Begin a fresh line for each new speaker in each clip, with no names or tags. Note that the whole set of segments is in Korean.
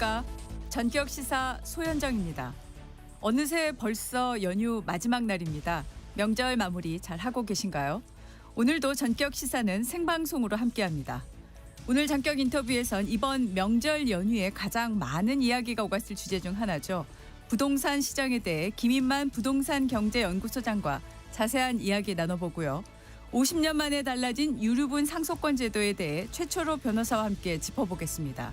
안녕하십니까. 전격시사 소현정입니다. 어느새 벌써 연휴 마지막 날입니다. 명절 마무리 잘 하고 계신가요? 오늘도 전격시사는 생방송으로 함께합니다. 오늘 전격 인터뷰에선 이번 명절 연휴에 가장 많은 이야기가 오갔을 주제 중 하나죠. 부동산 시장에 대해 김인만 부동산경제연구소장과 자세한 이야기 나눠보고요. 50년 만에 달라진 유류분 상속권 제도에 대해 최초로 변호사와 함께 짚어보겠습니다.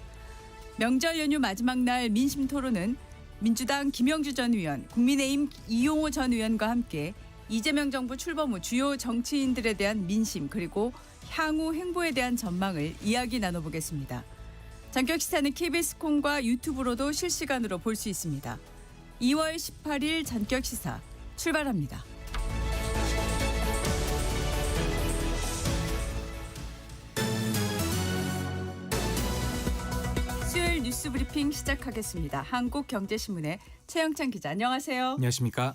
명절 연휴 마지막 날 민심 토론은 민주당 김영주 전 의원, 국민의힘 이용호 전 의원과 함께 이재명 정부 출범 후 주요 정치인들에 대한 민심 그리고 향후 행보에 대한 전망을 이야기 나눠보겠습니다. 전격시사는 KBS 콩과 유튜브로도 실시간으로 볼 수 있습니다. 2월 18일 전격시사 출발합니다. 수요일 뉴스 브리핑 시작하겠습니다. 한국경제신문의 최영찬 기자, 안녕하세요.
안녕하십니까.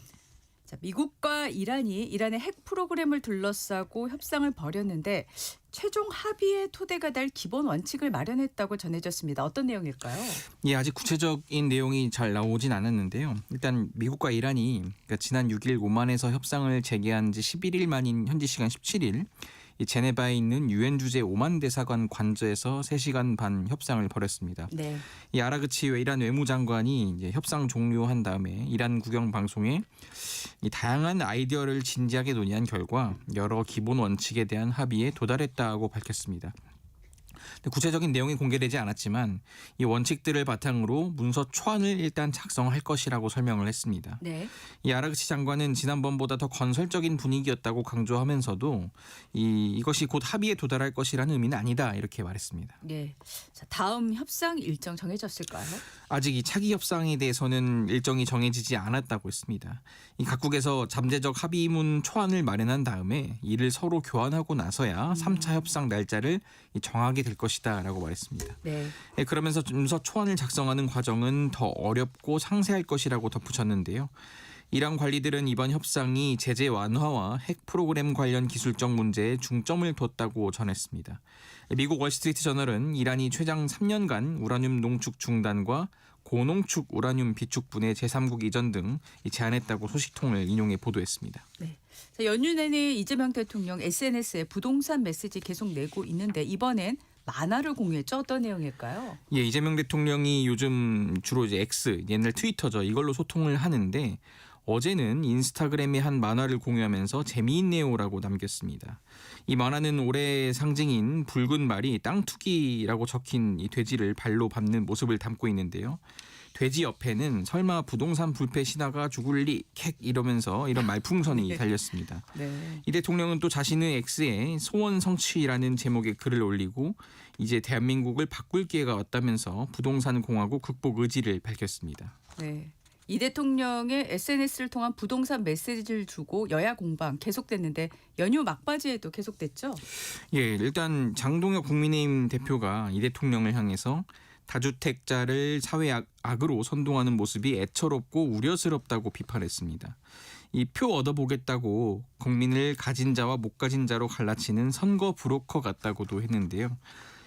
자, 미국과 이란의 핵 프로그램을 둘러싸고 협상을 벌였는데 최종 합의의 토대가 될 기본 원칙을 마련했다고 전해졌습니다. 어떤 내용일까요?
예, 아직 구체적인 내용이 잘 나오진 않았는데요. 일단 미국과 이란이 그러니까 지난 6일 오만에서 협상을 재개한 지 11일 만인 현지 시간 17일 이 제네바에 있는 유엔 주재 오만 대사관 관저에서 3시간 반 협상을 벌였습니다.
네.
이 아라그치 이란 외무장관이 이제 협상 종료한 다음에 이란 국영 방송에 이 다양한 아이디어를 진지하게 논의한 결과 여러 기본 원칙에 대한 합의에 도달했다고 밝혔습니다. 구체적인 내용이 공개되지 않았지만 이 원칙들을 바탕으로 문서 초안을 일단 작성할 것이라고 설명을 했습니다.
네.
이 아라그치 장관은 지난번보다 더 건설적인 분위기였다고 강조하면서도 이것이 곧 합의에 도달할 것이라는 의미는 아니다 이렇게 말했습니다.
네. 자, 다음 협상 일정 정해졌을까요?
아직 이 차기 협상에 대해서는 일정이 정해지지 않았다고 했습니다. 이 각국에서 잠재적 합의문 초안을 마련한 다음에 이를 서로 교환하고 나서야 3차 협상 날짜를 정하게 될 것이다라고 말했습니다.
네.
그러면서 문서 초안을 작성하는 과정은 더 어렵고 상세할 것이라고 덧붙였는데요. 이란 관리들은 이번 협상이 제재 완화와 핵 프로그램 관련 기술적 문제에 중점을 뒀다고 전했습니다. 미국 월스트리트 저널은 이란이 최장 3년간 우라늄 농축 중단과 고농축 우라늄 비축 분해 제3국 이전 등 제안했다고 소식통을 인용해 보도했습니다.
네. 자, 연휴 내내 이재명 대통령 SNS에 부동산 메시지 계속 내고 있는데 이번엔 만화를 공유했죠. 어떤 내용일까요?
예, 이재명 대통령이 요즘 주로 이제 X, 옛날 트위터죠. 이걸로 소통을 하는데 어제는 인스타그램에 한 만화를 공유하면서 재미있네요라고 남겼습니다. 이 만화는 올해의 상징인 붉은 말이 땅투기라고 적힌 이 돼지를 발로 밟는 모습을 담고 있는데요. 돼지 옆에는 설마 부동산 불패 신화가 죽을리 캑 이러면서 이런 말풍선이
네.
달렸습니다.
네.
이 대통령은 또 자신의 X에 소원 성취라는 제목의 글을 올리고 이제 대한민국을 바꿀 기회가 왔다면서 부동산 공화국 극복 의지를 밝혔습니다.
네. 이 대통령의 SNS를 통한 부동산 메시지를 주고 여야 공방 계속됐는데 연휴 막바지에도 계속됐죠?
예, 일단 장동혁 국민의힘 대표가 이 대통령을 향해서 다주택자를 사회 악으로 선동하는 모습이 애처롭고 우려스럽다고 비판했습니다. 이 표 얻어보겠다고 국민을 가진 자와 못 가진 자로 갈라치는 선거 브로커 같다고도 했는데요.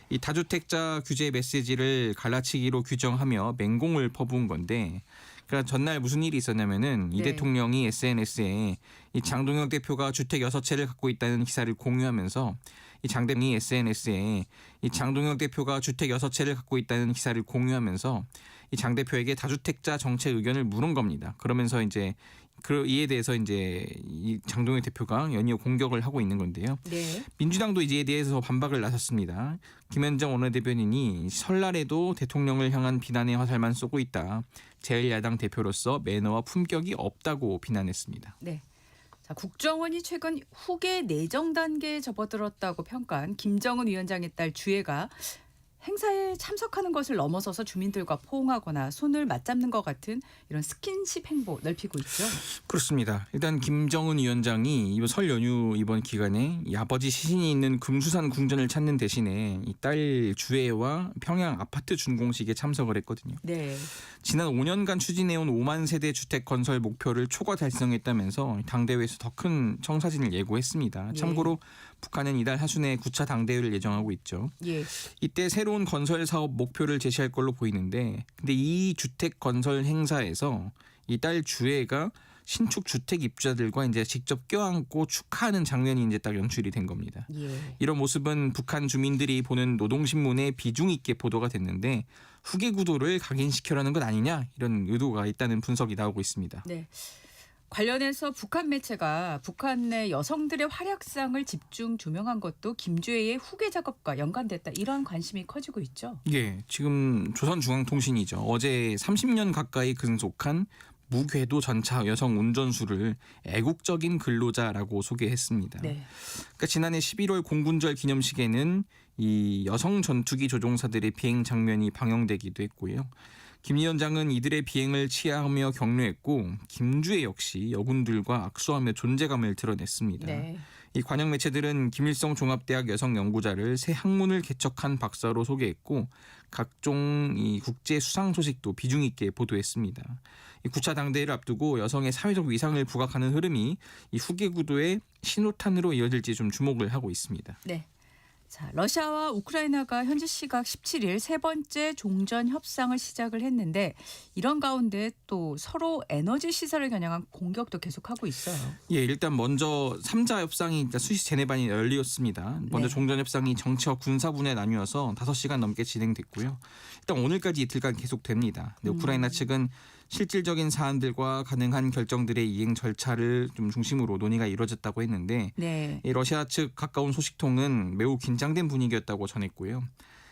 이 다주택자 규제 메시지를 갈라치기로 규정하며 맹공을 퍼부은 건데 그러니까 전날 무슨 일이 있었냐면은 이
네.
대통령이 SNS에 이 장동혁 대표가 주택 6채를 갖고 있다는 기사를 공유하면서 이 장 대통령이 SNS에 이 장동혁 대표가 주택 6채를 갖고 있다는 기사를 공유하면서 이 장 대표에게 다주택자 정책 의견을 물은 겁니다. 그러면서 이제 이에 대해서 이제 이 장동혁 대표가 연이어 공격을 하고 있는 건데요.
네.
민주당도 이에 대해서 반박을 나섰습니다. 김현정 원내대변인이 설날에도 대통령을 향한 비난의 화살만 쏘고 있다. 제1야당 대표로서 매너와 품격이 없다고 비난했습니다.
네. 자, 국정원이 최근 후계 내정 단계에 접어들었다고 평가한 김정은 위원장의 딸 주혜가 행사에 참석하는 것을 넘어서서 주민들과 포옹하거나 손을 맞잡는 것 같은 이런 스킨십 행보 넓히고 있죠.
그렇습니다. 일단 김정은 위원장이 이번 설 연휴 이번 기간에 이 아버지 시신이 있는 금수산 궁전을 찾는 대신에 이 딸 주혜와 평양 아파트 준공식에 참석을 했거든요.
네.
지난 5년간 추진해온 5만 세대 주택 건설 목표를 초과 달성했다면서 당대회에서 더 큰 청사진을 예고했습니다.
네.
참고로 북한은 이달 하순에 9차 당대회를 예정하고 있죠.
예.
이때 새로운 건설 사업 목표를 제시할 걸로 보이는데, 근데 이 주택 건설 행사에서 이달 주회가 신축 주택 입주자들과 이제 직접 껴안고 축하하는 장면이 이제 딱 연출이 된 겁니다.
예.
이런 모습은 북한 주민들이 보는 노동신문에 비중 있게 보도가 됐는데 후계 구도를 각인시켜라는 것 아니냐, 이런 의도가 있다는 분석이 나오고 있습니다.
네. 관련해서 북한 매체가 북한 내 여성들의 활약상을 집중 조명한 것도 김주애의 후계 작업과 연관됐다, 이런 관심이 커지고 있죠.
예, 지금 조선중앙통신이죠. 어제 30년 가까이 근속한 무궤도 전차 여성 운전수를 애국적인 근로자라고 소개했습니다.
네.
그러니까 지난해 11월 공군절 기념식에는 이 여성 전투기 조종사들의 비행 장면이 방영되기도 했고요. 김 위원장은 이들의 비행을 치하하며 격려했고, 김주애 역시 여군들과 악수하며 존재감을 드러냈습니다.
네.
이 관영 매체들은 김일성 종합대학 여성연구자를 새 학문을 개척한 박사로 소개했고, 각종 이 국제 수상 소식도 비중 있게 보도했습니다. 이 9차 당대회를 앞두고 여성의 사회적 위상을 부각하는 흐름이 이 후계 구도의 신호탄으로 이어질지 좀 주목을 하고 있습니다.
네. 자, 러시아와 우크라이나가 현지 시각 17일 세 번째 종전 협상을 시작을 했는데, 이런 가운데 또 서로 에너지 시설을 겨냥한 공격도 계속하고 있어요.
예, 일단 먼저 3자 협상이 일단 수시 재내반이 열렸습니다. 먼저
네.
종전 협상이 정치와 군사분에 나뉘어서 5시간 넘게 진행됐고요. 일단 오늘까지 이틀간 계속됩니다. 근데 우크라이나 측은 실질적인 사안들과 가능한 결정들의 이행 절차를 좀 중심으로 논의가 이루어졌다고 했는데,
네.
이 러시아 측 가까운 소식통은 매우 긴장된 분위기였다고 전했고요.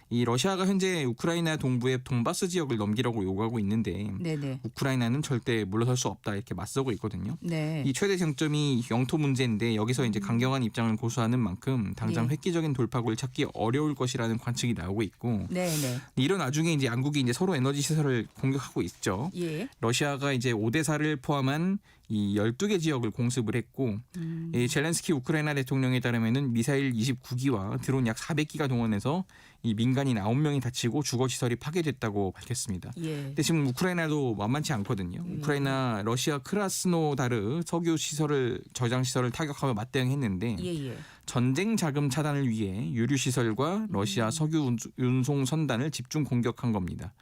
이 러시아가 현재 우크라이나 동부의 돈바스 지역을 넘기라고 요구하고 있는데,
네네.
우크라이나는 절대 물러설 수 없다, 이렇게 맞서고 있거든요.
네.
이 최대 쟁점이 영토 문제인데, 여기서 이제 강경한 입장을 고수하는 만큼 당장
예.
획기적인 돌파구를 찾기 어려울 것이라는 관측이 나오고 있고,
네네.
이런 와중에 이제 양국이 이제 서로 에너지 시설을 공격하고 있죠.
예.
러시아가 이제 오데사를 포함한 이 12개 지역을 공습을 했고, 이 젤렌스키 우크라이나 대통령에 따르면은 미사일 29기와 드론 약 400기가 동원해서 이 민간인 9명이 다치고 주거 시설이 파괴됐다고 밝혔습니다.
예.
근데 지금 우크라이나도 만만치 않거든요. 우크라이나 러시아 크라스노다르 석유 시설을 저장 시설을 타격하며 맞대응했는데,
예예.
전쟁 자금 차단을 위해 유류 시설과 러시아 석유 운송 선단을 집중 공격한 겁니다.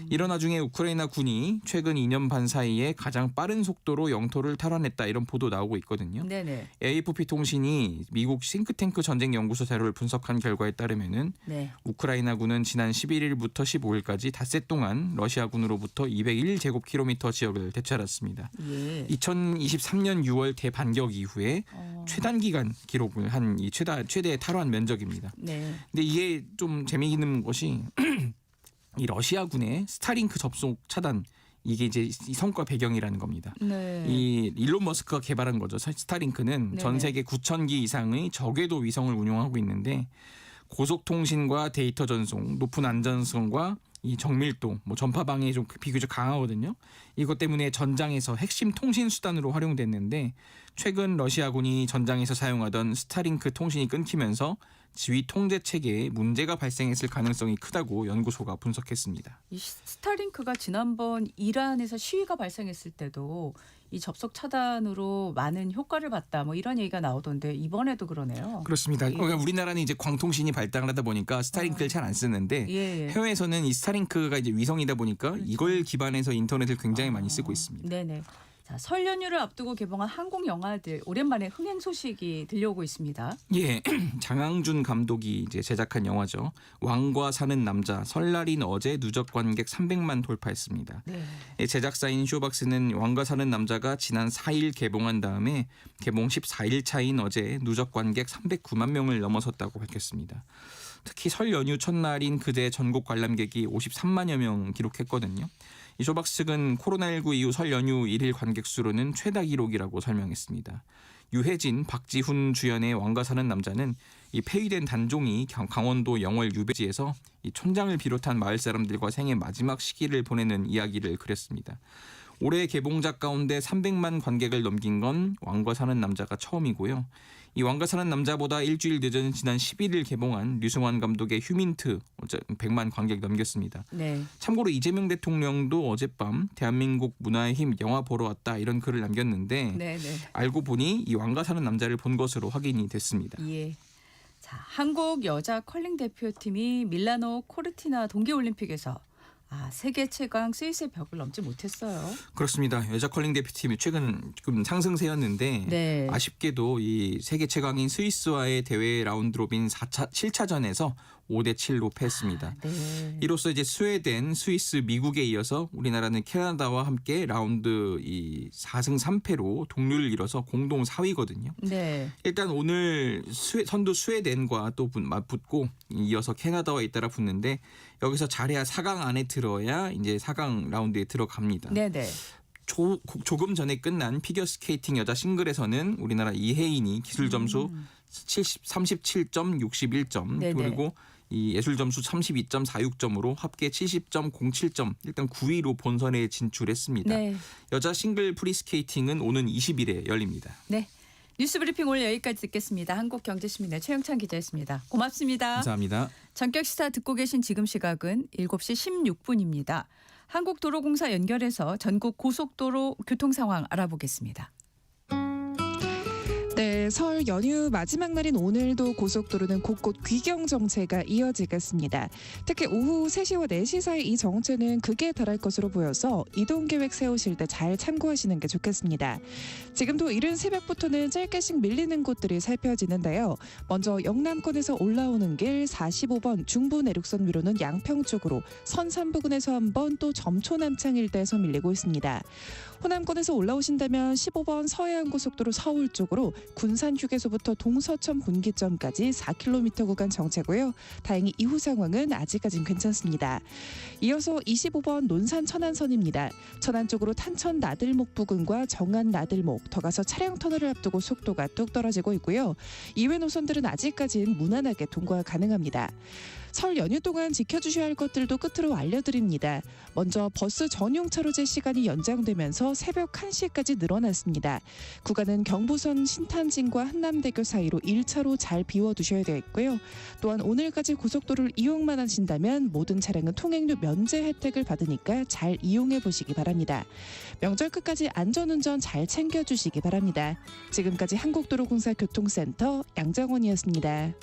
이런 와중에 우크라이나 군이 최근 2년 반 사이에 가장 빠른 속도로 영토를 탈환했다, 이런 보도 나오고 있거든요.
네네.
AFP 통신이 미국 싱크탱크 전쟁 연구소 자료를 분석한 결과에 따르면은
네.
우크라이나군은 지난 11일부터 15일까지 닷새 동안 러시아군으로부터 201제곱킬로미터 지역을 되찾았습니다.
예.
2023년 6월 대반격 이후에 최단 기간 기록을 한 이 최대 탈환 면적입니다.
네.
근데 이게 좀 재미있는 것이 이 러시아군의 스타링크 접속 차단, 이게 이제 이 성과 배경이라는 겁니다.
네.
이 일론 머스크가 개발한 거죠. 스타링크는
네네.
전 세계 9,000기 이상의 저궤도 위성을 운용하고 있는데, 고속통신과 데이터 전송, 높은 안전성과 이 정밀도, 전파 방해에 좀 비교적 강하거든요. 이것 때문에 전장에서 핵심 통신 수단으로 활용됐는데, 최근 러시아군이 전장에서 사용하던 스타링크 통신이 끊기면서 지휘 통제 체계에 문제가 발생했을 가능성이 크다고 연구소가 분석했습니다.
이 스타링크가 지난번 이란에서 시위가 발생했을 때도 이 접속 차단으로 많은 효과를 봤다, 뭐 이런 얘기가 나오던데 이번에도 그러네요.
그렇습니다. 그러니까 우리나라는 이제 광통신이 발달을 하다 보니까 스타링크를 잘 안 쓰는데,
예.
해외에서는 이 스타링크가 이제 위성이다 보니까 이걸 기반해서 인터넷을 굉장히 많이 쓰고 있습니다.
네네. 자, 설 연휴를 앞두고 개봉한 한국 영화들 오랜만에 흥행 소식이 들려오고 있습니다.
예, 장항준 감독이 이제 제작한 영화죠. 왕과 사는 남자. 설날인 어제 누적 관객 300만 돌파했습니다.
네.
예, 제작사인 쇼박스는 왕과 사는 남자가 지난 4일 개봉한 다음에 개봉 14일 차인 어제 누적 관객 309만 명을 넘어섰다고 밝혔습니다. 특히 설 연휴 첫날인 그제 전국 관람객이 53만여 명 기록했거든요. 이 쇼박스 측은 코로나19 이후 설 연휴 1일 관객 수로는 최다 기록이라고 설명했습니다. 유해진, 박지훈 주연의 왕과 사는 남자는 이 폐위된 단종이 강원도 영월 유배지에서 이 촌장을 비롯한 마을 사람들과 생애 마지막 시기를 보내는 이야기를 그렸습니다. 올해 개봉작 가운데 300만 관객을 넘긴 건 왕과 사는 남자가 처음이고요. 이 왕과 사는 남자보다 일주일 늦은 지난 11일 개봉한 류승환 감독의 휴민트 100만 관객 넘겼습니다.
네.
참고로 이재명 대통령도 어젯밤 대한민국 문화의 힘 영화 보러 왔다, 이런 글을 남겼는데,
네네.
알고 보니 이 왕과 사는 남자를 본 것으로 확인이 됐습니다.
예. 자, 한국 여자 컬링 대표팀이 밀라노 코르티나 동계올림픽에서 세계 최강 스위스의 벽을 넘지 못했어요.
그렇습니다. 여자 컬링 대표팀이 최근 좀 상승세였는데
네.
아쉽게도 이 세계 최강인 스위스와의 대회 라운드 로빈 7차전에서 5대7로 패했습니다.
네.
이로써 이제 스웨덴, 스위스, 미국에 이어서 우리나라는 캐나다와 함께 라운드 이 4승 3패로 동률을 이뤄서 공동 4위거든요.
네.
일단 오늘 선두 스웨덴과 또 맞붙고 이어서 캐나다와 잇따라 붙는데 여기서 잘해야 4강 안에 들어야 이제 4강 라운드에 들어갑니다.
네네.
조금 전에 끝난 피겨스케이팅 여자 싱글에서는 우리나라 이혜인이 기술 점수 37점 61점
네네.
그리고 이 예술 점수 32.46점으로 합계 70.07점 일단 9위로 본선에 진출했습니다.
네.
여자 싱글 프리스케이팅은 오는 20일에 열립니다.
네. 뉴스브리핑 오늘 여기까지 듣겠습니다. 한국경제신문의 최영찬 기자였습니다. 고맙습니다.
감사합니다.
전격시사 듣고 계신 지금 시각은 7시 16분입니다. 한국도로공사 연결해서 전국 고속도로 교통 상황 알아보겠습니다.
네, 설 연휴 마지막 날인 오늘도 고속도로는 곳곳 귀경 정체가 이어지겠습니다. 특히 오후 3시와 4시 사이 이 정체는 극에 달할 것으로 보여서 이동 계획 세우실 때 잘 참고하시는 게 좋겠습니다. 지금도 이른 새벽부터는 짧게씩 밀리는 곳들이 살펴지는데요. 먼저 영남권에서 올라오는 길 45번 중부 내륙선 위로는 양평 쪽으로 선산 부근에서 한 번 또 점초 남창 일대에서 밀리고 있습니다. 호남권에서 올라오신다면 15번 서해안고속도로 서울 쪽으로 군산 휴게소부터 동서천 분기점까지 4km 구간 정체고요. 다행히 이후 상황은 아직까진 괜찮습니다. 이어서 25번 논산 천안선입니다. 천안 쪽으로 탄천 나들목 부근과 정안 나들목 더 가서 차량 터널을 앞두고 속도가 뚝 떨어지고 있고요. 이외 노선들은 아직까진 무난하게 통과 가능합니다. 설 연휴 동안 지켜주셔야 할 것들도 끝으로 알려드립니다. 먼저 버스 전용 차로제 시간이 연장되면서 새벽 1시까지 늘어났습니다. 구간은 경부선 신탄진과 한남대교 사이로 1차로 잘 비워두셔야 되겠고요. 또한 오늘까지 고속도로를 이용만 하신다면 모든 차량은 통행료 면제 혜택을 받으니까 잘 이용해 보시기 바랍니다. 명절 끝까지 안전운전 잘 챙겨주시기 바랍니다. 지금까지 한국도로공사 교통센터 양정원이었습니다.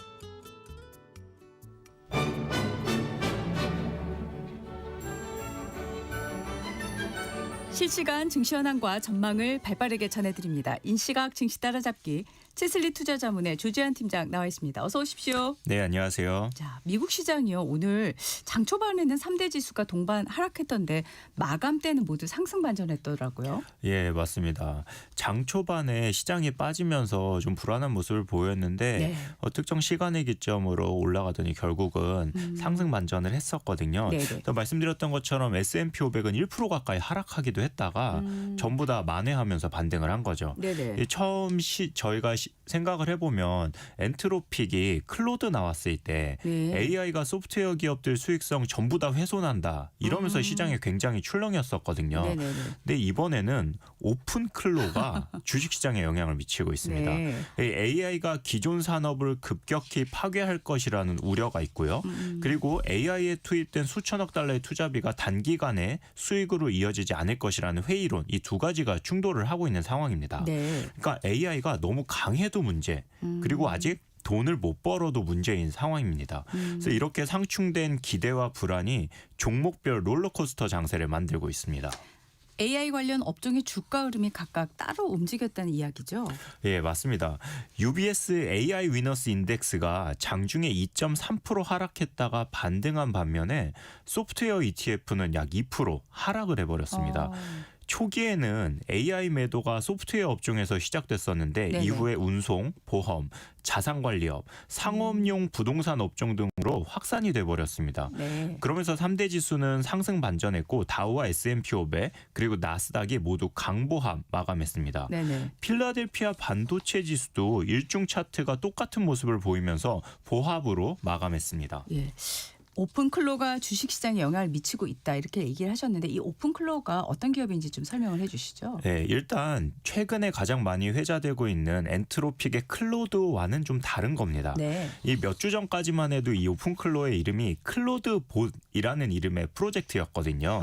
실시간 증시 현황과 전망을 발빠르게 전해드립니다. 인시각 증시 따라잡기 채슬리 투자자문의 조지한 팀장 나와 있습니다. 어서 오십시오.
네, 안녕하세요.
자, 미국 시장이요. 오늘 장 초반에는 3대 지수가 동반 하락했던데 마감 때는 모두 상승 반전했더라고요.
예, 맞습니다. 장 초반에 시장이 빠지면서 좀 불안한 모습을 보였는데
네.
특정 시간의 기점으로 올라가더니 결국은 상승 반전을 했었거든요.
네네.
또 말씀드렸던 것처럼 S&P 500은 1% 가까이 하락하기도 했다가 전부 다 만회하면서 반등을 한 거죠.
네네.
처음 저희가 생각을 해보면 엔트로픽이 클로드 나왔을 때
네.
AI가 소프트웨어 기업들 수익성 전부 다 훼손한다 이러면서 시장이 굉장히 출렁였었거든요.
네네네.
근데 이번에는 오픈 클로가 주식시장에 영향을 미치고 있습니다.
네.
AI가 기존 산업을 급격히 파괴할 것이라는 우려가 있고요. 그리고 AI에 투입된 수천억 달러의 투자비가 단기간에 수익으로 이어지지 않을 것이라는 회의론 이 두 가지가 충돌을 하고 있는 상황입니다.
네.
그러니까 AI가 너무 강해도 문제 그리고 아직 돈을 못 벌어도 문제인 상황입니다. 그래서 이렇게 상충된 기대와 불안이 종목별 롤러코스터 장세를 만들고 있습니다.
AI 관련 업종의 주가 흐름이 각각 따로 움직였다는 이야기죠.
예, 맞습니다. UBS AI 위너스 인덱스가 장중에 2.3% 하락했다가 반등한 반면에 소프트웨어 ETF는 약 2% 하락을 해버렸습니다. 초기에는 AI 매도가 소프트웨어 업종에서 시작됐었는데
네네.
이후에 운송, 보험, 자산관리업, 상업용 부동산 업종 등으로 확산이 돼버렸습니다.
네.
그러면서 3대 지수는 상승 반전했고 다우와 S&P 500 그리고 나스닥이 모두 강보합 마감했습니다.
네네.
필라델피아 반도체 지수도 일중 차트가 똑같은 모습을 보이면서 보합으로 마감했습니다.
예. 오픈클로가 주식시장에 영향을 미치고 있다 이렇게 얘기를 하셨는데 이 오픈클로가 어떤 기업인지 좀 설명을 해 주시죠.
네, 일단 최근에 가장 많이 회자되고 있는 엔트로픽의 클로드와는 좀 다른 겁니다.
네.
이 몇 주 전까지만 해도 이 오픈클로의 이름이 클로드봇이라는 이름의 프로젝트였거든요.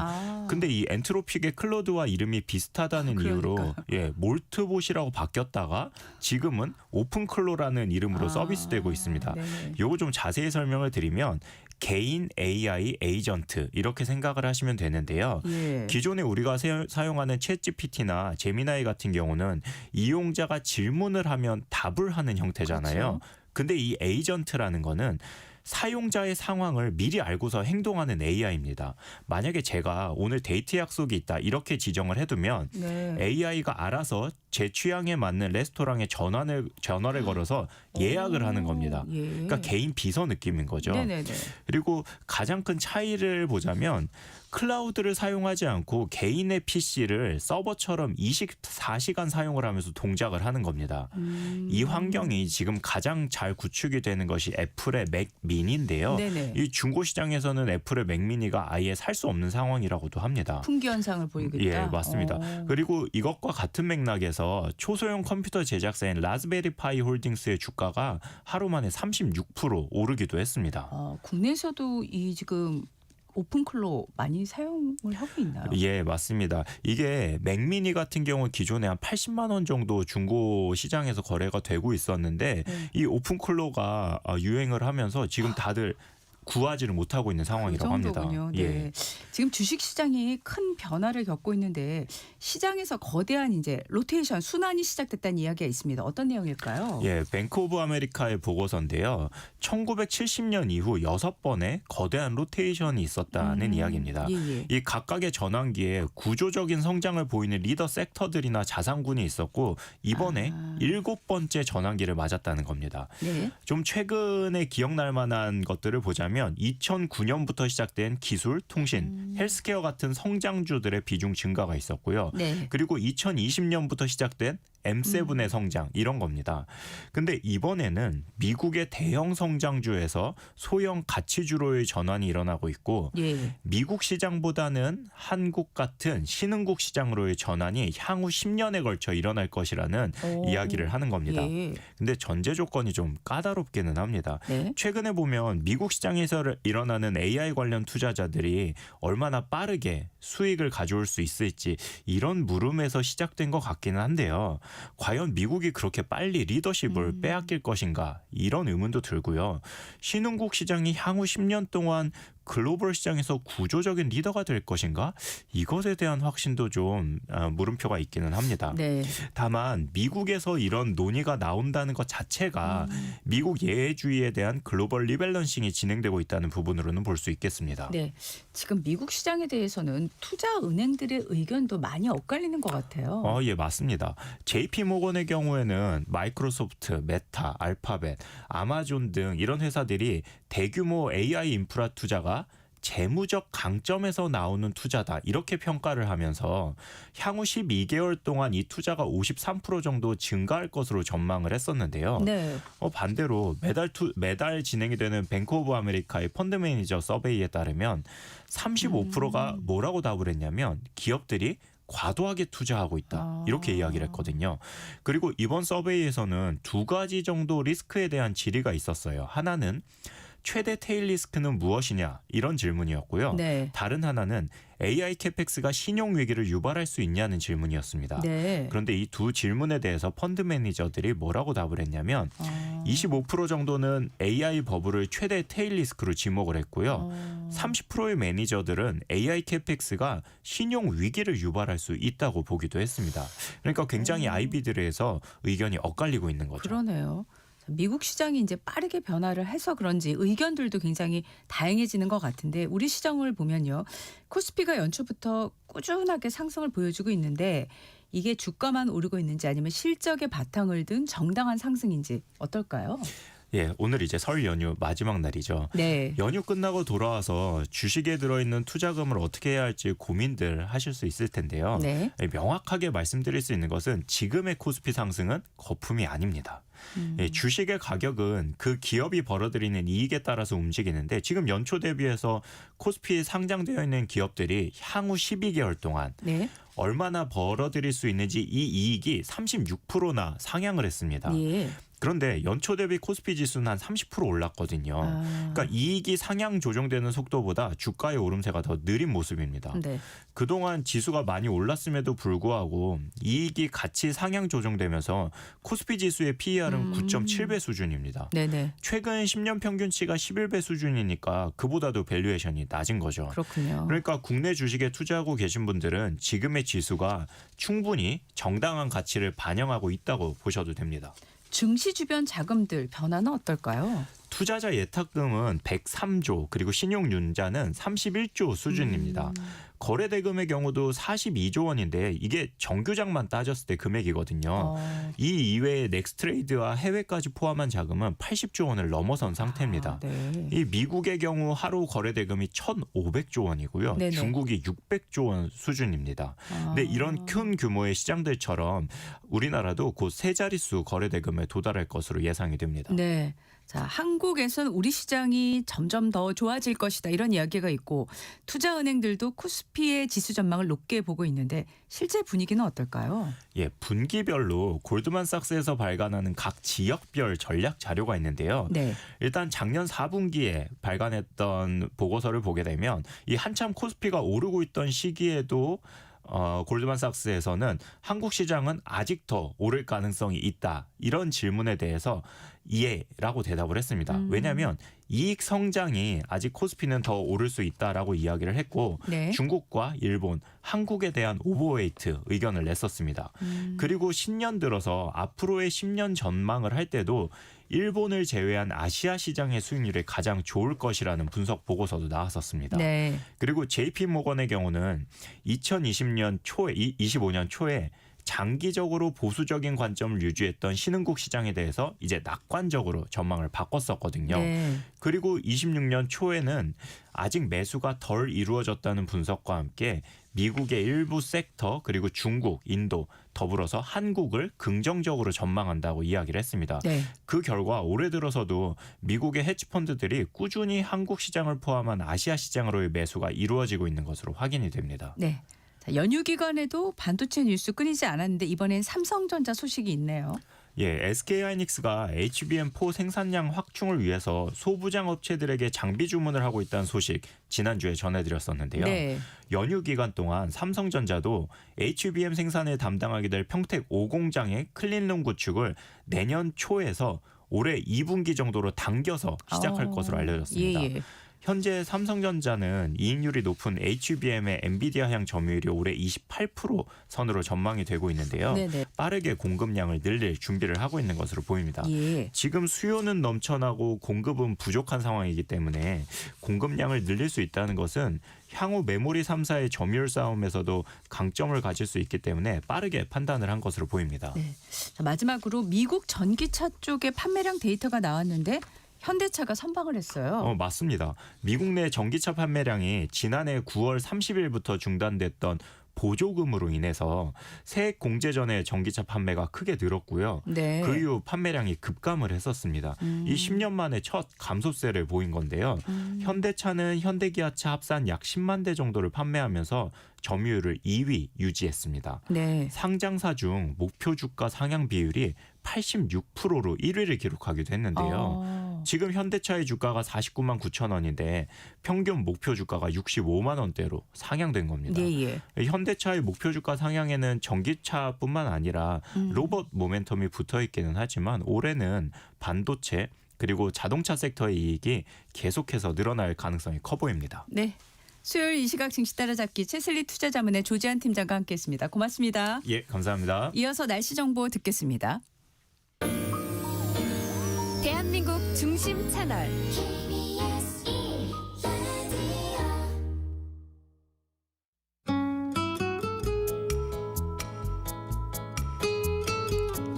근데 이 엔트로픽의 클로드와 이름이 비슷하다는 이유로 몰트봇이라고 바뀌었다가 지금은 오픈클로라는 이름으로 서비스되고 있습니다.
네.
요거 좀 자세히 설명을 드리면 개인 AI 에이전트 이렇게 생각을 하시면 되는데요.
예.
기존에 우리가 사용하는 챗GPT나 제미나이 같은 경우는 이용자가 질문을 하면 답을 하는 형태잖아요.
그렇죠.
근데 이 에이전트라는 거는 사용자의 상황을 미리 알고서 행동하는 AI입니다. 만약에 제가 오늘 데이트 약속이 있다 이렇게 지정을 해두면
네.
AI가 알아서 제 취향에 맞는 레스토랑에 전화를 걸어서 예약을 하는 겁니다.
예.
그러니까 개인 비서 느낌인 거죠.
네네네.
그리고 가장 큰 차이를 보자면 클라우드를 사용하지 않고 개인의 PC를 서버처럼 24시간 사용을 하면서 동작을 하는 겁니다. 이 환경이 지금 가장 잘 구축이 되는 것이 애플의 맥 미니인데요.
네네.
이 중고 시장에서는 애플의 맥 미니가 아예 살 수 없는 상황이라고도 합니다.
풍기 현상을 보이겠다.
예, 맞습니다. 그리고 이것과 같은 맥락에서 초소형 컴퓨터 제작사인 라즈베리 파이 홀딩스의 주가가 하루 만에 36% 오르기도 했습니다.
국내에서도 이 지금 오픈클로 많이 사용을 하고 있나요?
예, 맞습니다. 이게 맥미니 같은 경우 기존에 한 80만 원 정도 중고 시장에서 거래가 되고 있었는데 이 오픈클로가 유행을 하면서 지금 다들 구하지를 못하고 있는 상황이라고 합니다.
네.
예.
지금 주식 시장이 큰 변화를 겪고 있는데 시장에서 거대한 이제 로테이션 순환이 시작됐다는 이야기가 있습니다. 어떤 내용일까요?
예, 뱅크 오브 아메리카의 보고서인데요. 1970년 이후 6번의 거대한 로테이션이 있었다는 이야기입니다.
예.
이 각각의 전환기에 구조적인 성장을 보이는 리더 섹터들이나 자산군이 있었고 이번에 7번째 전환기를 맞았다는 겁니다.
네.
좀 최근에 기억날 만한 것들을 보자면 2009년부터 시작된 기술, 통신, 헬스케어 같은 성장주들의 비중 증가가 있었고요.
네.
그리고 2020년부터 시작된 M7의 성장 이런 겁니다. 근데 이번에는 미국의 대형 성장주에서 소형 가치주로의 전환이 일어나고 있고
예.
미국 시장보다는 한국 같은 신흥국 시장으로의 전환이 향후 10년에 걸쳐 일어날 것이라는 이야기를 하는 겁니다.
예.
근데 전제 조건이 좀 까다롭기는 합니다.
네.
최근에 보면 미국 시장에서 일어나는 AI 관련 투자자들이 얼마나 빠르게 수익을 가져올 수 있을지 이런 물음에서 시작된 것 같기는 한데요. 과연 미국이 그렇게 빨리 리더십을 빼앗길 것인가 이런 의문도 들고요. 신흥국 시장이 향후 10년 동안 글로벌 시장에서 구조적인 리더가 될 것인가? 이것에 대한 확신도 좀 물음표가 있기는 합니다.
네.
다만 미국에서 이런 논의가 나온다는 것 자체가 미국 예외주의에 대한 글로벌 리밸런싱이 진행되고 있다는 부분으로는 볼 수 있겠습니다.
네. 지금 미국 시장에 대해서는 투자 은행들의 의견도 많이 엇갈리는 것 같아요.
예, 맞습니다. JP 모건의 경우에는 마이크로소프트, 메타, 알파벳, 아마존 등 이런 회사들이 대규모 AI 인프라 투자가 재무적 강점에서 나오는 투자다 이렇게 평가를 하면서 향후 12개월 동안 이 투자가 53% 정도 증가할 것으로 전망을 했었는데요.
네.
반대로 매달 진행이 되는 뱅크 오브 아메리카의 펀드 매니저 서베이에 따르면 35%가 뭐라고 답을 했냐면 기업들이 과도하게 투자하고 있다 이렇게 이야기를 했거든요. 그리고 이번 서베이에서는 두 가지 정도 리스크에 대한 질의가 있었어요. 하나는 최대 테일 리스크는 무엇이냐 이런 질문이었고요.
네.
다른 하나는 AI 캐펙스가 신용 위기를 유발할 수 있냐는 질문이었습니다.
네.
그런데 이 두 질문에 대해서 펀드 매니저들이 뭐라고 답을 했냐면 25% 정도는 AI 버블을 최대 테일 리스크로 지목을 했고요. 30%의 매니저들은 AI 캐펙스가 신용 위기를 유발할 수 있다고 보기도 했습니다. 그러니까 굉장히 IB들에서 의견이 엇갈리고 있는 거죠.
그러네요. 미국 시장이 이제 빠르게 변화를 해서 그런지 의견들도 굉장히 다양해지는 것 같은데 우리 시장을 보면요. 코스피가 연초부터 꾸준하게 상승을 보여주고 있는데 이게 주가만 오르고 있는지 아니면 실적에 바탕을 둔 정당한 상승인지 어떨까요?
예, 오늘 이제 설 연휴 마지막 날이죠.
네.
연휴 끝나고 돌아와서 주식에 들어있는 투자금을 어떻게 해야 할지 고민들 하실 수 있을 텐데요.
네.
명확하게 말씀드릴 수 있는 것은 지금의 코스피 상승은 거품이 아닙니다. 주식의 가격은 그 기업이 벌어들이는 이익에 따라서 움직이는데 지금 연초 대비해서 코스피에 상장되어 있는 기업들이 향후 12개월 동안
네.
얼마나 벌어들일 수 있는지 이 이익이 36%나 상향을 했습니다.
예.
그런데 연초 대비 코스피 지수는 한 30% 올랐거든요. 그러니까 이익이 상향 조정되는 속도보다 주가의 오름세가 더 느린 모습입니다.
네.
그동안 지수가 많이 올랐음에도 불구하고 이익이 같이 상향 조정되면서 코스피 지수의 PER은 9.7배 수준입니다.
네네.
최근 10년 평균치가 11배 수준이니까 그보다도 밸류에이션이 낮은 거죠.
그렇군요.
그러니까 국내 주식에 투자하고 계신 분들은 지금의 지수가 충분히 정당한 가치를 반영하고 있다고 보셔도 됩니다.
증시 주변 자금들 변화는 어떨까요?
투자자 예탁금은 103조 그리고 신용융자는 31조 수준입니다. 거래대금의 경우도 42조 원인데 이게 정규장만 따졌을 때 금액이거든요. 이 이외에 넥스트레이드와 해외까지 포함한 자금은 80조 원을 넘어선 상태입니다.
네.
이 미국의 경우 하루 거래대금이 1,500조 원이고요.
네네.
중국이 600조 원 수준입니다. 근데 이런 큰 규모의 시장들처럼 우리나라도 곧 세 자릿수 거래대금에 도달할 것으로 예상이 됩니다.
네. 자, 한국에선 우리 시장이 점점 더 좋아질 것이다 이런 이야기가 있고 투자은행들도 코스피의 지수 전망을 높게 보고 있는데 실제 분위기는 어떨까요?
예, 분기별로 골드만삭스에서 발간하는 각 지역별 전략 자료가 있는데요.
네.
일단 작년 4분기에 발간했던 보고서를 보게 되면 이 한참 코스피가 오르고 있던 시기에도 골드만삭스에서는 한국 시장은 아직 더 오를 가능성이 있다. 이런 질문에 대해서 이해라고 대답을 했습니다. 왜냐하면 이익 성장이 아직 코스피는 더 오를 수 있다라고 이야기를 했고
네.
중국과 일본, 한국에 대한 오버웨이트 의견을 냈었습니다. 그리고 신년 들어서 앞으로의 10년 전망을 할 때도 일본을 제외한 아시아 시장의 수익률이 가장 좋을 것이라는 분석 보고서도 나왔었습니다.
네.
그리고 JP 모건의 경우는 2020년 초에 25년 초에 장기적으로 보수적인 관점을 유지했던 신흥국 시장에 대해서 이제 낙관적으로 전망을 바꿨었거든요.
네.
그리고 26년 초에는 아직 매수가 덜 이루어졌다는 분석과 함께 미국의 일부 섹터 그리고 중국, 인도 더불어서 한국을 긍정적으로 전망한다고 이야기를 했습니다.
네.
그 결과 올해 들어서도 미국의 헤지펀드들이 꾸준히 한국 시장을 포함한 아시아 시장으로의 매수가 이루어지고 있는 것으로 확인이 됩니다.
네. 자, 연휴 기간에도 반도체 뉴스 끊이지 않았는데 이번엔 삼성전자 소식이 있네요.
예, SK하이닉스가 HBM4 생산량 확충을 위해서 소부장 업체들에게 장비 주문을 하고 있다는 소식 지난주에 전해드렸었는데요.
네.
연휴 기간 동안 삼성전자도 HBM 생산을 담당하게 될 평택 5공장의 클린룸 구축을 내년 초에서 올해 2분기 정도로 당겨서 시작할 것으로 알려졌습니다.
예.
현재 삼성전자는 이익률이 높은 HBM의 엔비디아향 점유율이 올해 28% 선으로 전망이 되고 있는데요.
네네.
빠르게 공급량을 늘릴 준비를 하고 있는 것으로 보입니다.
예.
지금 수요는 넘쳐나고 공급은 부족한 상황이기 때문에 공급량을 늘릴 수 있다는 것은 향후 메모리 3사의 점유율 싸움에서도 강점을 가질 수 있기 때문에 빠르게 판단을 한 것으로 보입니다.
네. 자, 마지막으로 미국 전기차 쪽의 판매량 데이터가 나왔는데 현대차가 선방을 했어요.
맞습니다. 미국 내 전기차 판매량이 지난해 9월 30일부터 중단됐던 보조금으로 인해서 세액 공제 전에 전기차 판매가 크게 늘었고요.
네.
그 이후 판매량이 급감을 했었습니다. 이 10년 만에 첫 감소세를 보인 건데요. 현대차는 현대기아차 합산 약 10만 대 정도를 판매하면서 점유율을 2위 유지했습니다.
네.
상장사 중 목표 주가 상향 비율이 86%로 1위를 기록하기도 했는데요. 지금 현대차의 주가가 49만 9천 원인데 평균 목표 주가가 65만 원대로 상향된 겁니다.
예.
현대차의 목표 주가 상향에는 전기차뿐만 아니라 로봇 모멘텀이 붙어 있기는 하지만 올해는 반도체 그리고 자동차 섹터의 이익이 계속해서 늘어날 가능성이 커 보입니다.
네. 수요일 이 시각 증시 따라잡기 채슬리 투자자문의 조지한 팀장과 함께했습니다. 고맙습니다.
예, 감사합니다.
이어서 날씨 정보 듣겠습니다.
대한민국 중심 채널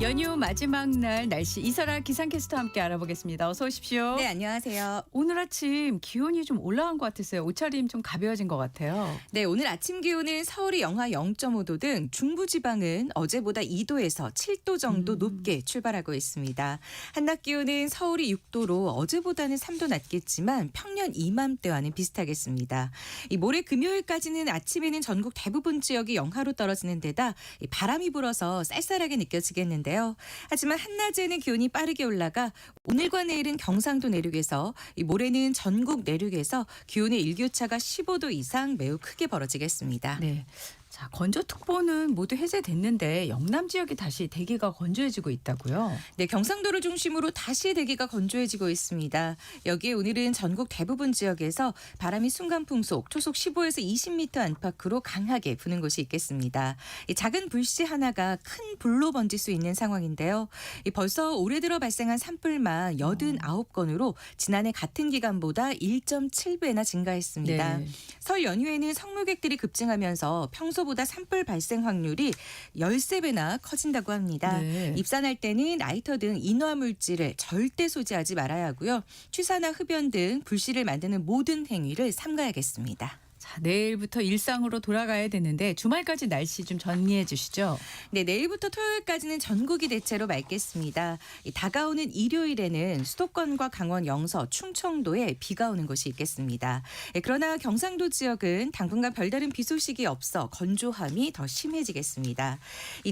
연휴 마지막 날 날씨 이설아 기상캐스터와 함께 알아보겠습니다. 어서 오십시오.
네, 안녕하세요.
오늘 아침 기온이 좀 올라간 것 같았어요. 옷차림 좀 가벼워진 것 같아요.
네, 오늘 아침 기온은 서울이 영하 0.5도 등 중부지방은 어제보다 2도에서 7도 정도 높게 출발하고 있습니다. 한낮 기온은 서울이 6도로 어제보다는 3도 낮겠지만 평년 이맘때와는 비슷하겠습니다. 이 모레 금요일까지는 아침에는 전국 대부분 지역이 영하로 떨어지는 데다 바람이 불어서 쌀쌀하게 느껴지겠는데요. 있는데요. 하지만 한낮에는 기온이 빠르게 올라가 오늘과 내일은 경상도 내륙에서 모레는 전국 내륙에서 기온의 일교차가 15도 이상 매우 크게 벌어지겠습니다.
네. 자, 건조특보는 모두 해제됐는데 영남 지역이 다시 대기가 건조해지고 있다고요?
네, 경상도를 중심으로 다시 대기가 건조해지고 있습니다. 여기에 오늘은 전국 대부분 지역에서 바람이 순간 풍속 초속 15에서 20m 안팎으로 강하게 부는 곳이 있겠습니다. 이 작은 불씨 하나가 큰 불로 번질 수 있는 상황인데요. 벌써 올해 들어 발생한 산불만 89건으로 지난해 같은 기간보다 1.7배나 증가했습니다.
네.
설 연휴에는 성묘객들이 급증하면서 평소보다 산불 발생 확률이 13배나 커진다고 합니다.
네.
입산할 때는 라이터 등 인화 물질을 절대 소지하지 말아야 하고요. 취사나 흡연 등 불씨를 만드는 모든 행위를 삼가야겠습니다.
자, 내일부터 일상으로 돌아가야 되는데 주말까지 날씨 좀 정리해 주시죠.
네, 내일부터 토요일까지는 전국이 대체로 맑겠습니다. 다가오는 일요일에는 수도권과 강원 영서, 충청도에 비가 오는 곳이 있겠습니다. 그러나 경상도 지역은 당분간 별다른 비 소식이 없어 건조함이 더 심해지겠습니다.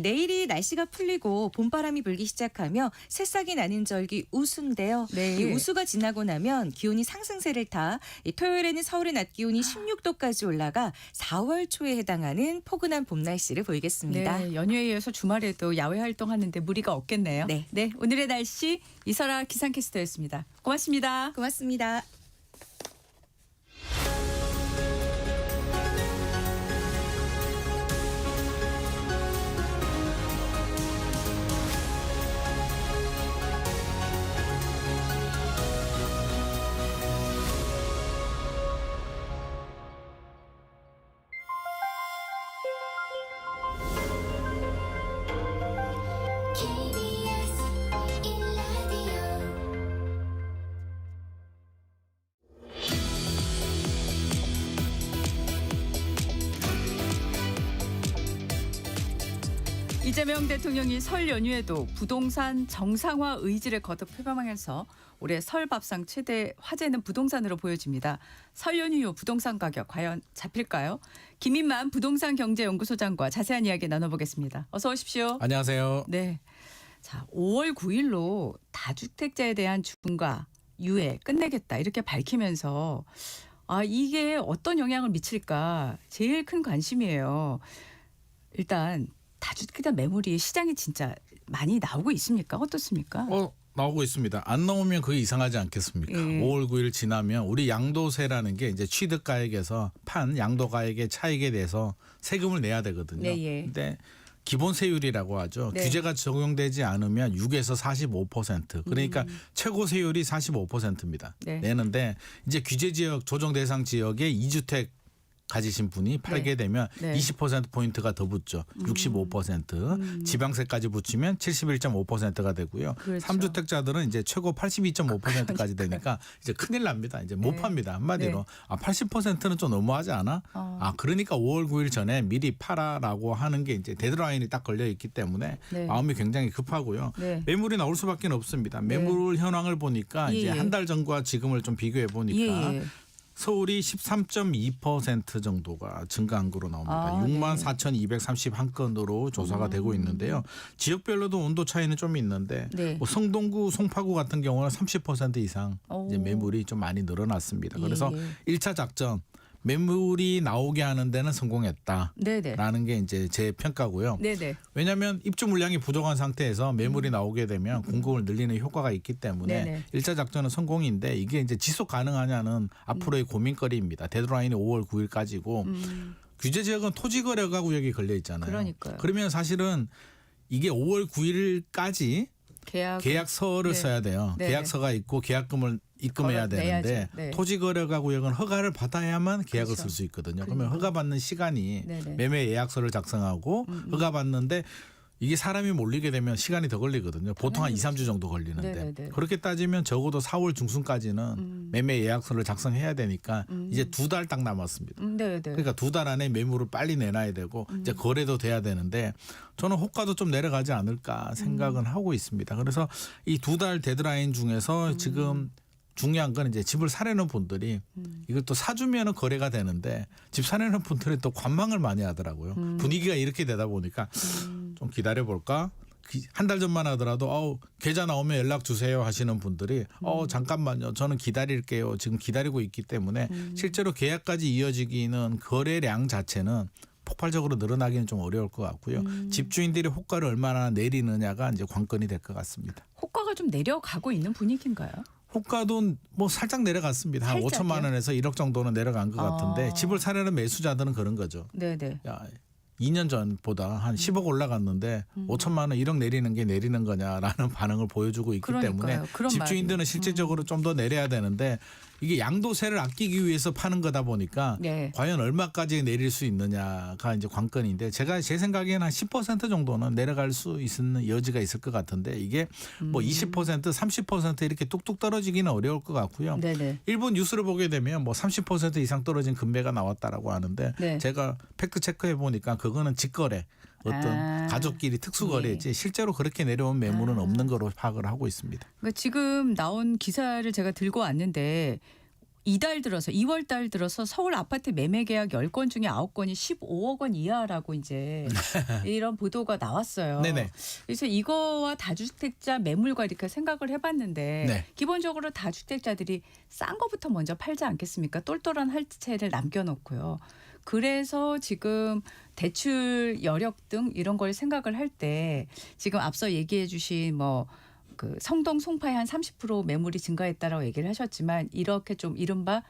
내일이 날씨가 풀리고 봄바람이 불기 시작하며 새싹이 나는 절기 우수인데요.
네.
이 우수가 지나고 나면 기온이 상승세를 타 토요일에는 서울의 낮 기온이 16도까지 올라가 4월 초에 해당하는 포근한 봄 날씨를 보이겠습니다.
네, 연휴에 이어서 주말에도 야외 활동하는데 무리가 없겠네요.
네.
오늘의 날씨 이설아 기상캐스터였습니다. 고맙습니다.
고맙습니다.
KBS 1라디오
이재명 대통령이 설 연휴에도 부동산 정상화 의지를 거듭 표명하면서 올해 설 밥상 최대 화제는 부동산으로 보여집니다. 설 연휴 이후 부동산 가격 과연 잡힐까요? 김인만 부동산경제연구소장과 자세한 이야기 나눠보겠습니다. 어서 오십시오.
안녕하세요.
네. 자, 5월 9일로 다주택자에 대한 중과 유예 끝내겠다 이렇게 밝히면서 이게 어떤 영향을 미칠까 제일 큰 관심이에요. 일단 다주택자 매물이 시장에 진짜 많이 나오고 있습니까? 어떻습니까?
나오고 있습니다. 안 나오면 그게 이상하지 않겠습니까?
예.
5월 9일 지나면 우리 양도세라는 게 이제 취득가액에서 판 양도가액의 차익에 대해서 세금을 내야 되거든요.
네, 예.
근데 기본세율이라고 하죠.
네.
규제가 적용되지 않으면 6에서 45%. 그러니까 최고 세율이 45%입니다.
네.
내는데 이제 규제 지역 조정 대상 지역에 2주택 가지신 분이 팔게 되면
네.
20%포인트가 더 붙죠. 65%. 지방세까지 붙이면 71.5%가 되고요.
그렇죠.
3주택자들은 이제 최고 82.5%까지 되니까 이제 큰일 납니다. 이제 못
네.
팝니다. 한마디로. 80%는 좀 너무하지 않아? 그러니까 5월 9일 전에 미리 팔아라고 하는 게 이제 데드라인이 딱 걸려 있기 때문에
네.
마음이 굉장히 급하고요.
네.
매물이 나올 수밖에 없습니다. 매물 현황을 보니까
예,
이제
예.
한 달 전과 지금을 좀 비교해 보니까
예.
서울이 13.2% 정도가 증가한 거로 나옵니다.
네.
64,231건으로 조사가 되고 있는데요. 지역별로도 온도 차이는 좀 있는데
네.
뭐 성동구, 송파구 같은 경우는 30% 이상 이제 매물이 좀 많이 늘어났습니다. 그래서
예.
1차 작전 매물이 나오게 하는 데는 성공했다라는
네네.
게 이제 제 평가고요.
네네.
왜냐하면 입주 물량이 부족한 상태에서 매물이 나오게 되면 공급을 늘리는 효과가 있기 때문에
네네.
1차 작전은 성공인데 이게 이제 지속 가능하냐는 앞으로의 고민거리입니다. 데드라인이 5월 9일까지고 규제 지역은 토지거래가 구역이 걸려 있잖아요.
그러니까요.
그러면 사실은 이게 5월 9일까지 계약서를
네.
써야 돼요.
네.
계약서가 있고 계약금을 입금해야
내야죠.
되는데
네.
토지거래가 구역은 허가를 받아야만 계약을
그렇죠.
쓸 수 있거든요. 그러면 허가 받는 시간이
네네.
매매 예약서를 작성하고 허가 받는데 이게 사람이 몰리게 되면 시간이 더 걸리거든요. 보통 한 2, 3주 정도 걸리는데.
네네네.
그렇게 따지면 적어도 4월 중순까지는 매매 예약서를 작성해야 되니까 이제 2달 딱 남았습니다.
네네.
그러니까 2달 안에 매물을 빨리 내놔야 되고 이제 거래도 돼야 되는데 저는 호가도 좀 내려가지 않을까 생각은 하고 있습니다. 그래서 이 2달 데드라인 중에서 지금 중요한 건 이제 집을 사려는 분들이 이것도 사주면은 거래가 되는데 집 사려는 분들이 또 관망을 많이 하더라고요. 분위기가 이렇게 되다 보니까 좀 기다려 볼까? 한 달 전만 하더라도 계좌 나오면 연락 주세요 하시는 분들이 잠깐만요. 저는 기다릴게요. 지금 기다리고 있기 때문에 실제로 계약까지 이어지기는 거래량 자체는 폭발적으로 늘어나기는 좀 어려울 것 같고요. 집주인들이 호가를 얼마나 내리느냐가 이제 관건이 될 것 같습니다.
호가가 좀 내려가고 있는 분위기인가요?
호가도 뭐 살짝 내려갔습니다. 한
살짝이요?
5천만 원에서 1억 정도는 내려간 것 같은데
아.
집을 사려는 매수자들은 그런 거죠.
네네.
야, 2년 전보다 한 10억 올라갔는데 5천만 원 1억 내리는 게 내리는 거냐라는 반응을 보여주고 있기
그러니까요.
때문에
그런
집주인들은
말이.
실질적으로 좀 더 내려야 되는데 이게 양도세를 아끼기 위해서 파는 거다 보니까
네.
과연 얼마까지 내릴 수 있느냐가 이제 관건인데 제가 제 생각에는 한 10% 정도는 내려갈 수 있는 여지가 있을 것 같은데 이게 뭐 20% 30% 이렇게 뚝뚝 떨어지기는 어려울 것 같고요.
네네.
일본 뉴스를 보게 되면 뭐 30% 이상 떨어진 금매가 나왔다라고 하는데
네.
제가 팩트 체크해 보니까 그거는 직거래 어떤 가족끼리 특수거래지 실제로 그렇게 내려온 매물은 없는 거로 파악을 하고 있습니다.
그러니까 지금 나온 기사를 제가 들고 왔는데 이달 들어서 2월 달 들어서 서울 아파트 매매 계약 10건 중에 9건이 15억 원 이하라고 이제 이런 보도가 나왔어요.
네네.
그래서 이거와 다주택자 매물과 이렇게 생각을 해봤는데
네.
기본적으로 다주택자들이 싼 거부터 먼저 팔지 않겠습니까? 똘똘한 할채를 남겨놓고요. 그래서 지금 대출 여력 등 이런 걸 생각을 할 때 지금 앞서 얘기해 주신 뭐 그 성동 송파의 한 30% 매물이 증가했다라고 얘기를 하셨지만 이렇게 좀 이른바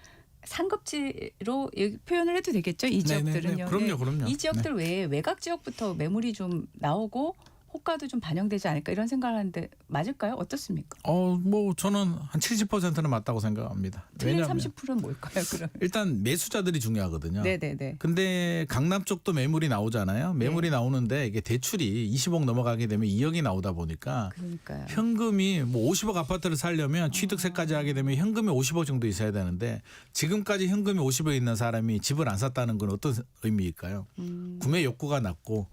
상급지로 표현을 해도 되겠죠? 이
네네네.
지역들은요.
그럼요.
이 지역들 외에 외곽 지역부터 매물이 좀 나오고 호가도 좀 반영되지 않을까 이런 생각을 하는데 맞을까요? 어떻습니까?
뭐 저는 한 70%는 맞다고 생각합니다.
틀린
왜냐하면
30%는 뭘까요? 그럼?
일단 매수자들이 중요하거든요.
네네네.
근데 강남 쪽도 매물이 나오잖아요. 매물이 나오는데 이게 대출이 20억 넘어가게 되면 2억이 나오다 보니까
그러니까요.
현금이 뭐 50억 아파트를 살려면 취득세까지 하게 되면 현금이 50억 정도 있어야 되는데 지금까지 현금이 50억 있는 사람이 집을 안 샀다는 건 어떤 의미일까요? 구매 욕구가 낮고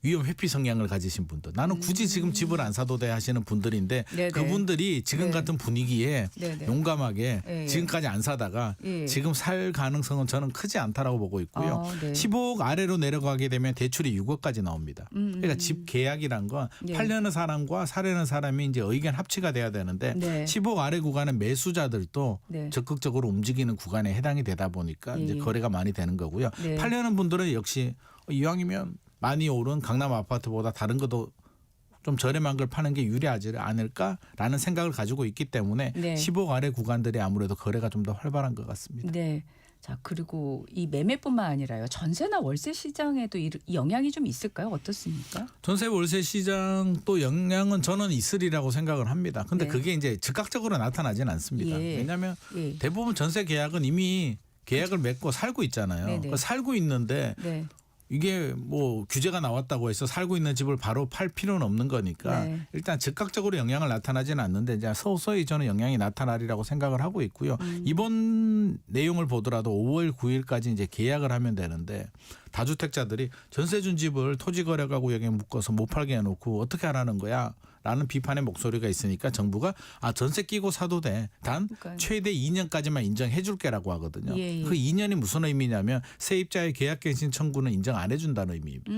위험 회피 성향을 가지신 분들. 나는 굳이 지금 집을 안 사도 돼 하시는 분들인데
네네.
그분들이 지금
네.
같은 분위기에
네네.
용감하게
예.
지금까지 안 사다가
예.
지금 살 가능성은 저는 크지 않다라고 보고 있고요.
네.
15억 아래로 내려가게 되면 대출이 6억까지 나옵니다. 그러니까 집 계약이란 건
네.
팔려는 사람과 사려는 사람이 이제 의견 합치가 돼야 되는데
네.
15억 아래 구간은 매수자들도
네.
적극적으로 움직이는 구간에 해당이 되다 보니까 이제
예.
거래가 많이 되는 거고요.
네.
팔려는 분들은 역시 이왕이면 많이 오른 강남 아파트보다 다른 것도 좀 저렴한 걸 파는 게 유리하지 않을까라는 생각을 가지고 있기 때문에
네.
15억 아래 구간들이 아무래도 거래가 좀 더 활발한 것 같습니다.
네. 자 그리고 이 매매뿐만 아니라요. 전세나 월세 시장에도 이 영향이 좀 있을까요? 어떻습니까?
전세 월세 시장 또 영향은 저는 있으리라고 생각을 합니다. 근데
네.
그게 이제 즉각적으로 나타나지는 않습니다.
예.
왜냐하면
예.
대부분 전세 계약은 이미 계약을 맺고 살고 있잖아요.
네네.
그러니까 살고 있는데
네.
이게 뭐 규제가 나왔다고 해서 살고 있는 집을 바로 팔 필요는 없는 거니까
네.
일단 즉각적으로 영향을 나타나지는 않는데 이제 서서히 저는 영향이 나타나리라고 생각을 하고 있고요. 이번 내용을 보더라도 5월 9일까지 이제 계약을 하면 되는데 다주택자들이 전세 준 집을 토지거래가구역에 묶어서 못 팔게 해놓고 어떻게 하라는 거야? 라는 비판의 목소리가 있으니까 정부가 전세 끼고 사도 돼. 단
그러니까요.
최대 2년까지만 인정해 줄게라고 하거든요.
예, 예.
그 2년이 무슨 의미냐면 세입자의 계약갱신 청구는 인정 안 해준다는 의미입니다.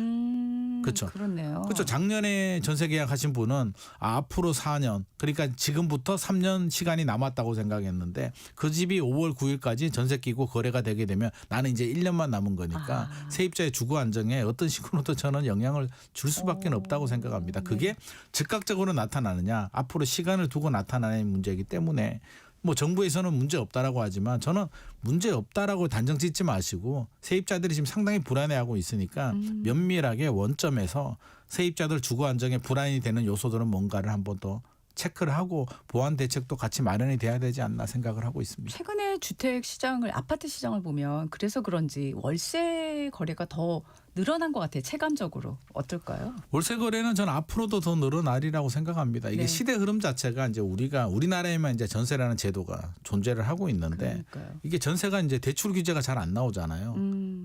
그렇죠.
그렇네요.
그렇죠. 작년에 전세 계약하신 분은 앞으로 4년 그러니까 지금부터 3년 시간이 남았다고 생각했는데 그 집이 5월 9일까지 전세 끼고 거래가 되게 되면 나는 이제 1년만 남은 거니까 세입자의 주거 안정에 어떤 식으로도 저는 영향을 줄 수밖에 없다고 생각합니다. 그게 즉각적으로 나타나느냐 앞으로 시간을 두고 나타나는 문제이기 때문에 뭐 정부에서는 문제 없다라고 하지만 저는 문제 없다라고 단정 짓지 마시고 세입자들이 지금 상당히 불안해하고 있으니까 면밀하게 원점에서 세입자들 주거 안정에 불안이 되는 요소들은 뭔가를 한번 더 체크를 하고 보완 대책도 같이 마련이 돼야 되지 않나 생각을 하고 있습니다.
최근에 주택 시장을 아파트 시장을 보면 그래서 그런지 월세 거래가 더 늘어난 것 같아요. 체감적으로 어떨까요?
월세 거래는 저는 앞으로도 더 늘어나리라고 생각합니다. 이게
네.
시대 흐름 자체가 이제 우리나라에만 이제 전세라는 제도가 존재를 하고 있는데
그러니까요.
이게 전세가 이제 대출 규제가 잘 안 나오잖아요.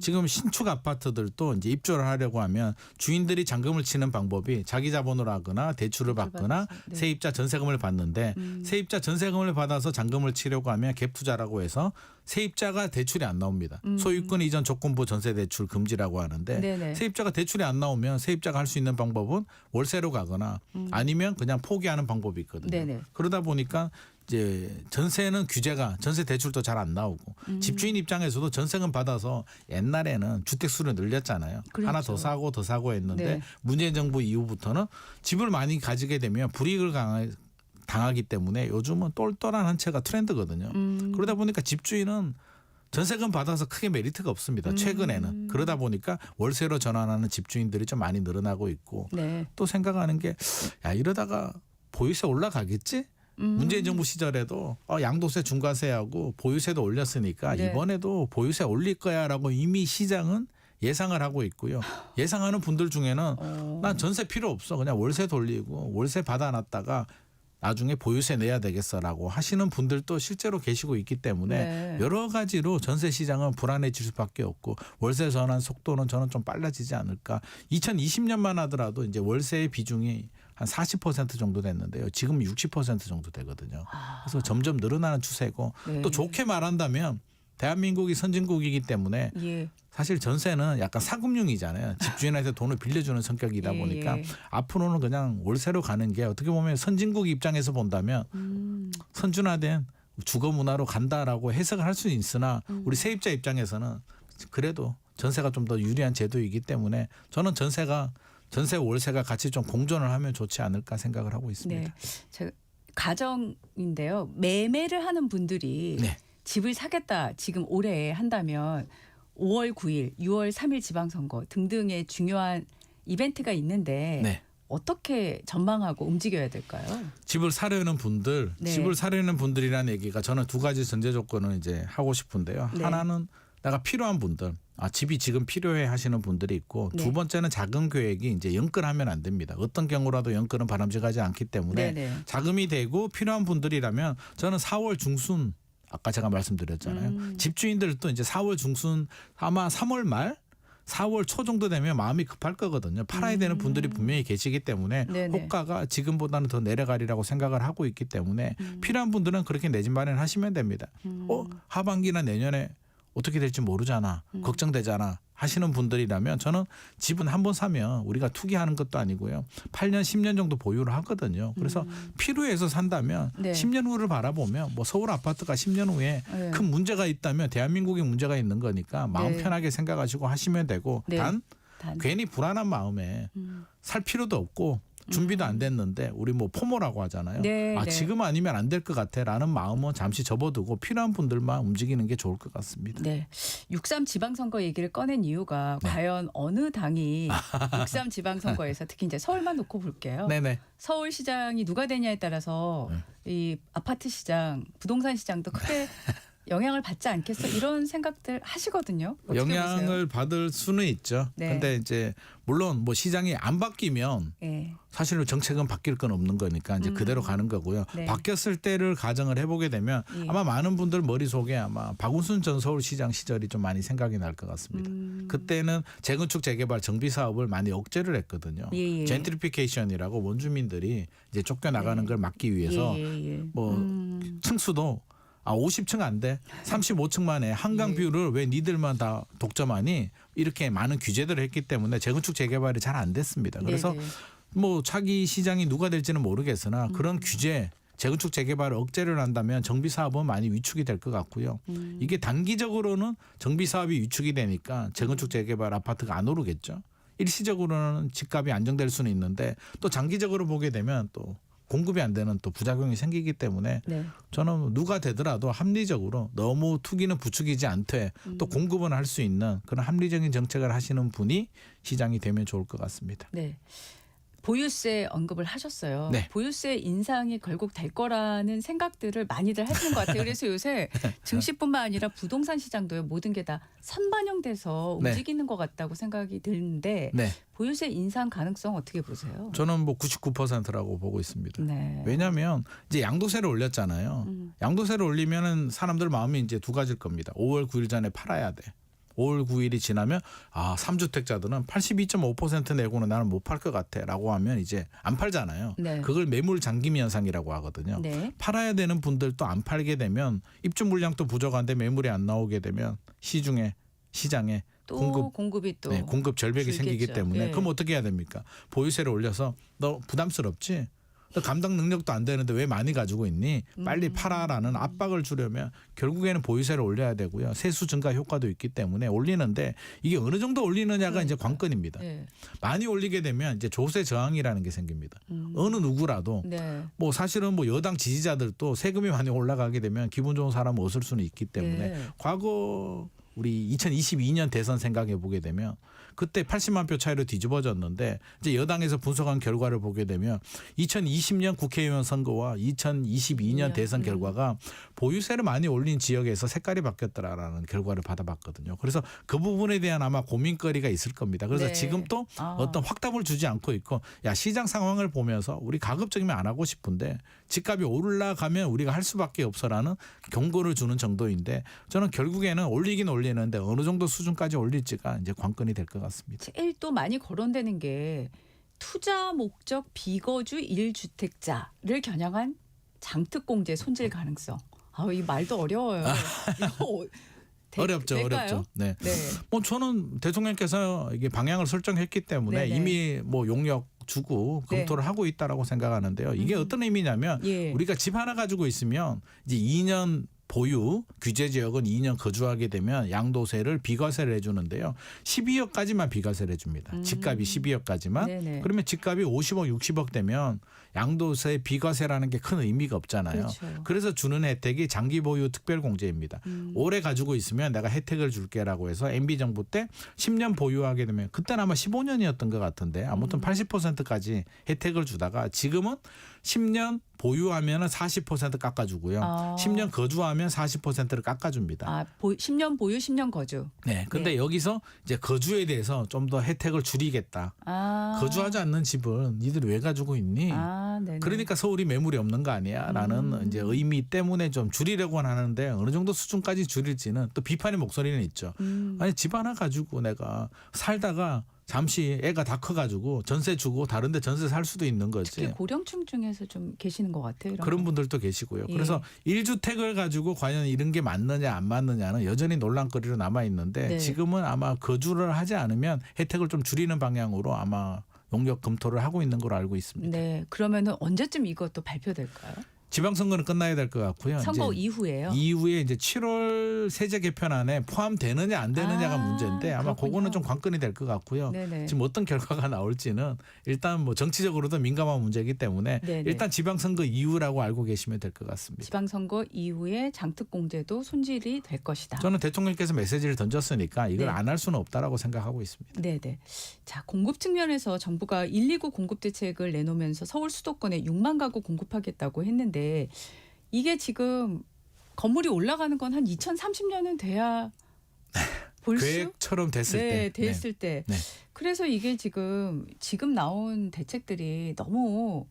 지금 신축 아파트들도 이제 입주를 하려고 하면 주인들이 잔금을 치는 방법이 자기 자본으로 하거나 대출을 받거나
받아서, 네.
세입자 전세금을 받는데 세입자 전세금을 받아서 잔금을 치려고 하면 갭 투자라고 해서 세입자가 대출이 안 나옵니다. 소유권 이전 조건부 전세 대출 금지라고 하는데
네네.
세입자가 대출이 안 나오면 세입자가 할 수 있는 방법은 월세로 가거나 아니면 그냥 포기하는 방법이 있거든요.
네네.
그러다 보니까 이제 전세는 규제가 전세 대출도 잘 안 나오고 집주인 입장에서도 전세금 받아서 옛날에는 주택 수를 늘렸잖아요.
그렇죠.
하나 더 사고 했는데
네.
문재인 정부 이후부터는 집을 많이 가지게 되면 불이익을 당하기 때문에 요즘은 똘똘한 한 채가 트렌드거든요. 그러다 보니까 집주인은 전세금 받아서 크게 메리트가 없습니다. 최근에는. 그러다 보니까 월세로 전환하는 집주인들이 좀 많이 늘어나고 있고
네.
또 생각하는 게 야, 이러다가 보유세 올라가겠지? 문재인 정부 시절에도 양도세 중과세하고 보유세도 올렸으니까
네.
이번에도 보유세 올릴 거야라고 이미 시장은 예상을 하고 있고요. 예상하는 분들 중에는 난 전세 필요 없어. 그냥 월세 돌리고 월세 받아놨다가 나중에 보유세 내야 되겠어라고 하시는 분들도 실제로 계시고 있기 때문에
네.
여러 가지로 전세 시장은 불안해질 수밖에 없고 월세 전환 속도는 저는 좀 빨라지지 않을까. 2020년만 하더라도 이제 월세의 비중이 한 40% 정도 됐는데요. 지금 60% 정도 되거든요. 그래서 점점 늘어나는 추세고
네.
또 좋게 말한다면 대한민국이 선진국이기 때문에
예.
사실 전세는 약간 사금융이잖아요. 집주인한테 돈을 빌려주는 성격이다
예,
보니까
예.
앞으로는 그냥 월세로 가는 게 어떻게 보면 선진국 입장에서 본다면 선준화된 주거 문화로 간다라고 해석을 할 수는 있으나 우리 세입자 입장에서는 그래도 전세가 좀 더 유리한 제도이기 때문에 저는 전세 월세가 같이 좀 공존을 하면 좋지 않을까 생각을 하고 있습니다.
네. 제가 가정인데요. 매매를 하는 분들이
네.
집을 사겠다 지금 올해 한다면 5월 9일, 6월 3일 지방선거 등등의 중요한 이벤트가 있는데
네.
어떻게 전망하고 움직여야 될까요?
집을 사려는 분들,
네.
집을 사려는 분들이라는 얘기가 저는 두 가지 전제 조건을 이제 하고 싶은데요.
네.
하나는 내가 필요한 분들, 집이 지금 필요해 하시는 분들이 있고
네.
두 번째는 자금 계획이 이제 연끌하면 안 됩니다. 어떤 경우라도 연끌은 바람직하지 않기 때문에
네네.
자금이 되고 필요한 분들이라면 저는 4월 중순 아까 제가 말씀드렸잖아요. 집주인들도 이제 4월 중순 아마 3월 말 4월 초 정도 되면 마음이 급할 거거든요. 팔아야 되는 분들이 분명히 계시기 때문에
네네.
호가가 지금보다는 더 내려가리라고 생각을 하고 있기 때문에 필요한 분들은 그렇게 내 집 마련하시면 됩니다. 하반기나 내년에 어떻게 될지 모르잖아. 걱정되잖아. 하시는 분들이라면 저는 집은 한 번 사면 우리가 투기하는 것도 아니고요. 8년 10년 정도 보유를 하거든요. 그래서 필요해서 산다면
네.
10년 후를 바라보면 뭐 서울 아파트가 10년 후에
네.
큰 문제가 있다면 대한민국에 문제가 있는 거니까 마음
네.
편하게 생각하시고 하시면 되고
네.
단
단.
괜히 불안한 마음에 살 필요도 없고 준비도 안 됐는데 우리 뭐 포모라고 하잖아요.
네, 네.
지금 아니면 안 될 것 같아라는 마음은 잠시 접어두고 필요한 분들만 움직이는 게 좋을 것 같습니다.
네. 6.3 지방선거 얘기를 꺼낸 이유가
네.
과연 어느 당이 6.3 지방선거에서 특히 이제 서울만 놓고 볼게요.
네네.
서울시장이 누가 되냐에 따라서 이 아파트 시장, 부동산 시장도 크게 영향을 받지 않겠어 이런 생각들 하시거든요. 어떻게
영향을
보세요?
받을 수는 있죠.
네.
근데 이제 물론 뭐 시장이 안 바뀌면
네.
사실은 정책은 바뀔 건 없는 거니까 이제 그대로 가는 거고요.
네.
바뀌었을 때를 가정을 해보게 되면
예.
아마 많은 분들 머릿속에 아마 박운순 전 서울시장 시절이 좀 많이 생각이 날 것 같습니다. 그때는 재건축 재개발 정비 사업을 많이 억제를 했거든요.
예, 예.
젠트리피케이션이라고 원주민들이 이제 쫓겨나가는
네.
걸 막기 위해서
예.
뭐 층수도 50층 안 돼. 35층만 해. 한강
예.
뷰를 왜 니들만 다 독점하니? 이렇게 많은 규제들을 했기 때문에 재건축 재개발이 잘 안 됐습니다. 그래서
네네.
뭐 차기 시장이 누가 될지는 모르겠으나 그런 규제 재건축 재개발을 억제를 한다면 정비 사업은 많이 위축이 될 것 같고요. 이게 단기적으로는 정비 사업이 위축이 되니까 재건축 재개발 아파트가 안 오르겠죠. 일시적으로는 집값이 안정될 수는 있는데 또 장기적으로 보게 되면 또 공급이 안 되는 또 부작용이 생기기 때문에
네.
저는 누가 되더라도 합리적으로 너무 투기는 부추기지 않되 또 공급은 할 수 있는 그런 합리적인 정책을 하시는 분이 시장이 되면 좋을 것 같습니다.
네. 보유세 언급을 하셨어요.
네.
보유세 인상이 결국 될 거라는 생각들을 많이들 하시는 것 같아요. 그래서 요새 증시뿐만 아니라 부동산 시장도요. 모든 게 다 선반영돼서
네.
움직이는 것 같다고 생각이 드는데
네.
보유세 인상 가능성 어떻게 보세요?
저는 뭐 99%라고 보고 있습니다.
네.
왜냐하면 이제 양도세를 올렸잖아요. 양도세를 올리면은 사람들 마음이 이제 두 가지일 겁니다. 5월 9일 전에 팔아야 돼. 5월 9일이 지나면 3주택자들은 82.5% 내고는 나는 못 팔 것 같아라고 하면 이제 안 팔잖아요.
네.
그걸 매물 잠김 현상이라고 하거든요.
네.
팔아야 되는 분들도 안 팔게 되면 입주 물량도 부족한데 매물이 안 나오게 되면 시장에
또 공급이 또
공급 절벽이
줄겠죠.
생기기 때문에
예.
그럼 어떻게 해야 됩니까? 보유세를 올려서 너 부담스럽지? 너 감당 능력도 안 되는데 왜 많이 가지고 있니? 빨리 팔아라는 압박을 주려면 결국에는 보유세를 올려야 되고요. 세수 증가 효과도 있기 때문에 올리는데 이게 어느 정도 올리느냐가 이제 관건입니다.
예.
많이 올리게 되면 이제 조세 저항이라는 게 생깁니다. 어느 누구라도
네.
뭐 사실은 뭐 여당 지지자들도 세금이 많이 올라가게 되면 기분 좋은 사람은 없을 수는 있기 때문에
예.
과거 우리 2022년 대선 생각해 보게 되면 그때 80만 표 차이로 뒤집어졌는데 이제 여당에서 분석한 결과를 보게 되면 2020년 국회의원 선거와 2022년 대선 결과가 보유세를 많이 올린 지역에서 색깔이 바뀌었더라라는 결과를 받아봤거든요. 그래서 그 부분에 대한 아마 고민거리가 있을 겁니다. 그래서
네.
지금 또 어떤 확답을 주지 않고 있고 야 시장 상황을 보면서 우리 가급적이면 안 하고 싶은데 집값이 올라가면 우리가 할 수밖에 없어라는 경고를 주는 정도인데 저는 결국에는 올리긴 올리는데 어느 정도 수준까지 올릴지가 이제 관건이 될 것 같습니다.
제일 또 많이 거론되는 게 투자 목적 비거주 1주택자를 겨냥한 장특공제 손질 가능성. 이 말도 어려워요. 이거
어렵죠,
될까요?
어렵죠. 네.
네.
뭐 저는 대통령께서 이게 방향을 설정했기 때문에
네네.
이미 뭐 용역 주고 검토를 하고 있다라고 생각하는데요. 이게 어떤 의미냐면
예.
우리가 집 하나 가지고 있으면 이제 2년 보유 규제 지역은 2년 거주하게 되면 양도세를 비과세를 해주는데요. 12억까지만 비과세를 해줍니다. 집값이 12억까지만.
네네.
그러면 집값이 50억, 60억 되면 양도세 비과세라는 게 큰 의미가 없잖아요.
그렇죠.
그래서 주는 혜택이 장기 보유 특별공제입니다. 오래 가지고 있으면 내가 혜택을 줄게라고 해서 MB 정부 때 10년 보유하게 되면 그때는 아마 15년이었던 것 같은데 아무튼 80%까지 혜택을 주다가 지금은 10년 보유하면 40% 깎아주고요. 10년 거주하면 40%를 깎아줍니다.
10년 보유, 10년 거주.
네, 근데 여기서 이제 거주에 대해서 좀 더 혜택을 줄이겠다. 거주하지 않는 집은 니들 왜 가지고 있니?
네네.
그러니까 서울이 매물이 없는 거 아니야라는 이제 의미 때문에 좀 줄이려고는 하는데 어느 정도 수준까지 줄일지는 또 비판의 목소리는 있죠. 아니 집 하나 가지고 내가 살다가 잠시 애가 다 커가지고 전세 주고 다른데 전세 살 수도 있는 거지.
특히 고령층 중에서 좀 계시는 것 같아요. 이런
그런
거.
분들도 계시고요.
예.
그래서 1주택을 가지고 과연 이런 게 맞느냐 안 맞느냐는 여전히 논란거리로 남아 있는데
네.
지금은 아마 거주를 하지 않으면 혜택을 좀 줄이는 방향으로 아마 용역 검토를 하고 있는 걸로 알고 있습니다.
네. 그러면은 언제쯤 이것도 발표될까요?
지방선거는 끝나야 될 것 같고요.
선거
이제
이후에요.
이후에 이제 7월 세제 개편안에 포함되느냐 안 되느냐가 문제인데 아마
그렇군요.
그거는 좀 관건이 될 것 같고요.
네네.
지금 어떤 결과가 나올지는 일단 뭐 정치적으로도 민감한 문제이기 때문에
네네.
일단 지방선거 이후라고 알고 계시면 될 것 같습니다.
지방선거 이후에 장특공제도 손질이 될 것이다.
저는 대통령께서 메시지를 던졌으니까 이걸
네.
안 할 수는 없다라고 생각하고 있습니다.
네네. 자, 공급 측면에서 정부가 129 공급 대책을 내놓으면서 서울 수도권에 6만 가구 공급하겠다고 했는데 이게 지금 건물이 올라가는 건 한 2030년은 돼야 볼수
계획처럼 됐을 때.
됐을 때.
네.
그래서 이게 지금 나온 대책들이 너무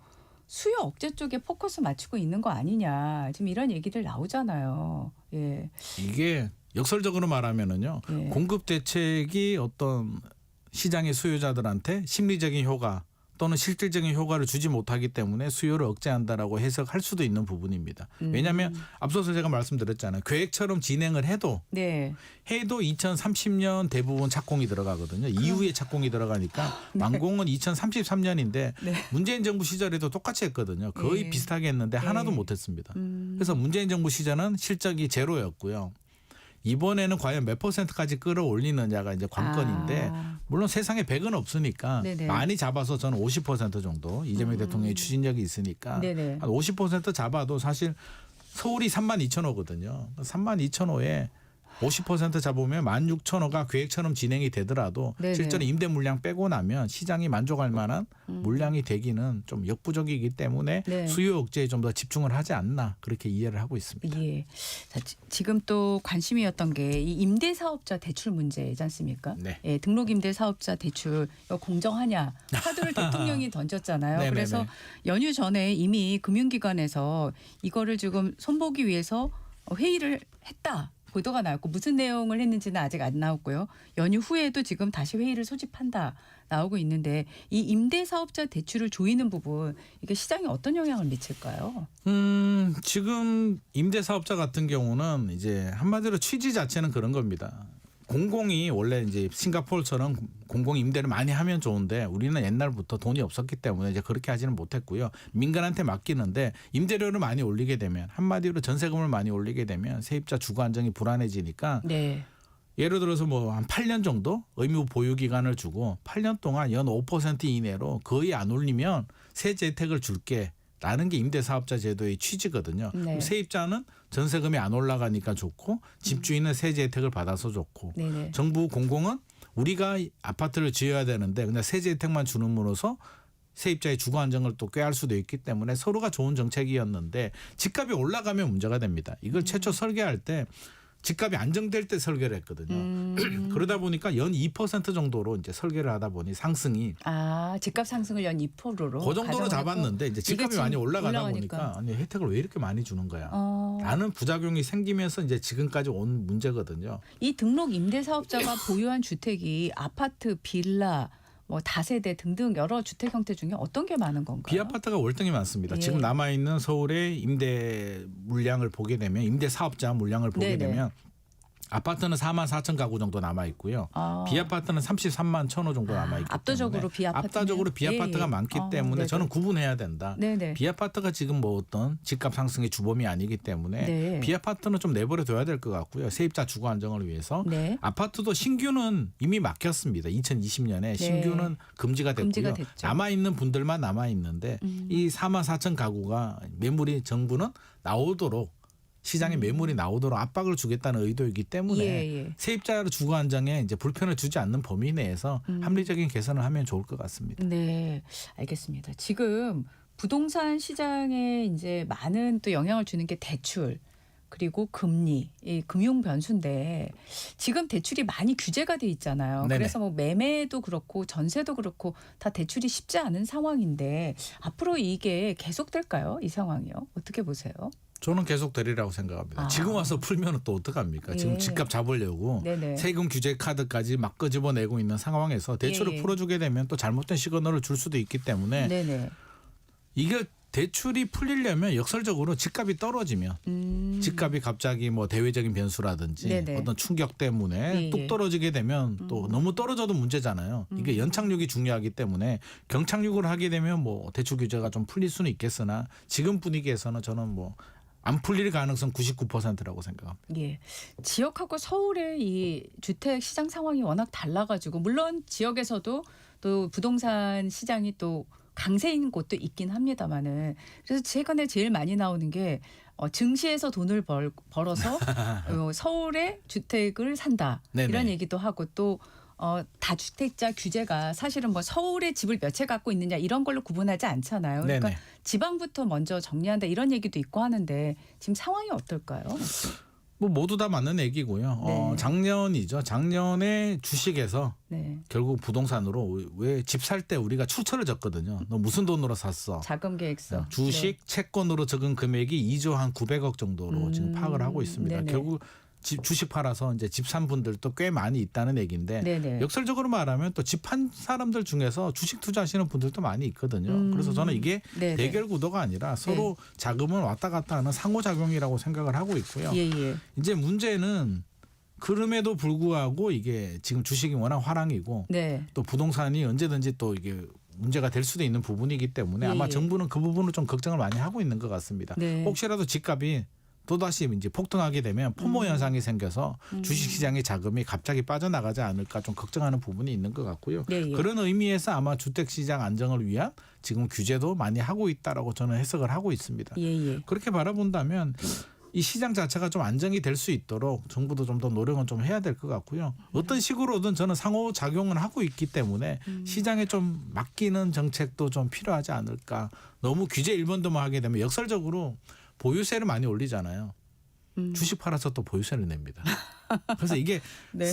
수요 억제 쪽에 포커스 맞추고 있는 거 아니냐. 지금 이런 얘기들 나오잖아요. 예.
이게 역설적으로 말하면은요.
예.
공급 대책이 어떤 시장의 수요자들한테 심리적인 효과 또는 실질적인 효과를 주지 못하기 때문에 수요를 억제한다라고 해석할 수도 있는 부분입니다. 왜냐하면 앞서서 제가 말씀드렸잖아요. 계획처럼 진행을 해도
네.
2030년 대부분 착공이 들어가거든요. 이후에 착공이 들어가니까 완공은 2033년인데
네.
문재인 정부 시절에도 똑같이 했거든요. 거의
네.
비슷하게 했는데 하나도
네.
못했습니다. 그래서 문재인 정부 시절은 실적이 제로였고요. 이번에는 과연 몇 %까지 끌어올리느냐가 이제 관건인데 물론 세상에 100은 없으니까
네네.
많이 잡아서 저는 50% 정도 이재명 대통령의 추진력이 있으니까
네네.
한 50% 잡아도 사실 서울이 32,000호거든요. 32,000호에 50% 잡으면 16,000호가 계획처럼 진행이 되더라도
네네.
실제로 임대 물량 빼고 나면 시장이 만족할 만한 물량이 되기는 좀 역부족이기 때문에
네.
수요 억제에 좀 더 집중을 하지 않나 그렇게 이해를 하고 있습니다.
예. 자, 지금 또 관심이었던 게 이 임대사업자 대출 문제이지 않습니까?
네.
예, 등록임대사업자 대출 이거 공정하냐 화두를 대통령이 던졌잖아요.
네네네.
그래서 연휴 전에 이미 금융기관에서 이거를 지금 손보기 위해서 회의를 했다. 보도가 나왔고 무슨 내용을 했는지는 아직 안 나왔고요. 연휴 후에도 지금 다시 회의를 소집한다 나오고 있는데 이 임대사업자 대출을 조이는 부분 이게 시장에 어떤 영향을 미칠까요?
지금 임대사업자 같은 경우는 이제 한마디로 취지 자체는 그런 겁니다. 공공이 원래 이제 싱가포르처럼 공공 임대를 많이 하면 좋은데 우리는 옛날부터 돈이 없었기 때문에 이제 그렇게 하지는 못했고요. 민간한테 맡기는데 임대료를 많이 올리게 되면 한마디로 전세금을 많이 올리게 되면 세입자 주거 안정이 불안해지니까
네.
예를 들어서 뭐 한 8년 정도 의무 보유 기간을 주고 8년 동안 연 5% 이내로 거의 안 올리면 세제 혜택을 줄게. 라는 게 임대사업자 제도의 취지거든요.
네.
세입자는 전세금이 안 올라가니까 좋고 집주인은 세제 혜택을 받아서 좋고
네네.
정부 공공은 우리가 아파트를 지어야 되는데 그냥 세제 혜택만 주는으로써 세입자의 주거 안정을 또 꾀할 수도 있기 때문에 서로가 좋은 정책이었는데 집값이 올라가면 문제가 됩니다. 이걸 최초 설계할 때 집값이 안정될 때 설계를 했거든요. 그러다 보니까 연 2% 정도로 이제 설계를 하다 보니 상승이
아, 집값 상승을 연 2%로
그 정도로 잡았는데 이제 집값이 많이 올라가다
올라가니까.
보니까 아니 혜택을 왜 이렇게 많이 주는 거야?
어.
라는 부작용이 생기면서 이제 지금까지 온 문제거든요.
이 등록 임대사업자가 보유한 주택이 아파트, 빌라, 뭐 다세대 등등 여러 주택 형태 중에 어떤 게 많은 건가요?
비아파트가 월등히 많습니다.
예.
지금 남아있는 서울의 임대 물량을 보게 되면 임대 사업자 물량을 보게
네네.
되면 아파트는 4만 4천 가구 정도 남아 있고요.
아.
비아파트는 33만 1,000호 정도 남아 있기
압도적으로
때문에
비아파트는?
압도적으로 비아파트가
예, 예.
많기 때문에
네네.
저는 구분해야 된다.
네네.
비아파트가 지금 뭐 어떤 집값 상승의 주범이 아니기 때문에
네.
비아파트는 좀 내버려 둬야 될 것 같고요. 세입자 주거 안정을 위해서
네.
아파트도 신규는 이미 막혔습니다. 2020년에 신규는 금지가 됐고요.
금지가 됐죠.
남아 있는 분들만 남아 있는데 이 4만 4천 가구가 매물이 정부는 나오도록 시장에 매물이 나오도록 압박을 주겠다는 의도이기 때문에
예.
세입자 주거 안정에 이제 불편을 주지 않는 범위 내에서 합리적인 개선을 하면 좋을 것 같습니다.
네, 알겠습니다. 지금 부동산 시장에 이제 많은 또 영향을 주는 게 대출 그리고 금리, 이 금융 변수인데 지금 대출이 많이 규제가 돼 있잖아요.
네네.
그래서 뭐 매매도 그렇고 전세도 그렇고 다 대출이 쉽지 않은 상황인데 앞으로 이게 계속될까요? 이 상황이요? 어떻게 보세요?
저는 계속 되리라고 생각합니다.
아.
지금 와서 풀면 또 어떡합니까? 지금
예.
집값 잡으려고
네네.
세금 규제 카드까지 막 끄집어내고 있는 상황에서 대출을
예.
풀어주게 되면 또 잘못된 시그널을 줄 수도 있기 때문에
네네.
이게 대출이 풀리려면 역설적으로 집값이 떨어지면 집값이 갑자기 뭐 대외적인 변수라든지
네네.
어떤 충격 때문에
예,
뚝
예.
떨어지게 되면 또 너무 떨어져도 문제잖아요. 이게 연착륙이 중요하기 때문에 경착륙을 하게 되면 뭐 대출 규제가 좀 풀릴 수는 있겠으나 지금 분위기에서는 저는 뭐 안 풀릴 가능성 99%라고 생각합니다.
예. 지역하고 서울의 이 주택 시장 상황이 워낙 달라가지고 물론 지역에서도 또 부동산 시장이 또 강세인 곳도 있긴 합니다만은 그래서 최근에 제일 많이 나오는 게 증시에서 돈을 벌어서 서울에 주택을 산다
네네.
이런 얘기도 하고 또 다주택자 규제가 사실은 뭐 서울에 집을 몇 채 갖고 있느냐 이런 걸로 구분하지 않잖아요. 그러니까
네네.
지방부터 먼저 정리한다 이런 얘기도 있고 하는데 지금 상황이 어떨까요?
뭐 모두 다 맞는 얘기고요.
네.
작년이죠. 작년에 주식에서
네.
결국 부동산으로 왜 집 살 때 우리가 출처를 줬거든요. 너 무슨 돈으로 샀어?
자금 계획서.
주식 채권으로 적은 금액이 2조 한 900억 정도로 지금 파악을 하고 있습니다.
네네.
결국 주식 팔아서 이제 집 산 분들도 꽤 많이 있다는 얘기인데
네네.
역설적으로 말하면 또 집 판 사람들 중에서 주식 투자하시는 분들도 많이 있거든요. 그래서 저는 이게
네네.
대결 구도가 아니라 서로 자금을 왔다 갔다 하는 상호작용이라고 생각을 하고 있고요.
예.
이제 문제는 그럼에도 불구하고 이게 지금 주식이 워낙 화랑이고
네.
또 부동산이 언제든지 또 이게 문제가 될 수도 있는 부분이기 때문에 아마
예.
정부는 그 부분을 좀 걱정을 많이 하고 있는 것 같습니다.
네.
혹시라도 집값이 또다시 이제 폭등하게 되면 포모 현상이 생겨서 주식시장의 자금이 갑자기 빠져나가지 않을까 좀 걱정하는 부분이 있는 것 같고요.
네, 예.
그런 의미에서 아마 주택시장 안정을 위한 지금 규제도 많이 하고 있다라고 저는 해석을 하고 있습니다.
예.
그렇게 바라본다면 이 시장 자체가 좀 안정이 될 수 있도록 정부도 좀 더 노력은 좀 해야 될 것 같고요. 어떤 식으로든 저는 상호작용을 하고 있기 때문에 시장에 좀 맡기는 정책도 좀 필요하지 않을까. 너무 규제 일본도만 하게 되면 역설적으로 보유세를 많이 올리잖아요. 주식 팔아서 또 보유세를 냅니다. 그래서 이게
네.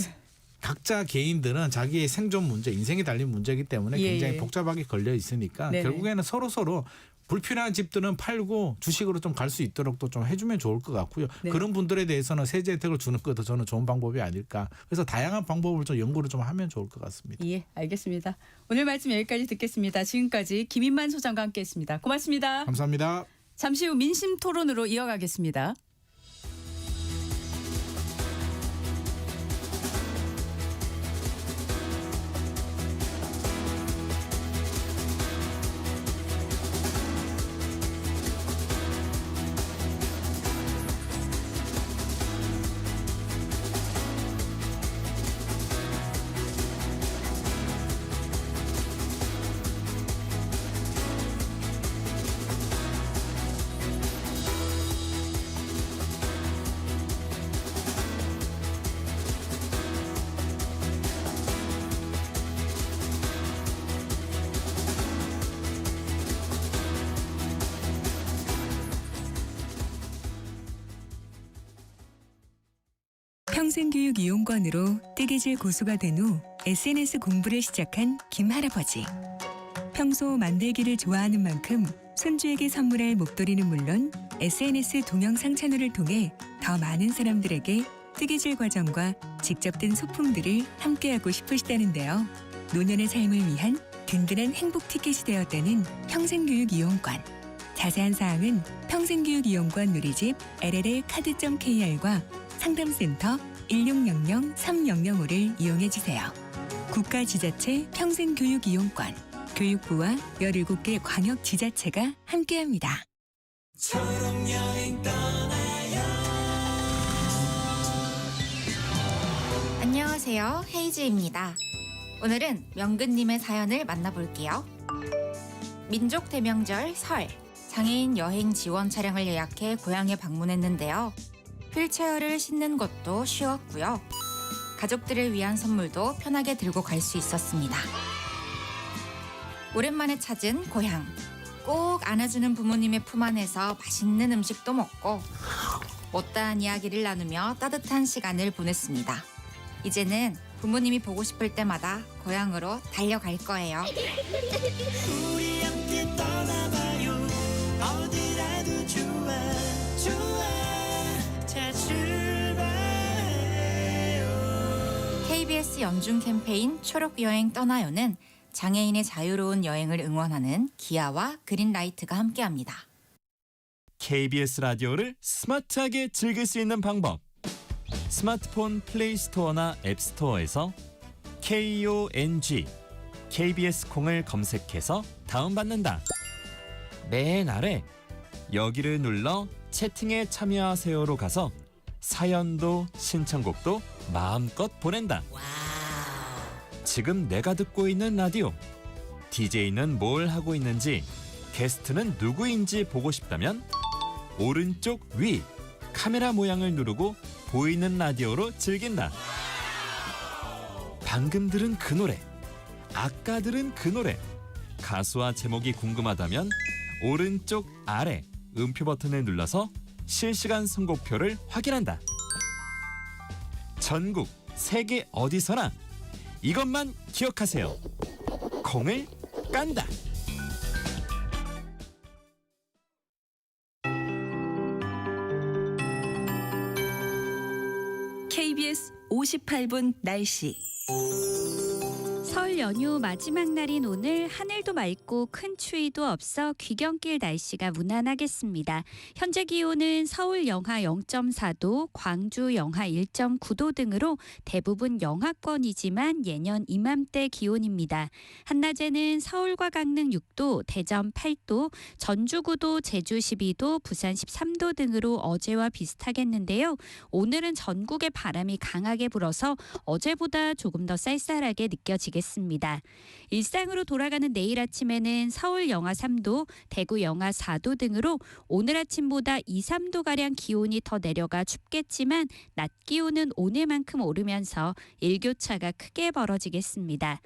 각자 개인들은 자기의 생존 문제, 인생이 달린 문제이기 때문에
예,
굉장히
예.
복잡하게 걸려 있으니까
네네.
결국에는 서로 불필요한 집들은 팔고 주식으로 좀 갈 수 있도록 또 좀 해주면 좋을 것 같고요.
네.
그런 분들에 대해서는 세제 혜택을 주는 것도 저는 좋은 방법이 아닐까. 그래서 다양한 방법을 좀 연구를 좀 하면 좋을 것 같습니다.
예, 알겠습니다. 오늘 말씀 여기까지 듣겠습니다. 지금까지 김인만 소장과 함께했습니다. 고맙습니다.
감사합니다.
잠시 후 민심 토론으로 이어가겠습니다.
평생교육 이용권으로 뜨개질 고수가 된 후 SNS 공부를 시작한 김할아버지. 평소 만들기를 좋아하는 만큼 손주에게 선물할 목도리는 물론 SNS 동영상 채널을 통해 더 많은 사람들에게 뜨개질 과정과 직접 든 소품들을 함께하고 싶으시다는데요. 노년의 삶을 위한 든든한 행복 티켓이 되었다는 평생교육 이용권. 자세한 사항은 평생교육 이용권 누리집 LL카드.kr과 상담센터 1600-3005를 이용해주세요. 국가지자체 평생교육이용권, 교육부와 17개 광역지자체가 함께합니다.
안녕하세요. 헤이즈입니다. 오늘은 명근님의 사연을 만나볼게요. 민족 대명절 설, 장애인 여행 지원 차량을 예약해 고향에 방문했는데요. 휠체어를 싣는 것도 쉬웠고요. 가족들을 위한 선물도 편하게 들고 갈 수 있었습니다. 오랜만에 찾은 고향. 꼭 안아주는 부모님의 품 안에서 맛있는 음식도 먹고 못다한 이야기를 나누며 따뜻한 시간을 보냈습니다. 이제는 부모님이 보고 싶을 때마다 고향으로 달려갈 거예요.
우리 함께 떠나봐요. 어디라도 좋아 좋아 자 출발해요.
KBS 연중 캠페인 초록여행 떠나요는 장애인의 자유로운 여행을 응원하는 기아와 그린라이트가 함께합니다.
KBS 라디오를 스마트하게 즐길 수 있는 방법. 스마트폰 플레이 스토어나 앱 스토어에서 KONG KBS 콩을 검색해서 다운받는다. 맨 아래 여기를 눌러 채팅에 참여하세요로 가서 사연도 신청곡도 마음껏 보낸다. 지금 내가 듣고 있는 라디오, DJ는 뭘 하고 있는지, 게스트는 누구인지 보고 싶다면 오른쪽 위 카메라 모양을 누르고 보이는 라디오로 즐긴다. 방금 들은 그 노래, 아까 들은 그 노래, 가수와 제목이 궁금하다면 오른쪽 아래 음표 버튼을 눌러서 실시간 선곡표를 확인한다. 전국 세계 어디서나 이것만 기억하세요. 콩을 깐다.
KBS 58분 날씨.
설 연휴 마지막 날인 오늘 하늘도 맑고 큰 추위도 없어 귀경길 날씨가 무난하겠습니다. 현재 기온은 서울 영하 0.4도, 광주 영하 1.9도 등으로 대부분 영하권이지만 예년 이맘때 기온입니다. 한낮에는 서울과 강릉 6도, 대전 8도, 전주 9도, 제주 12도, 부산 13도 등으로 어제와 비슷하겠는데요. 오늘은 전국에 바람이 강하게 불어서 어제보다 조금 더 쌀쌀하게 느껴지겠습니다. 일상으로 돌아가는 내일 아침에는 서울 영하 3도, 대구 영하 4도 등으로 오늘 아침보다 2, 3도가량 기온이 더 내려가 춥겠지만 낮 기온은 오늘만큼 오르면서 일교차가 크게 벌어지겠습니다.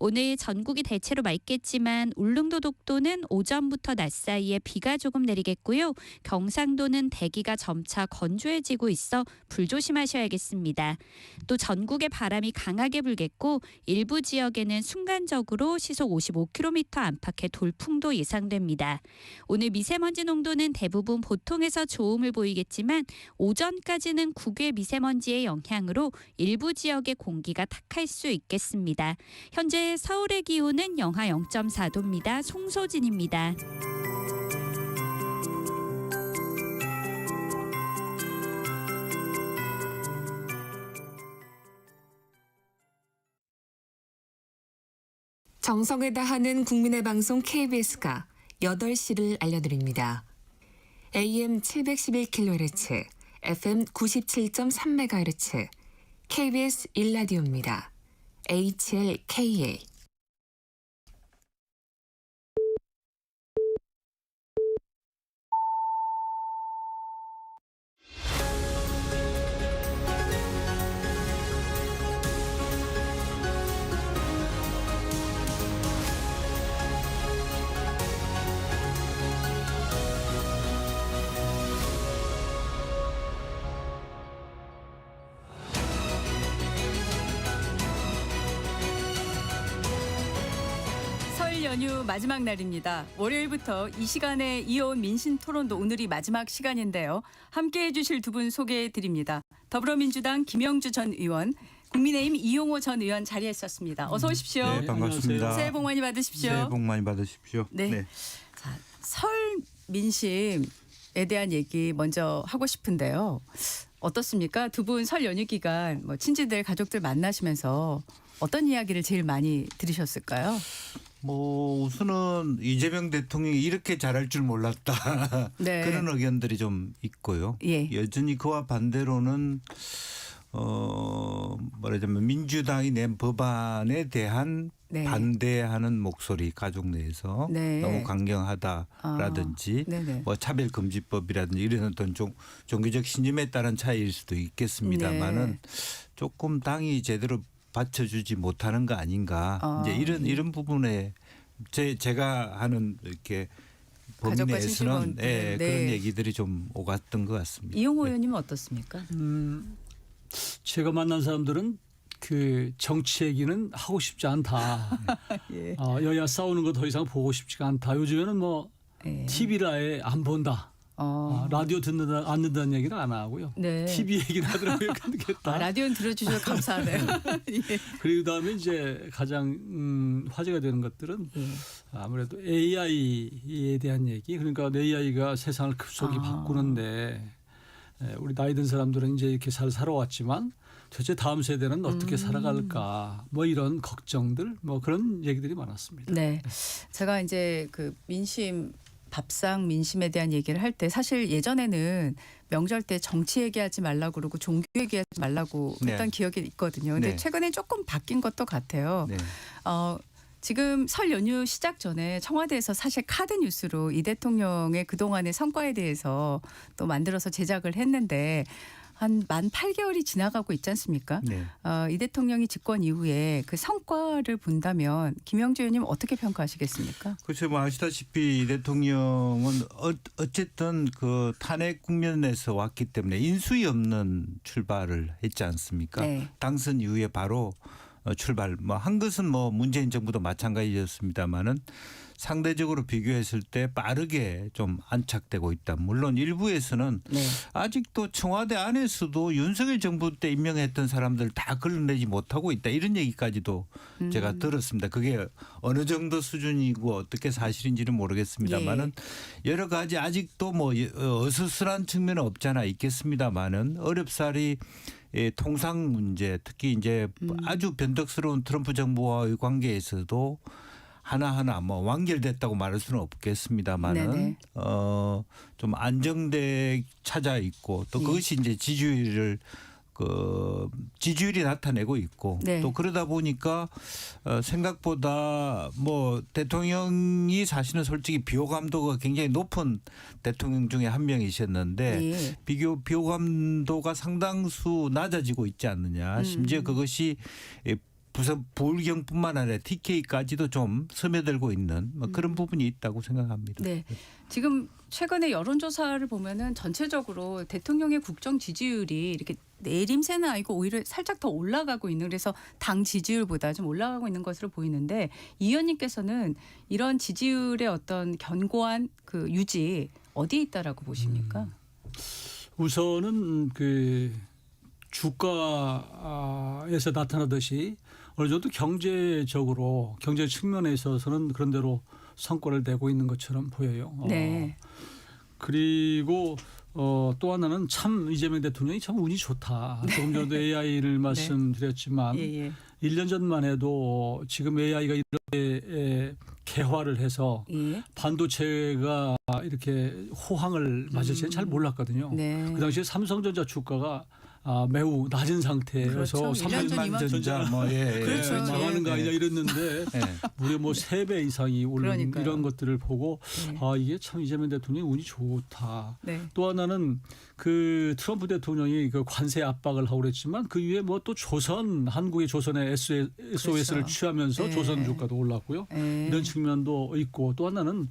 오늘 전국이 대체로 맑겠지만 울릉도 독도는 오전부터 낮 사이에 비가 조금 내리겠고요. 경상도는 대기가 점차 건조해지고 있어 불조심하셔야겠습니다. 또 전국에 바람이 강하게 불겠고 일부 지역에는 때는 순간적으로 시속 55km 안팎의 돌풍도 예상됩니다. 오늘 미세먼지 농도는 대부분 보통에서 좋음을 보이겠지만 오전까지는 국외 미세먼지의 영향으로 일부 지역의 공기가 탁할 수 있겠습니다. 현재 서울의 기온은 영하 0.4도입니다. 송소진입니다.
정성을 다하는 국민의 방송 KBS가 8시를 알려드립니다. AM 711kHz, FM 97.3MHz, KBS 1라디오입니다. HLKA.
설 연휴 마지막 날입니다. 월요일부터 이 시간에 이어온 민심 토론도 오늘이 마지막 시간인데요. 함께해 주실 두 분 소개해 드립니다. 더불어민주당 김영주 전 의원, 국민의힘 이용호 전 의원 자리했었습니다. 어서 오십시오.
네, 반갑습니다.
새해 복 많이 받으십시오.
새해 복 많이 받으십시오.
네. 자, 설 민심에 대한 얘기 먼저 하고 싶은데요. 어떻습니까? 두 분 설 연휴 기간 친지들 가족들 만나시면서 어떤 이야기를 제일 많이 들으셨을까요?
뭐 우선은 이재명 대통령이 이렇게 잘할 줄 몰랐다.
네.
그런 의견들이 좀 있고요.
예.
여전히 그와 반대로는 말하자면 민주당이 낸 법안에 대한
네.
반대하는 목소리 가족 내에서
네.
너무 강경하다라든지
네네.
뭐 차별금지법이라든지 이런 어떤 종교적 신념에 따른 차이일 수도 있겠습니다만은
네.
조금 당이 제대로 받쳐주지 못하는 거 아닌가 이제 이런 부분에 제가 하는 이렇게 범위
가족과
내에서는
친지분.
네.
네.
그런 얘기들이 좀 오갔던 것 같습니다.
이용호 의원님은 어떻습니까?
제가 만난 사람들은 그 정치 얘기는 하고 싶지 않다.
예.
여야 싸우는 거 더 이상 보고 싶지가 않다. 요즘에는 뭐
예.
TV를 아예 안 본다. 라디오 안 듣는다는 얘기는 안 하고요.
네.
TV 얘기를 하더라고요. 듣겠다.
라디오는 들어주셔서 감사하네요. 예.
그리고 그다음에 이제 가장 화제가 되는 것들은 아무래도 AI에 대한 얘기. 그러니까 AI가 세상을 급속히 바꾸는데 우리 나이 든 사람들은 이제 이렇게 잘 살아왔지만 도대체 다음 세대는 어떻게 살아갈까 뭐 이런 걱정들 뭐 그런 얘기들이 많았습니다.
네. 제가 이제 그 밥상 민심에 대한 얘기를 할 때 사실 예전에는 명절 때 정치 얘기하지 말라고 그러고 종교 얘기하지 말라고 했던
네.
기억이 있거든요. 근데
네.
최근에 조금 바뀐 것도 같아요.
네.
지금 설 연휴 시작 전에 청와대에서 사실 카드 뉴스로 이 대통령의 그동안의 성과에 대해서 또 만들어서 제작을 했는데 한 만 8개월이 지나가고 있지 않습니까?
네.
이 대통령이 집권 이후에 그 성과를 본다면 김영주 의원님 어떻게 평가하시겠습니까?
그렇죠. 뭐 아시다시피 이 대통령은 어쨌든 그 탄핵 국면에서 왔기 때문에 인수위 없는 출발을 했지 않습니까?
네.
당선 이후에 바로 출발. 뭐 한 것은 뭐 문재인 정부도 마찬가지였습니다만은 상대적으로 비교했을 때 빠르게 좀 안착되고 있다. 물론 일부에서는
네.
아직도 청와대 안에서도 윤석열 정부 때 임명했던 사람들 다 걸러내지 못하고 있다. 이런 얘기까지도 제가 들었습니다. 그게 어느 정도 수준이고 어떻게 사실인지는 모르겠습니다만은 여러 가지 아직도 뭐 어수선한 측면은 없잖아 있겠습니다만은 어렵사리 통상 문제 특히 이제 아주 변덕스러운 트럼프 정부와의 관계에서도 하나하나 뭐 완결됐다고 말할 수는 없겠습니다만은 좀 안정돼 찾아 있고 또 그것이 이제 지지율이 나타내고 있고
네.
또 그러다 보니까 생각보다 뭐 대통령이 사실은 솔직히 비호감도가 굉장히 높은 대통령 중에 한 명이셨는데 비호감도가 상당수 낮아지고 있지 않느냐. 심지어 그것이 부울경뿐만 아니라 TK까지도 좀 스며들고 있는 뭐 그런 부분이 있다고 생각합니다.
네. 지금 최근에 여론조사를 보면은 전체적으로 대통령의 국정 지지율이 이렇게 내림세는 아니고 오히려 살짝 더 올라가고 있는, 그래서 당 지지율보다 좀 올라가고 있는 것으로 보이는데, 이 의원님께서는 이런 지지율의 어떤 견고한 그 유지 어디에 있다라고 보십니까?
우선은 그 주가에서 나타나듯이 어느 정도 경제적으로 경제 측면에 있어서는 그런 대로 성과를 내고 있는 것처럼 보여요.
네.
그리고 또 하나는 참 이재명 대통령이 참 운이 좋다. 조금 전에도 AI를 말씀드렸지만 1년 전만 해도 지금 AI가 이렇게 개화를 해서 반도체가 이렇게 호황을 맞을 때는 잘 몰랐거든요.
네.
그 당시에 삼성전자 주가가 매우 낮은 상태여서
그렇죠.
300만 전자
그렇죠.
망하는 거 아니냐 이랬는데 무려 뭐 3배 이상이 오른 이런 것들을 보고 이게 참 이재명 대통령이 운이 좋다. 또 하나는 그 트럼프 대통령이 그 관세 압박을 하고 그랬지만 그 위에 뭐 또 조선, 한국의 조선의 SOS를 취하면서 조선 주가도 올랐고요. 이런 측면도 있고, 또 하나는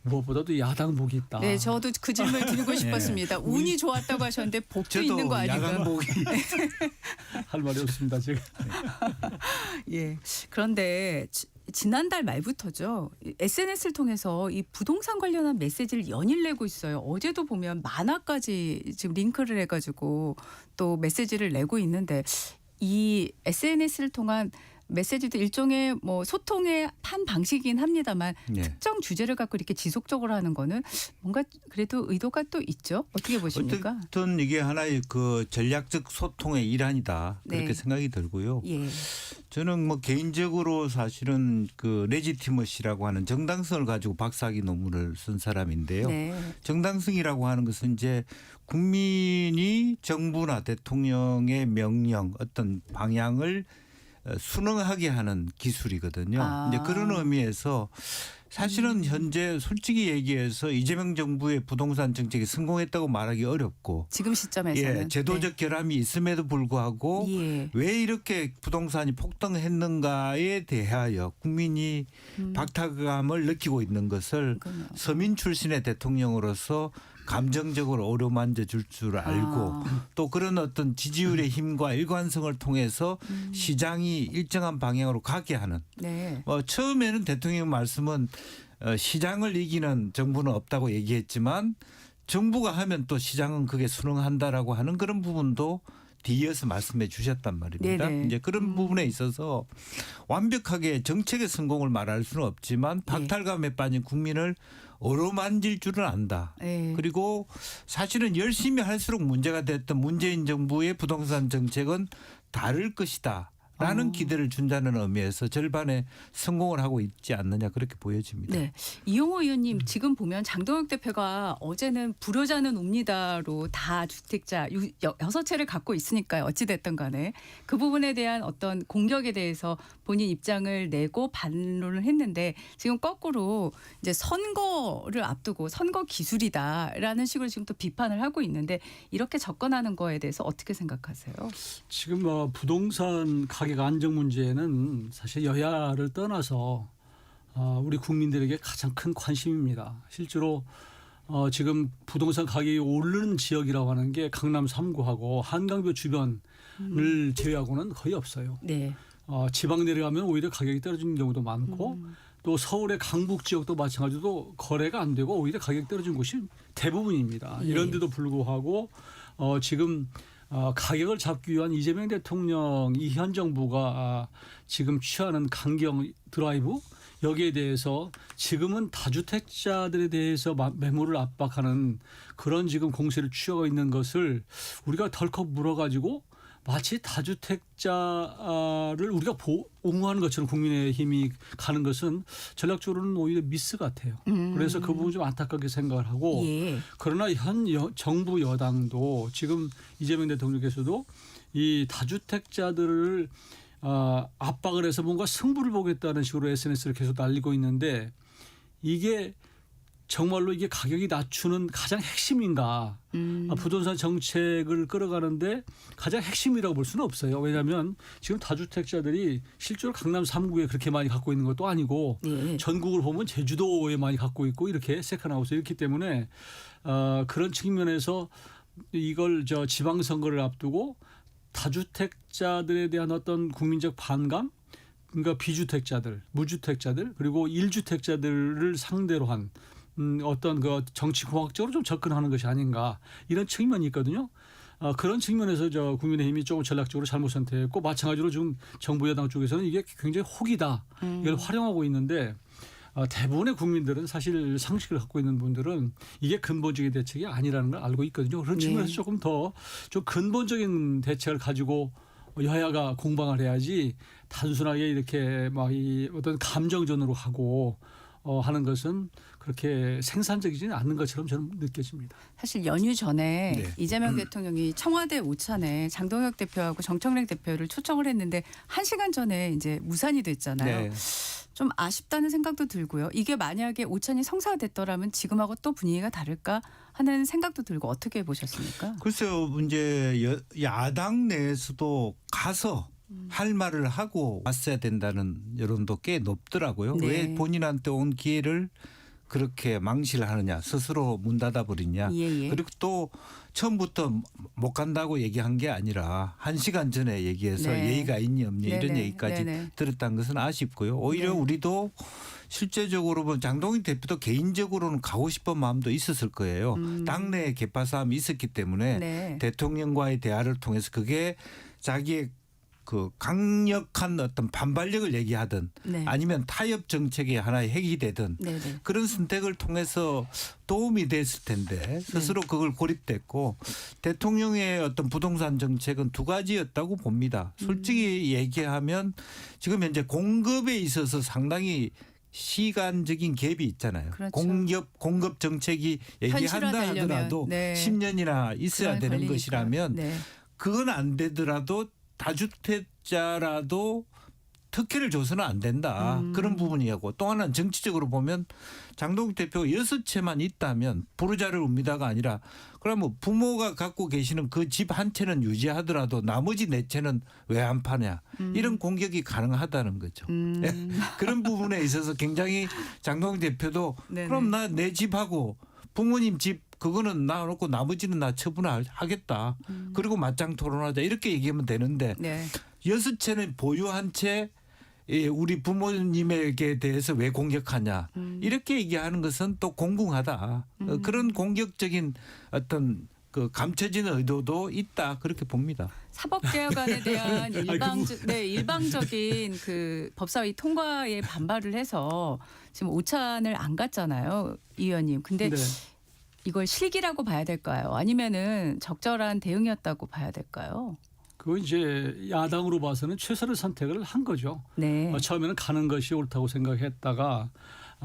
무엇보다도 야당 복이 있다.
네, 저도 그 질문 드리고 싶었습니다. 운이 좋았다고 하셨는데 복도 있는 거 아닌가요?
야당 복이
할 말이 없습니다 지금.
예. 그런데 지난달 말부터죠. SNS를 통해서 이 부동산 관련한 메시지를 연일 내고 있어요. 어제도 보면 만화까지 지금 링크를 해가지고 또 메시지를 내고 있는데, 이 SNS를 통한 메시지도 일종의 뭐 소통의 한 방식이긴 합니다만 특정 주제를 갖고 이렇게 지속적으로 하는 거는 뭔가 그래도 의도가 또 있죠. 어떻게 보십니까?
어쨌든 이게 하나의 그 전략적 소통의 일환이다. 그렇게 생각이 들고요. 저는 뭐 개인적으로 사실은 그 레지티머시라고 하는 정당성을 가지고 박사학위 논문을 쓴 사람인데요. 정당성이라고 하는 것은 이제 국민이 정부나 대통령의 명령, 어떤 방향을 순응하게 하는 기술이거든요. 이제 그런 의미에서 사실은 현재 솔직히 얘기해서 이재명 정부의 부동산 정책이 성공했다고 말하기 어렵고,
지금 시점에서는
제도적 결함이 있음에도 불구하고 왜 이렇게 부동산이 폭등했는가에 대하여 국민이 박탈감을 느끼고 있는 것을 서민 출신의 대통령으로서 감정적으로 어루만져 줄 줄 알고 또 그런 어떤 지지율의 힘과 일관성을 통해서 시장이 일정한 방향으로 가게 하는. 처음에는 대통령 말씀은 시장을 이기는 정부는 없다고 얘기했지만 정부가 하면 또 시장은 그게 순응한다라고 하는 그런 부분도 뒤이어서 말씀해 주셨단 말입니다. 이제 그런 부분에 있어서 완벽하게 정책의 성공을 말할 수는 없지만 박탈감에 빠진 국민을 어루만질 줄은 안다. 그리고 사실은 열심히 할수록 문제가 됐던 문재인 정부의 부동산 정책은 다를 것이다. 라는 기대를 준다는 의미에서 절반의 성공을 하고 있지 않느냐 그렇게 보여집니다.
네. 이용호 의원님, 지금 보면 장동혁 대표가 어제는 불효자는 옵니다로 다 주택자 6채를 갖고 있으니까요. 어찌됐든 간에 그 부분에 대한 어떤 공격에 대해서 본인 입장을 내고 반론을 했는데, 지금 거꾸로 이제 선거를 앞두고 선거 기술이다라는 식으로 지금 또 비판을 하고 있는데, 이렇게 접근하는 거에 대해서 어떻게 생각하세요?
지금 부동산 가격 안정 문제는 사실 여야를 떠나서 우리 국민들에게 가장 큰 관심입니다. 실제로 지금 부동산 가격이 오르는 지역이라고 하는 게 강남 3구하고 한강변 주변을 제외하고는 거의 없어요. 지방 내려가면 오히려 가격이 떨어지는 경우도 많고 또 서울의 강북 지역도 마찬가지로 거래가 안 되고 오히려 가격이 떨어진 곳이 대부분입니다. 이런데도 불구하고 지금 가격을 잡기 위한 이재명 대통령 이 현 정부가 지금 취하는 강경 드라이브, 여기에 대해서 지금은 다주택자들에 대해서 매물을 압박하는 그런 지금 공세를 취하고 있는 것을 우리가 덜컥 물어가지고 마치 다주택자를 우리가 옹호하는 것처럼 국민의힘이 가는 것은 전략적으로는 오히려 미스 같아요. 그래서 그 부분 좀 안타깝게 생각을 하고, 그러나 현 정부 여당도 지금 이재명 대통령께서도 이 다주택자들을 압박을 해서 뭔가 승부를 보겠다는 식으로 SNS를 계속 날리고 있는데, 이게 정말로 이게 가격이 낮추는 가장 핵심인가? 부동산 정책을 끌어가는데 가장 핵심이라고 볼 수는 없어요. 왜냐하면 지금 다주택자들이 실제로 강남 3구에 그렇게 많이 갖고 있는 것도 아니고 전국을 보면 제주도에 많이 갖고 있고 이렇게 세컨하우스 이렇기 때문에 그런 측면에서 이걸 지방선거를 앞두고 다주택자들에 대한 어떤 국민적 반감, 그러니까 비주택자들, 무주택자들 그리고 1주택자들을 상대로 한 어떤 그 정치공학적으로 좀 접근하는 것이 아닌가 이런 측면이 있거든요. 그런 측면에서 국민의힘이 조금 전략적으로 잘못 선택했고 마찬가지로 지금 정부 여당 쪽에서는 이게 굉장히 혹이다 이걸 활용하고 있는데 대부분의 국민들은 사실 상식을 갖고 있는 분들은 이게 근본적인 대책이 아니라는 걸 알고 있거든요. 그런 측면에서 조금 더 좀 근본적인 대책을 가지고 여야가 공방을 해야지 단순하게 이렇게 막 이 어떤 감정전으로 하고 하는 것은 그렇게 생산적이지는 않는 것처럼 저는 느껴집니다.
사실 연휴 전에 이재명 대통령이 청와대 오찬에 장동혁 대표하고 정청래 대표를 초청을 했는데 1시간 전에 이제 무산이 됐잖아요. 좀 아쉽다는 생각도 들고요. 이게 만약에 오찬이 성사됐더라면 지금하고 또 분위기가 다를까 하는 생각도 들고 어떻게 보셨습니까?
글쎄요. 이제 야당 내에서도 가서 할 말을 하고 왔어야 된다는 여론도 꽤 높더라고요. 왜 본인한테 온 기회를 그렇게 망실을 하느냐, 스스로 문 닫아버리냐. 그리고 또 처음부터 못 간다고 얘기한 게 아니라 1시간 전에 얘기해서 예의가 있니 없니 이런 얘기까지 들었다는 것은 아쉽고요. 오히려 우리도 실제적으로 보면 장동인 대표도 개인적으로는 가고 싶은 마음도 있었을 거예요. 당내 개파 싸움이 있었기 때문에 대통령과의 대화를 통해서 그게 자기의 그 강력한 어떤 반발력을 얘기하든 아니면 타협 정책의 하나의 핵이 되든 그런 선택을 통해서 도움이 됐을 텐데 스스로 그걸 고립됐고 대통령의 어떤 부동산 정책은 두 가지였다고 봅니다. 솔직히 얘기하면 지금 현재 공급에 있어서 상당히 시간적인 갭이 있잖아요. 공급 정책이 얘기한다 하더라도 10년이나 있어야 되는 것이라면 그건 안 되더라도 다주택자라도 특혜를 줘서는 안 된다. 그런 부분이고 또 하나는 정치적으로 보면 장동혁 대표가 6채만 있다면 부르자를 웁니다가 아니라 그러면 부모가 갖고 계시는 그 집 한 채는 유지하더라도 나머지 4채는 왜 안 파냐. 이런 공격이 가능하다는 거죠. 그런 부분에 있어서 굉장히 장동혁 대표도 그럼 나 내 집하고 부모님 집 그거는 놔놓고 나머지는 나 처분하겠다. 그리고 맞짱 토론하자 이렇게 얘기하면 되는데 6채는 보유한 채 우리 부모님에게 대해서 왜 공격하냐. 이렇게 얘기하는 것은 또 공공하다. 그런 공격적인 어떤 그 감춰지는 의도도 있다. 그렇게 봅니다.
사법개혁안에 대한 일방적인 그 법사위 통과에 반발을 해서 지금 오찬을 안 갔잖아요. 이 의원님. 근데 이걸 실기라고 봐야 될까요? 아니면은 적절한 대응이었다고 봐야 될까요?
그거 이제 야당으로 봐서는 최선의 선택을 한 거죠. 처음에는 가는 것이 옳다고 생각했다가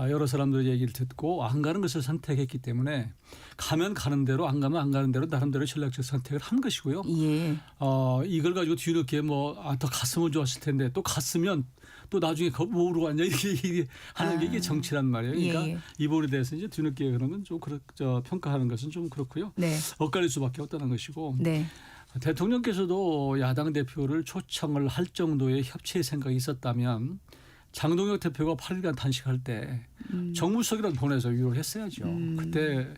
여러 사람들의 얘기를 듣고 안 가는 것을 선택했기 때문에 가면 가는 대로 안 가면 안 가는 대로 나름대로 전략적 선택을 한 것이고요. 이걸 가지고 뒤늦게 더 갔으면 좋았을 텐데 또 갔으면 또 나중에 뭐로 갔냐 이렇게 하는 게 이게 정치란 말이에요. 그러니까 이 부분에 대해서 이제 뒤늦게 그런 건 좀 평가하는 것은 좀 그렇고요. 엇갈릴 수밖에 없다는 것이고. 대통령께서도 야당 대표를 초청을 할 정도의 협치의 생각이 있었다면 장동혁 대표가 8일간 단식할 때 정무석이라도 보내서 위로를 했어야죠. 그때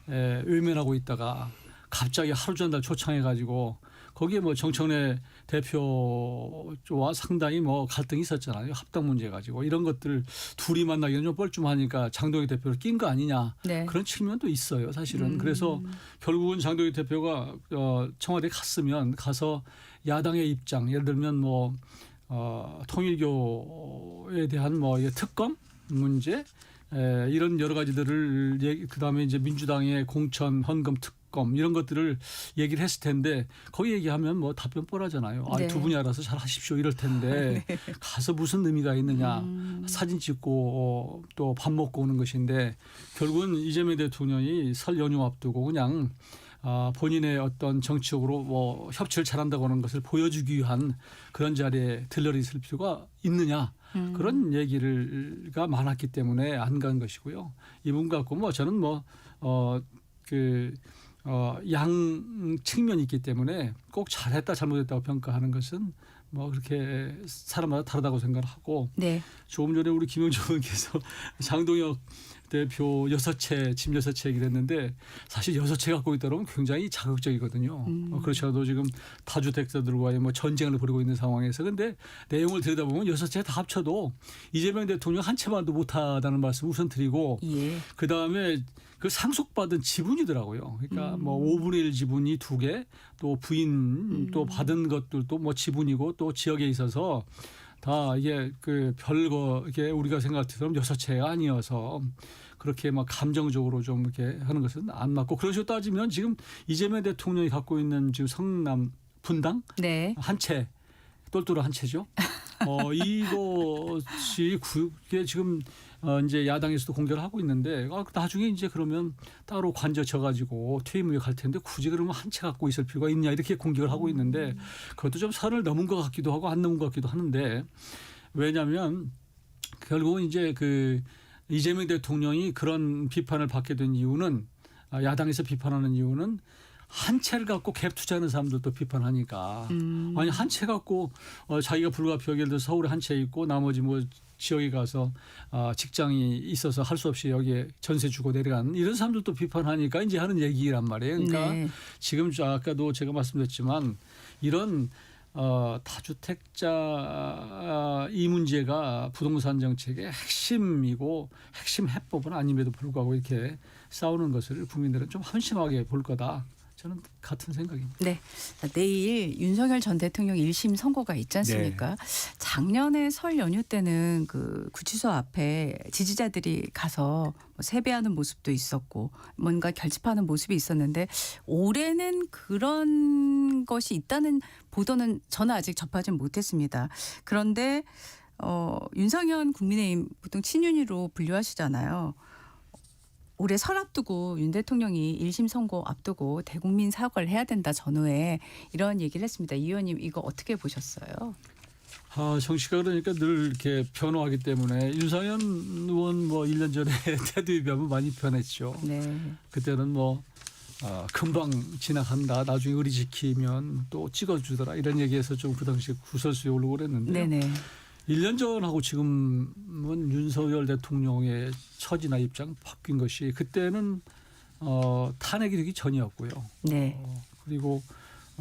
외면하고 있다가 갑자기 하루 전날 초청해가지고 거기에 정청래 대표와 상당히 갈등이 있었잖아요. 합당 문제 가지고 이런 것들 둘이 만나기는 좀 뻘쭘하니까 장동혁 대표를 낀 거 아니냐 그런 측면도 있어요. 사실은. 그래서 결국은 장동혁 대표가 청와대에 갔으면 가서 야당의 입장 예를 들면 통일교에 대한 특검 문제 이런 여러 가지들을 그다음에 이제 민주당의 공천 헌금 특검 이런 것들을 얘기를 했을 텐데 거기 얘기하면 답변 뻔하잖아요. 두 분이 알아서 잘 하십시오 이럴 텐데 가서 무슨 의미가 있느냐. 사진 찍고 또 밥 먹고 오는 것인데 결국은 이재명 대통령이 설 연휴 앞두고 그냥 본인의 어떤 정치적으로 협치를 잘한다고 하는 것을 보여주기 위한 그런 자리에 들러리 있을 필요가 있느냐. 그런 얘기가 많았기 때문에 안 간 것이고요. 이분 갖고 뭐 저는 양 측면이 있기 때문에 꼭 잘했다 잘못했다고 평가하는 것은 뭐 그렇게 사람마다 다르다고 생각을 하고
네.
조금 전에 우리 김영조 의원께서 장동혁 대표 6채, 집 6채 얘기를 했는데 사실 6채 갖고 있다 그러면 굉장히 자극적이거든요. 그렇지 않아도 지금 다주택자들과의 뭐 전쟁을 벌이고 있는 상황에서 근데 내용을 들여다보면 6채 다 합쳐도 이재명 대통령 한 채만도 못하다는 말씀 우선 드리고
예.
그다음에 그 상속받은 지분이더라고요. 그러니까 뭐 5분의 1 지분이 2개 또 부인 또 받은 것들도 뭐 지분이고 또 지역에 있어서 다 이게 그 별거 이게 우리가 생각할 때처럼 6채가 아니어서 그렇게 막 감정적으로 좀 이렇게 하는 것은 안 맞고 그런 식으로 따지면 지금 이재명 대통령이 갖고 있는 지금 성남 분당
네.
한 채 똘똘한 한 채죠. 이것이 그게 지금 이제 야당에서도 공개를 하고 있는데 나중에 이제 그러면 따로 관저쳐 가지고 퇴임 후에 갈 텐데 굳이 그러면 한 채 갖고 있을 필요가 있냐 이렇게 공격을 하고 있는데 그것도 좀 선을 넘은 것 같기도 하고 안 넘은 것 같기도 하는데 왜냐하면 결국은 이제 그 이재명 대통령이 그런 비판을 받게 된 이유는 야당에서 비판하는 이유는 한 채를 갖고 갭 투자하는 사람들도 비판하니까 아니 한 채 갖고 자기가 불가피하게 예를 들어서 서울에 한 채 있고 나머지 뭐 지역에 가서 직장이 있어서 할 수 없이 여기에 전세 주고 내려간 이런 사람들도 비판하니까 이제 하는 얘기란 말이에요. 그러니까
네.
지금 아까도 제가 말씀드렸지만 이런 다주택자 이 문제가 부동산 정책의 핵심이고 핵심 해법은 아님에도 불구하고 이렇게 싸우는 것을 국민들은 좀 한심하게 볼 거다. 저는 같은 생각입니다.
네. 내일 윤석열 전 대통령 1심 선고가 있지 않습니까? 작년에 설 연휴 때는 그 구치소 앞에 지지자들이 가서 세배하는 모습도 있었고 뭔가 결집하는 모습이 있었는데 올해는 그런 것이 있다는 보도는 저는 아직 접하지 못했습니다. 그런데 윤상현 국민의힘 보통 친윤으로 분류하시잖아요. 올해 설 앞두고 윤 대통령이 1심 선고 앞두고 대국민 사과를 해야 된다 전후에 이런 얘기를 했습니다. 이 의원님 이거 어떻게 보셨어요?
정치가 그러니까 늘 이렇게 변화하기 때문에 윤상현 의원 뭐 1년 전에 태도에 비하면 많이 변했죠.
네.
그때는 뭐 금방 지나간다. 나중에 의리 지키면 또 찍어주더라. 이런 얘기해서 좀 그 당시에 구설수에 오르고 그랬는데
네네.
1년 전하고 지금은 윤석열 대통령의 처지나 입장 바뀐 것이 그때는 탄핵이 되기 전이었고요.
네.
그리고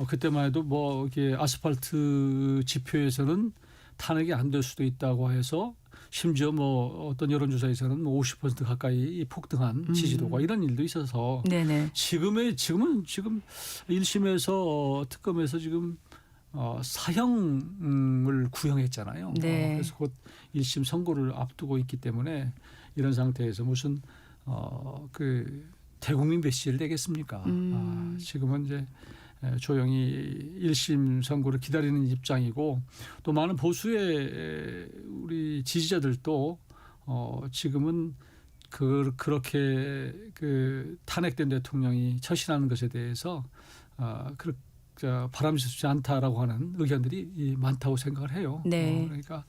그때만 해도 뭐 이게 아스팔트 지표에서는 탄핵이 안 될 수도 있다고 해서 심지어 뭐 어떤 여론조사에서는 뭐 50% 가까이 폭등한 지지도가 이런 일도 있어서
네네.
지금은 지금 1심에서 특검에서 지금 사형을 구형했잖아요.
네.
그래서 곧 1심 선고를 앞두고 있기 때문에 이런 상태에서 무슨 그 대국민 메시지를 내겠습니까? 지금은 이제 조용히 1심 선고를 기다리는 입장이고 또 많은 보수의 우리 지지자들도 지금은 그렇게 그 탄핵된 대통령이 처신하는 것에 대해서 바람직하지 않다라고 하는 의견들이 많다고 생각을 해요.
네.
그러니까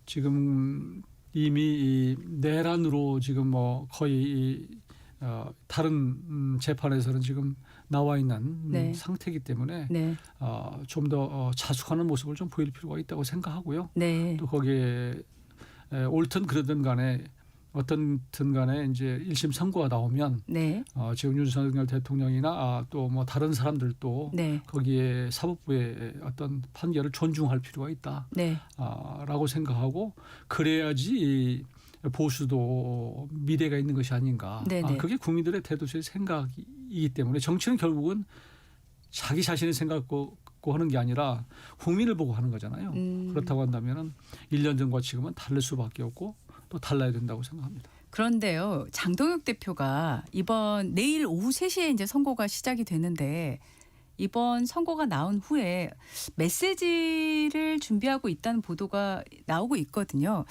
지금 이미 이 내란으로 지금 뭐 거의 다른 재판에서는 지금 나와 있는
네.
상태이기 때문에
네.
좀 더 자숙하는 모습을 좀 보일 필요가 있다고 생각하고요.
네.
또 거기에 옳든 그러든 간에 어떤든 간에 이제 1심 선고가 나오면
네.
지금 윤석열 대통령이나 또 뭐 다른 사람들도
네.
거기에 사법부의 어떤 판결을 존중할 필요가 있다.
네.
라고 생각하고 그래야지 이 보수도 미래가 있는 것이 아닌가.
네네.
그게 국민들의 대도시의 생각이기 때문에 정치는 결국은 자기 자신의 생각고 하는 게 아니라 국민을 보고 하는 거잖아요. 그렇다고 한다면은 1년 전과 지금은 다를 수밖에 없고 또 달라야 된다고 생각합니다.
그런데요, 장동혁 대표가 내일 오후 3시에 이제 선고가 시작이 되는데 이번 선고가 나온 후에 메시지를 준비하고 있다는 보도가 나오고 있거든요.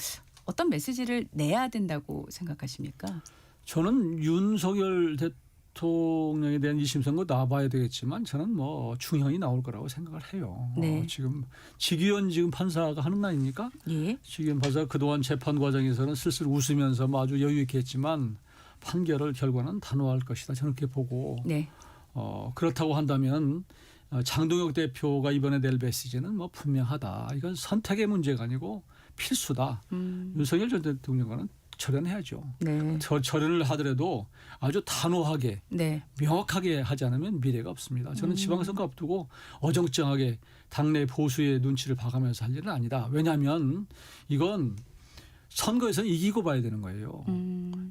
어떤 메시지를 내야 된다고 생각하십니까?
저는 윤석열 대통령에 대한 2심 선고 나와봐야 되겠지만 저는 뭐 중형이 나올 거라고 생각을 해요.
네.
지금 지기현 지금 판사가 하는 거 아닙니까?
예.
지기현 판사가 그동안 재판 과정에서는 슬슬 웃으면서 뭐 아주 여유 있게 했지만 판결을 결과는 단호할 것이다. 저는 그렇게 보고
네.
그렇다고 한다면 장동혁 대표가 이번에 낼 메시지는 뭐 분명하다. 이건 선택의 문제가 아니고 필수다. 윤석열 전 대통령과는 철연해야죠.
네.
철연을 하더라도 아주 단호하게
네.
명확하게 하지 않으면 미래가 없습니다. 저는 지방선거 앞두고 어정쩡하게 당내 보수의 눈치를 봐가면서 할 일은 아니다. 왜냐하면 이건 선거에서는 이기고 봐야 되는 거예요.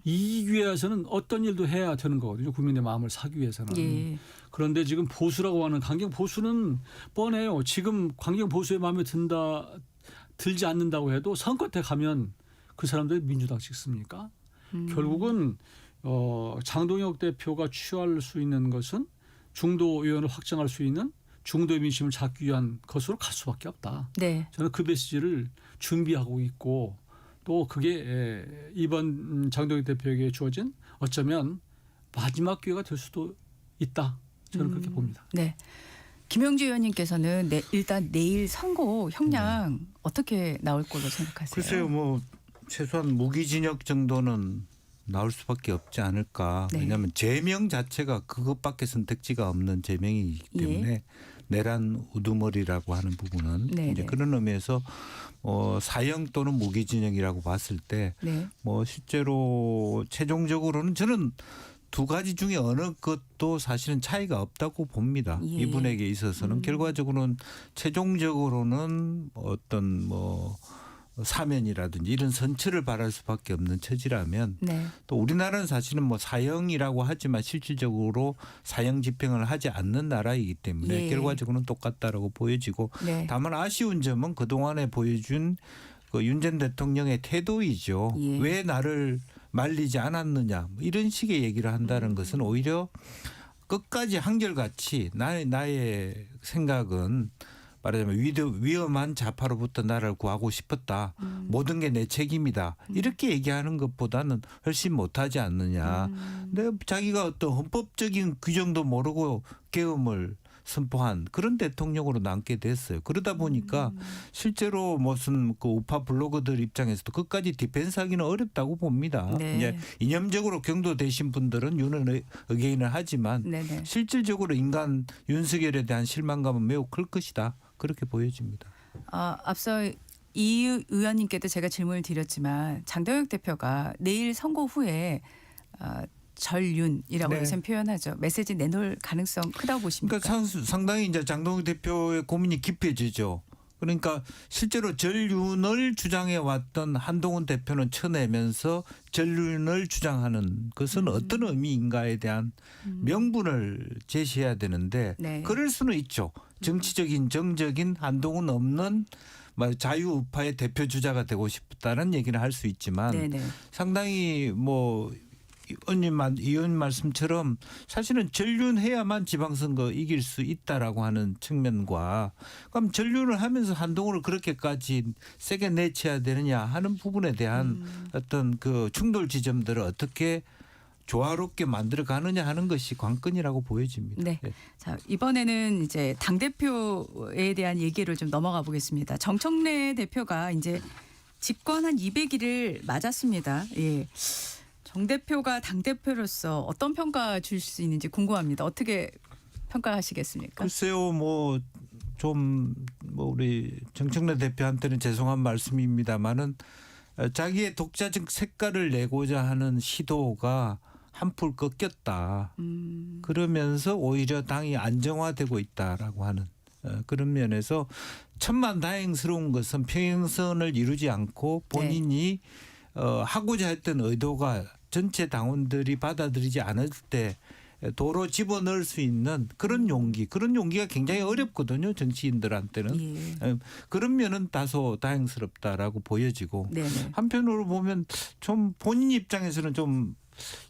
이기기 위해서는 어떤 일도 해야 되는 거거든요. 국민의 마음을 사기 위해서는.
예.
그런데 지금 보수라고 하는 강경 보수는 뻔해요. 지금 강경 보수의 마음에 들지 않는다고 해도 선거 때 가면 그 사람들이 민주당 찍습니까? 결국은 장동혁 대표가 취할 수 있는 것은 중도 의원을 확정할 수 있는 중도의 민심을 잡기 위한 것으로 갈 수밖에 없다.
네.
저는 그 메시지를 준비하고 있고 또 그게 이번 장동혁 대표에게 주어진 어쩌면 마지막 기회가 될 수도 있다. 저는 그렇게 봅니다.
네. 김영주 의원님께서는 일단 내일 선고 형량 어떻게 나올 걸로 생각하세요?
글쎄요, 뭐 최소한 무기징역 정도는 나올 수밖에 없지 않을까.
네.
왜냐하면 제명 자체가 그것밖에 선택지가 없는 제명이기 때문에 내란 우두머리라고 하는 부분은
네,
이제
네.
그런 의미에서 사형 또는 무기징역이라고 봤을 때 뭐
네.
실제로 최종적으로는 저는 두 가지 중에 어느 것도 사실은 차이가 없다고 봅니다.
예.
이분에게 있어서는 결과적으로는 최종적으로는 어떤 뭐 사면이라든지 이런 선처를 바랄 수밖에 없는 처지라면
네.
또 우리나라는 사실은 뭐 사형이라고 하지만 실질적으로 사형 집행을 하지 않는 나라이기 때문에
예.
결과적으로는 똑같다라고 보여지고
네.
다만 아쉬운 점은 그동안에 보여준 그 윤 전 대통령의 태도이죠.
예.
왜 나를 말리지 않았느냐 뭐 이런 식의 얘기를 한다는 것은 오히려 끝까지 한결같이 나의 생각은 말하자면 위험한 좌파로부터 나를 구하고 싶었다. 모든 게 내 책임이다. 이렇게 얘기하는 것보다는 훨씬 못하지 않느냐. 근데 자기가 어떤 헌법적인 규정도 모르고 계엄을 선포한 그런 대통령으로 남게 됐어요. 그러다 보니까 실제로 무슨 그 우파 블로거들 입장에서도 끝까지 디펜스하기는 어렵다고 봅니다.
네.
이제 이념적으로 경도되신 분들은 윤은 의견을 하지만
네네.
실질적으로 인간 윤석열에 대한 실망감은 매우 클 것이다. 그렇게 보여집니다.
앞서 이 의원님께도 제가 질문을 드렸지만 장동혁 대표가 내일 선고 후에 전륜이라고
네.
요즘 표현하죠. 메시지 내놓을 가능성 크다고 보십니까?
그러니까 상당히 이제 장동혁 대표의 고민이 깊어지죠. 그러니까 실제로 전륜을 주장해 왔던 한동훈 대표는 쳐내면서 전륜을 주장하는 것은 어떤 의미인가에 대한 명분을 제시해야 되는데
네.
그럴 수는 있죠. 정치적인 정적인 한동훈 없는 자유우파의 대표 주자가 되고 싶다는 얘기는 할 수 있지만
네네.
상당히 뭐 의원 말씀처럼 사실은 전륜해야만 지방선거 이길 수 있다라고 하는 측면과 그럼 전륜을 하면서 한동훈을 그렇게까지 세게 내쳐야 되느냐 하는 부분에 대한 어떤 그 충돌 지점들을 어떻게 조화롭게 만들어 가느냐 하는 것이 관건이라고 보여집니다.
네. 자, 이번에는 이제 당대표에 대한 얘기를 좀 넘어가 보겠습니다. 정청래 대표가 이제 집권 한 200일을 맞았습니다. 예. 정 대표가 당대표로서 어떤 평가 줄 수 있는지 궁금합니다. 어떻게 평가하시겠습니까?
글쎄요, 뭐 우리 정청래 대표한테는 죄송한 말씀입니다만은 자기의 독자적 색깔을 내고자 하는 시도가 한풀 꺾였다. 그러면서 오히려 당이 안정화되고 있다라고 하는 그런 면에서 천만다행스러운 것은 평행선을 이루지 않고 본인이 하고자 했던 의도가 전체 당원들이 받아들이지 않을 때 도로 집어넣을 수 있는 그런 용기, 그런 용기가 굉장히 어렵거든요. 정치인들한테는.
예.
그런 면은 다소 다행스럽다라고 보여지고
네네.
한편으로 보면 좀 본인 입장에서는 좀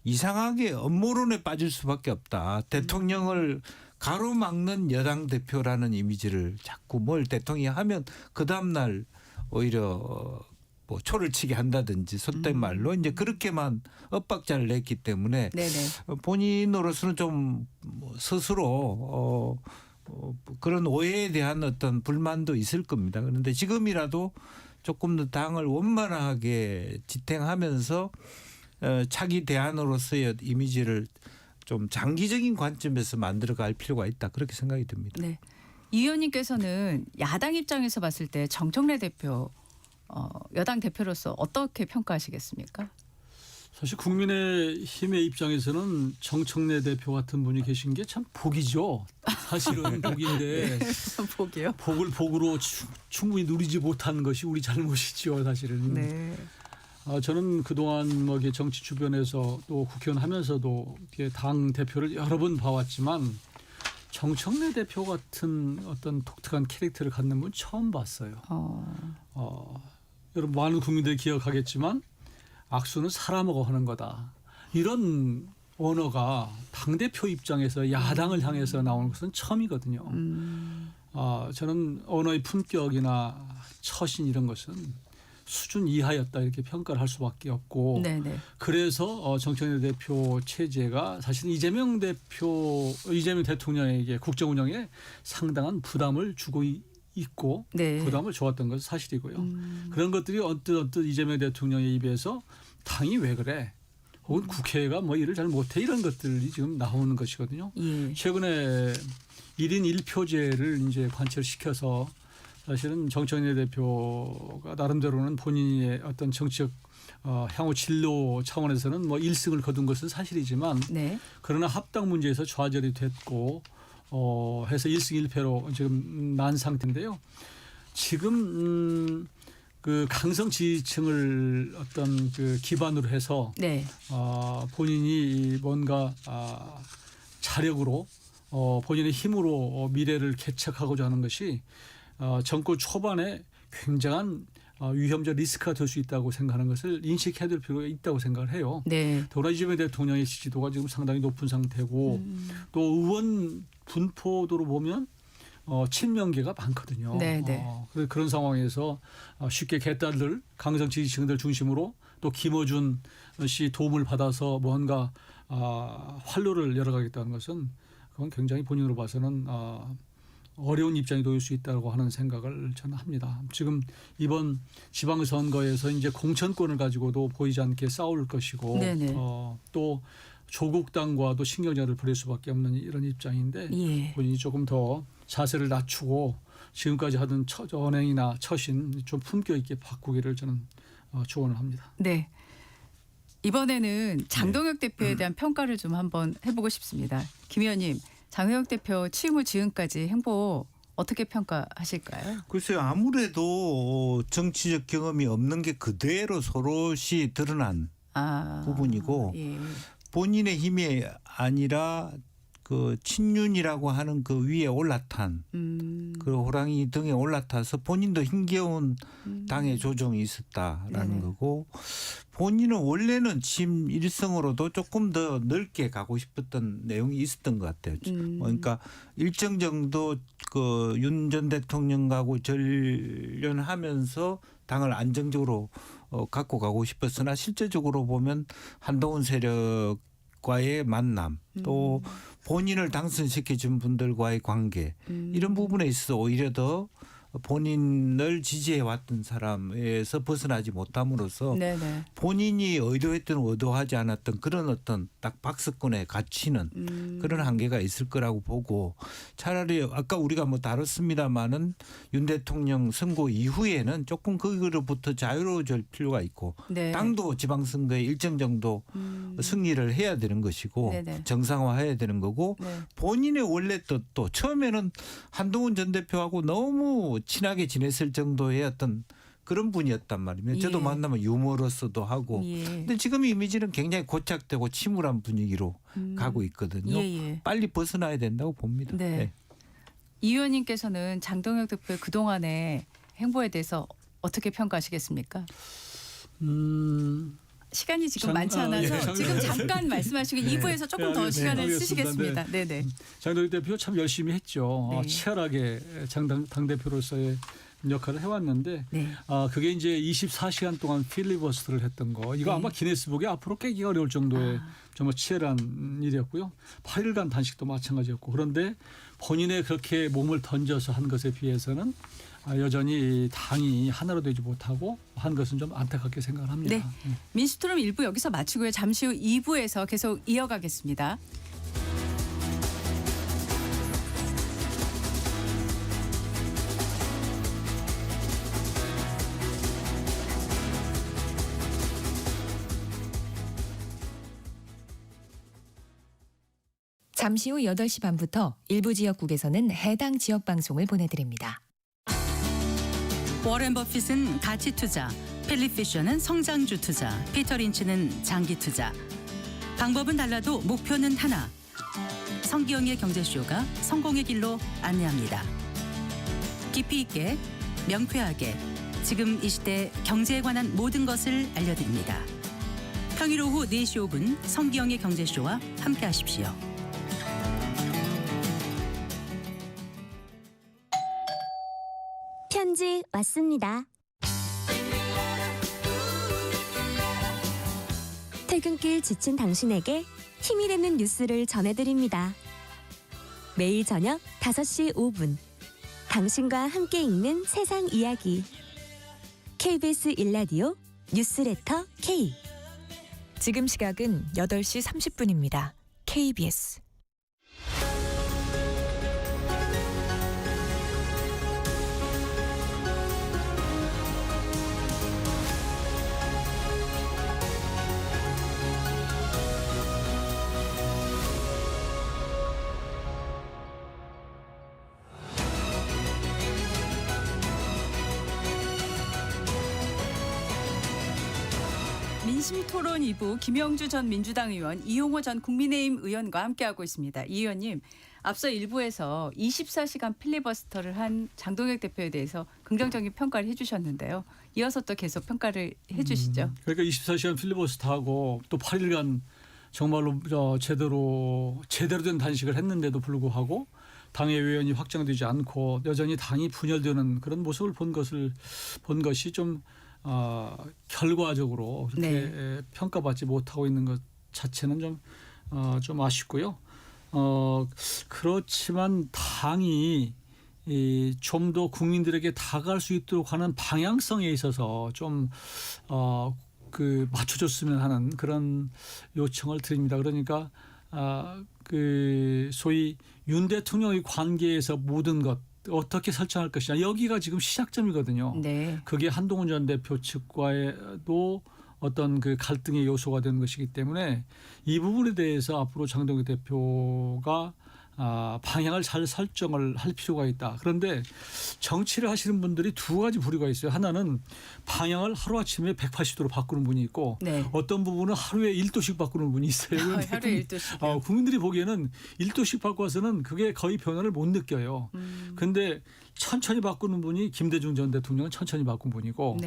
이상하게 음모론에 빠질 수밖에 없다. 대통령을 가로막는 여당 대표라는 이미지를 자꾸 뭘 대통령이 하면 그 다음 날 오히려 뭐 초를 치게 한다든지 속된 말로 이제 그렇게만 엇박자를 냈기 때문에 본인으로서는 좀 스스로 그런 오해에 대한 어떤 불만도 있을 겁니다. 그런데 지금이라도 조금 더 당을 원만하게 지탱하면서 차기 대안으로서의 이미지를 좀 장기적인 관점에서 만들어갈 필요가 있다. 그렇게 생각이 듭니다.
네. 이 의원님께서는 야당 입장에서 봤을 때 정청래 대표 여당 대표로서 어떻게 평가하시겠습니까?
사실 국민의힘의 입장에서는 정청래 대표 같은 분이 계신 게 참 복이죠. 사실은 복인데
복이요?
복으로 충분히 누리지 못한 것이 우리 잘못이죠. 사실은.
네.
저는 그동안 뭐 정치 주변에서 또 국회의원 하면서도 당 대표를 여러 번 봐왔지만 정청래 대표 같은 어떤 독특한 캐릭터를 갖는 분 처음 봤어요. 여러분 많은 국민들이 기억하겠지만 악수는 사람하고 하는 거다. 이런 언어가 당대표 입장에서 야당을 향해서 나오는 것은 처음이거든요. 저는 언어의 품격이나 처신 이런 것은 수준 이하였다 이렇게 평가를 할 수밖에 없고
네네.
그래서 정청래 대표 체제가 사실 이재명 대통령에게 국정 운영에 상당한 부담을 주고 있고 부담을 줘왔던 것은 사실이고요. 그런 것들이 언뜻 이재명 대통령의 입에서 당이 왜 그래? 혹은 국회가 뭐 일을 잘 못해 이런 것들이 지금 나오는 것이거든요. 최근에 1인 1표제를 이제 관철시켜서 사실은 정청래 대표가 나름대로는 본인의 어떤 정치적 향후 진로 차원에서는 뭐 1승을 거둔 것은 사실이지만 그러나 합당 문제에서 좌절이 됐고 해서 1승 1패로 지금 난 상태인데요. 지금 그 강성 지지층을 어떤 그 기반으로 해서 본인이 뭔가 자력으로 본인의 힘으로 미래를 개척하고자 하는 것이 정권 초반에 굉장한 위험적 리스크가 될 수 있다고 생각하는 것을 인식해야 될 필요가 있다고 생각을 해요. 더구나 이재명 대통령의 지지도가 지금 상당히 높은 상태고 또 의원 분포도로 보면 친명계가 많거든요. 그런 상황에서 쉽게 개딸들, 강성 지지층들 중심으로 또 김어준 씨 도움을 받아서 뭔가 활로를 열어가겠다는 것은 그건 굉장히 본인으로 봐서는 어려운 입장이 놓일 수 있다고 하는 생각을 저는 합니다. 지금 이번 지방선거에서 이제 공천권을 가지고도 보이지 않게 싸울 것이고 또 조국당과도 신경전을 벌일 수밖에 없는 이런 입장인데 본인이 조금 더 자세를 낮추고 지금까지 하던 언행이나 처신 좀 품격 있게 바꾸기를 저는 조언을 합니다.
네. 이번에는 장동혁 대표에 대한 평가를 좀 한번 해보고 싶습니다. 김 의원님, 장동혁 대표 취임 후 지금까지 행보 어떻게 평가하실까요?
글쎄요. 아무래도 정치적 경험이 없는 게 그대로 서로시 드러난 부분이고 본인의 힘이 아니라 그 친윤이라고 하는 그 위에 올라탄 그 호랑이 등에 올라타서 본인도 힘겨운 당의 조정이 있었다라는 거고 본인은 원래는 취임 일성으로도 조금 더 넓게 가고 싶었던 내용이 있었던 것 같아요. 그러니까 일정 정도 그 윤 전 대통령하고 전련하면서 당을 안정적으로 갖고 가고 싶었으나 실제적으로 보면 한동훈 세력과의 만남 또 본인을 당선시켜준 분들과의 관계 이런 부분에 있어서 오히려 더 본인을 지지해왔던 사람에서 벗어나지 못함으로써 본인이 의도했든 의도하지 않았던 그런 어떤 딱 박스권에 갇히는 그런 한계가 있을 거라고 보고 차라리 아까 우리가 뭐 다뤘습니다마는 윤 대통령 선거 이후에는 조금 거기로부터 자유로워질 필요가 있고 당도 지방선거에 일정 정도 승리를 해야 되는 것이고 정상화해야 되는 거고 본인의 원래 또 처음에는 한동훈 전 대표하고 너무 친하게 지냈을 정도의 어떤 그런 분이었단 말이에요. 저도 만나면 유머러스도 하고. 근데 지금 이미지는 굉장히 고착되고 침울한 분위기로 가고 있거든요. 빨리 벗어나야 된다고 봅니다.
이 의원님께서는 장동혁 대표의 그동안의 행보에 대해서 어떻게 평가하시겠습니까? 시간이 지금 많지 않아서 지금 잠깐 말씀하시고 2부에서 조금 더 시간을 쓰시겠습니다.
장동혁 대표 참 열심히 했죠. 치열하게 당대표로서의 역할을 해왔는데 그게 이제 24시간 동안 필리버스터를 했던 거 이거 아마 기네스북에 앞으로 깨기가 어려울 정도의 정말 치열한 일이었고요. 8일간 단식도 마찬가지였고 그런데 본인의 그렇게 몸을 던져서 한 것에 비해서는 여전히 당이 하나로 되지 못하고 한 것은 좀 안타깝게 생각을 합니다.
네. 민스토론 1부 여기서 마치고요. 잠시 후 2부에서 계속 이어가겠습니다.
잠시 후 8시 반부터 일부 지역국에서는 해당 지역 방송을 보내드립니다.
워렌 버핏은 가치 투자, 필립 피셔는 성장주 투자, 피터 린치는 장기 투자. 방법은 달라도 목표는 하나. 성기영의 경제쇼가 성공의 길로 안내합니다. 깊이 있게, 명쾌하게, 지금 이 시대 경제에 관한 모든 것을 알려드립니다. 평일 오후 4시 5분 성기영의 경제쇼와 함께하십시오.
편지 왔습니다. 퇴근길 지친 당신에게 힘이 되는 뉴스를 전해드립니다. 매일 저녁 5시 5분 당신과 함께 읽는 세상 이야기 KBS 1라디오 뉴스레터 K.
지금 시각은 8시 30분입니다. KBS.
민심토론 2부 김영주 전 민주당 의원, 이용호 전 국민의힘 의원과 함께하고 있습니다. 이 의원님, 앞서 1부에서 24시간 필리버스터를 한 장동혁 대표에 대해서 긍정적인 평가를 해주셨는데요. 이어서 또 계속 평가를 해주시죠.
그러니까 24시간 필리버스터하고 또 8일간 정말로 제대로 된 단식을 했는데도 불구하고 당의 외연이 확장되지 않고 여전히 당이 분열되는 그런 모습을 본 것이 좀 결과적으로 그렇게 평가받지 못하고 있는 것 자체는 좀 아쉽고요. 그렇지만 당이 좀 더 국민들에게 다가갈 수 있도록 하는 방향성에 있어서 좀 맞춰줬으면 하는 그런 요청을 드립니다. 그러니까 소위 윤 대통령의 관계에서 모든 것 어떻게 설정할 것이냐 여기가 지금 시작점이거든요. 그게 한동훈 전 대표 측과도 어떤 그 갈등의 요소가 되는 것이기 때문에 이 부분에 대해서 앞으로 장동혁 대표가 방향을 잘 설정을 할 필요가 있다. 그런데 정치를 하시는 분들이 두 가지 부류가 있어요. 하나는 방향을 하루아침에 180도로 바꾸는 분이 있고 어떤 부분은 하루에 1도씩 바꾸는 분이 있어요.
하루에 1도씩.
국민들이 보기에는 1도씩 바꿔서는 그게 거의 변화를 못 느껴요. 그런데 천천히 바꾸는 분이 김대중 전 대통령은 천천히 바꾼 분이고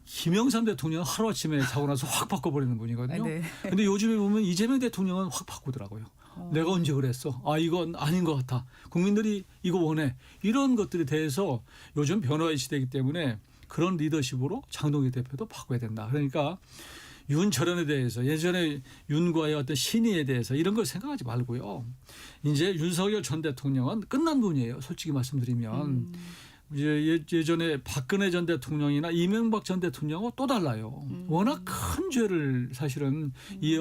김영삼 대통령은 하루아침에 자고 나서 확 바꿔버리는 분이거든요. 그런데 요즘에 보면 이재명 대통령은 확 바꾸더라고요. 내가 언제 그랬어? 이건 아닌 것 같아. 국민들이 이거 원해. 이런 것들에 대해서 요즘 변화의 시대이기 때문에 그런 리더십으로 장동혁 대표도 바꿔야 된다. 그러니까 윤철현에 대해서 예전에 윤과의 어떤 신의에 대해서 이런 걸 생각하지 말고요. 이제 윤석열 전 대통령은 끝난 분이에요. 솔직히 말씀드리면. 예전에 박근혜 전 대통령이나 이명박 전 대통령은 또 달라요. 워낙 큰 죄를 사실은 이